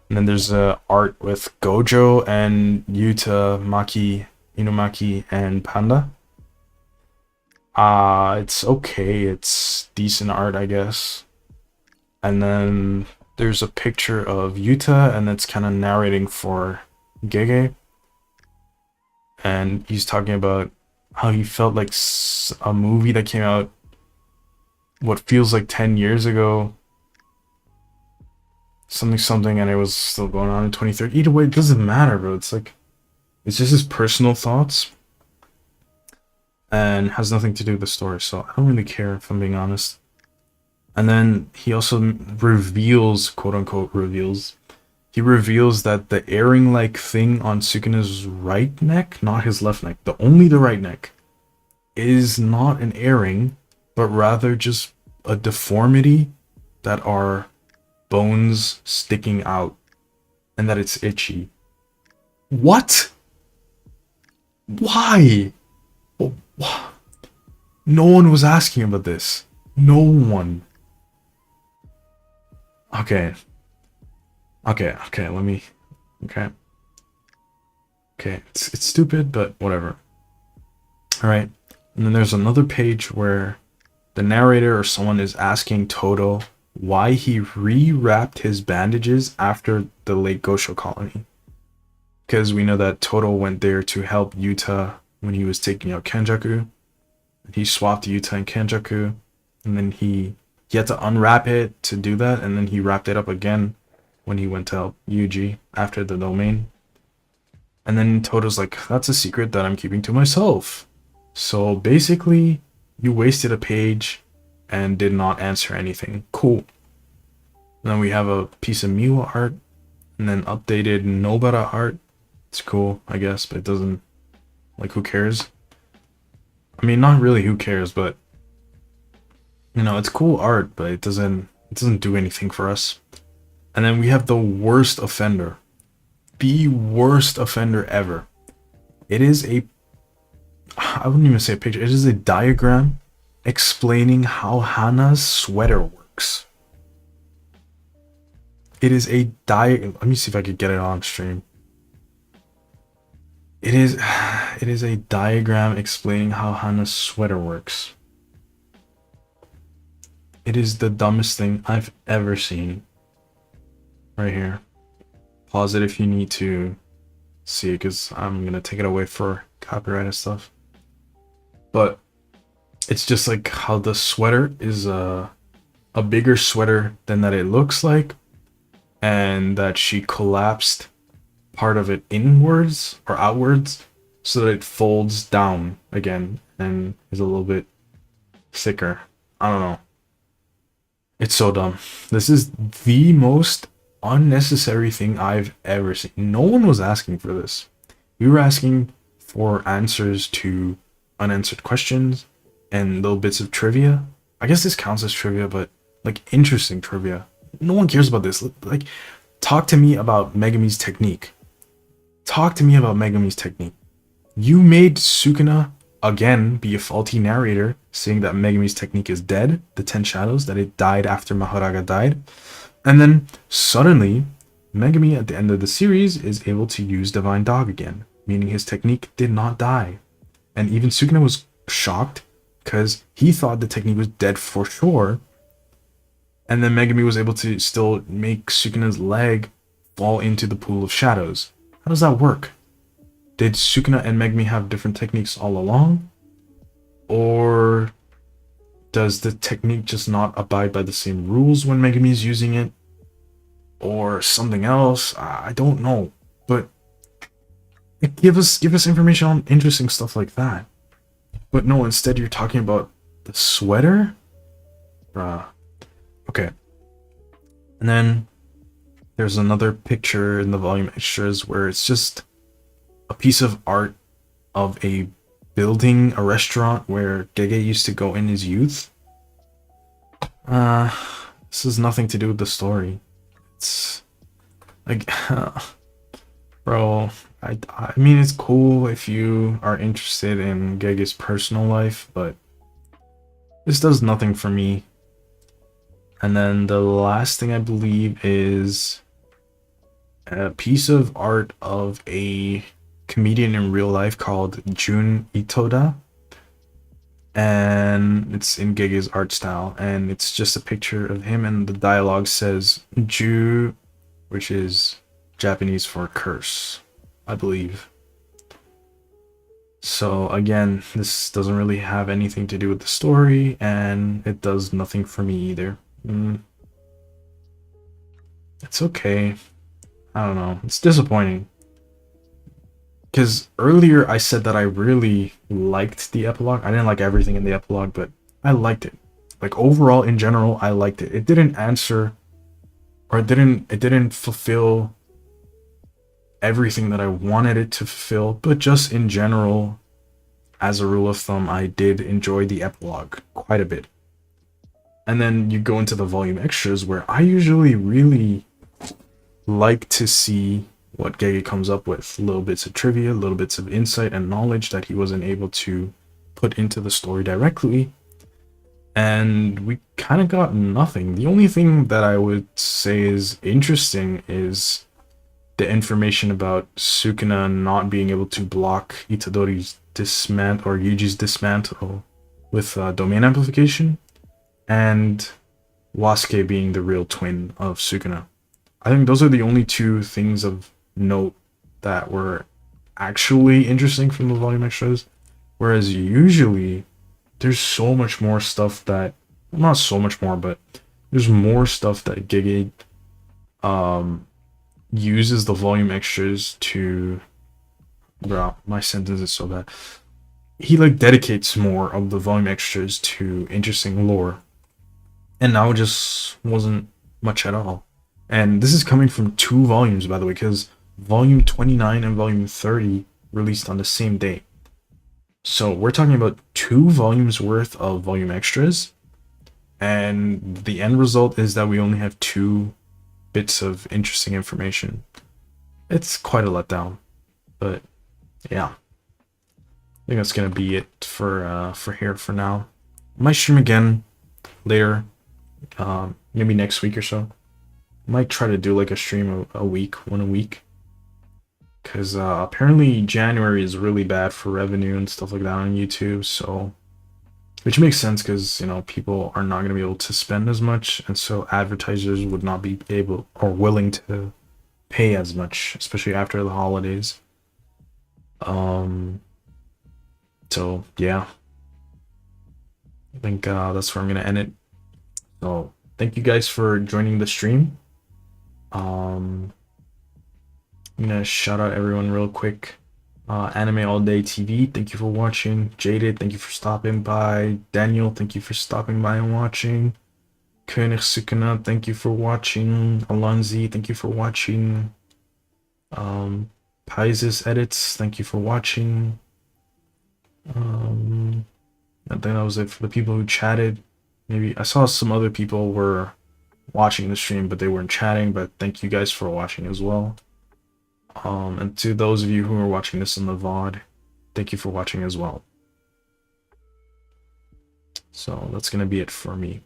and then there's art with Gojo and Yuta, Maki, Inumaki, and Panda. It's okay. It's decent art, I guess. And then there's a picture of Yuta, and it's kind of narrating for Gege. And he's talking about how he felt like a movie that came out what feels like 10 years ago. Something, and it was still going on in 2030. Either way, it doesn't matter, bro. It's like, it's just his personal thoughts. And has nothing to do with the story, so I don't really care, if I'm being honest. And then he also reveals, quote unquote reveals, he reveals that the airing-like thing on Sukuna's right neck, not his left neck, only the right neck, is not an airing, but rather just a deformity that are bones sticking out, and that it's itchy. What? Why? No one was asking about this. No one. Okay, let me... Okay, it's stupid, but whatever. Alright, and then there's another page where the narrator or someone is asking Todo why he rewrapped his bandages after the Lake Gosho colony. Because we know that Todo went there to help Yuta when he was taking out Kenjaku. He swapped Yuta and Kenjaku, and then he had to unwrap it to do that, and then he wrapped it up again when he went to help Yuji after the domain. And then Todo's like, that's a secret that I'm keeping to myself. So basically, you wasted a page and did not answer anything. Cool. And then we have a piece of Miwa art, and then updated Nobara art. It's cool, I guess, but it doesn't, like, who cares? I mean, not really who cares, but, you know, it's cool art, but it doesn't do anything for us. And then we have the worst offender. The worst offender ever. It is I wouldn't even say a picture, it is a diagram explaining how Hana's sweater works. It is a let me see if I could get it on stream. It is a diagram explaining how Hana's sweater works. It is the dumbest thing I've ever seen. Right here. Pause it if you need to see it, because I'm gonna take it away for copyright and stuff. But it's just like how the sweater is a bigger sweater than that it looks like, and that she collapsed part of it inwards or outwards so that it folds down again and is a little bit thicker. I don't know. It's so dumb. This is the most unnecessary thing I've ever seen. No one was asking for this. We were asking for answers to unanswered questions and little bits of trivia. I guess this counts as trivia, but like interesting trivia. No one cares about this. Like, talk to me about Megami's technique. Talk to me about Megami's technique. You made Sukuna again be a faulty narrator, saying that Megami's technique is dead, the 10 shadows, that it died after Mahoraga died. And then suddenly, Megami at the end of the series is able to use Divine Dog again, meaning his technique did not die. And even Sukuna was shocked because he thought the technique was dead for sure. And then Megami was able to still make Sukuna's leg fall into the pool of shadows. How does that work? Did Sukuna and Megami have different techniques all along? Or does the technique just not abide by the same rules when Megami is using it? Or something else? I don't know. But give us information on interesting stuff like that. But no, instead you're talking about the sweater? Okay. And then there's another picture in the volume extras where it's just a piece of art of a building a restaurant where Gege used to go in his youth. This has nothing to do with the story. It's like, bro, I mean, it's cool if you are interested in Gege's personal life, but this does nothing for me. And then the last thing I believe is a piece of art of a comedian in real life called Jun Itoda. And it's in Gege's art style, and it's just a picture of him, and the dialogue says Ju, which is Japanese for curse, I believe. So again, this doesn't really have anything to do with the story, and it does nothing for me either. It's okay. I don't know. It's disappointing. Because earlier I said that I really liked the epilogue. I didn't like everything in the epilogue, but I liked it. Like overall, in general, I liked it. It didn't answer, or it didn't fulfill everything that I wanted it to fulfill, but just in general, as a rule of thumb, I did enjoy the epilogue quite a bit. And then you go into the volume extras, where I usually really like to see what Gege comes up with. Little bits of trivia, little bits of insight and knowledge that he wasn't able to put into the story directly. And we kind of got nothing. The only thing that I would say is interesting is the information about Sukuna not being able to block Itadori's dismantle, or Yuji's dismantle, with domain amplification, and Wasuke being the real twin of Sukuna. I think those are the only two things of note that were actually interesting from the volume extras. Whereas usually there's so much more stuff that, well, not so much more, but there's more stuff that Gege uses the volume extras to, bro, my sentence is so bad. He like dedicates more of the volume extras to interesting lore, and now it just wasn't much at all. And this is coming from 2 volumes, by the way, because volume 29 and volume 30 released on the same day. So we're talking about 2 volumes worth of volume extras, and the end result is that we only have 2 bits of interesting information. It's quite a letdown, but yeah, I think that's gonna be it for here for now. I might stream again later, maybe next week or so. Might try to do like a stream a week, one a week, because apparently January is really bad for revenue and stuff like that on YouTube. So, which makes sense, because you know, people are not going to be able to spend as much, and so advertisers would not be able or willing to pay as much, especially after the holidays. So yeah, I think that's where I'm gonna end it. So thank you guys for joining the stream. I'm gonna shout out everyone real quick. Anime All Day TV, thank you for watching. Jaded, thank you for stopping by. Daniel, thank you for stopping by and watching. König Sukuna, thank you for watching. Alonzi, thank you for watching. Paisis Edits, thank you for watching. I think that was it for the people who chatted. Maybe I saw some other people were watching the stream, but they weren't chatting. But thank you guys for watching as well. And to those of you who are watching this in the VOD, thank you for watching as well. So that's gonna be it for me.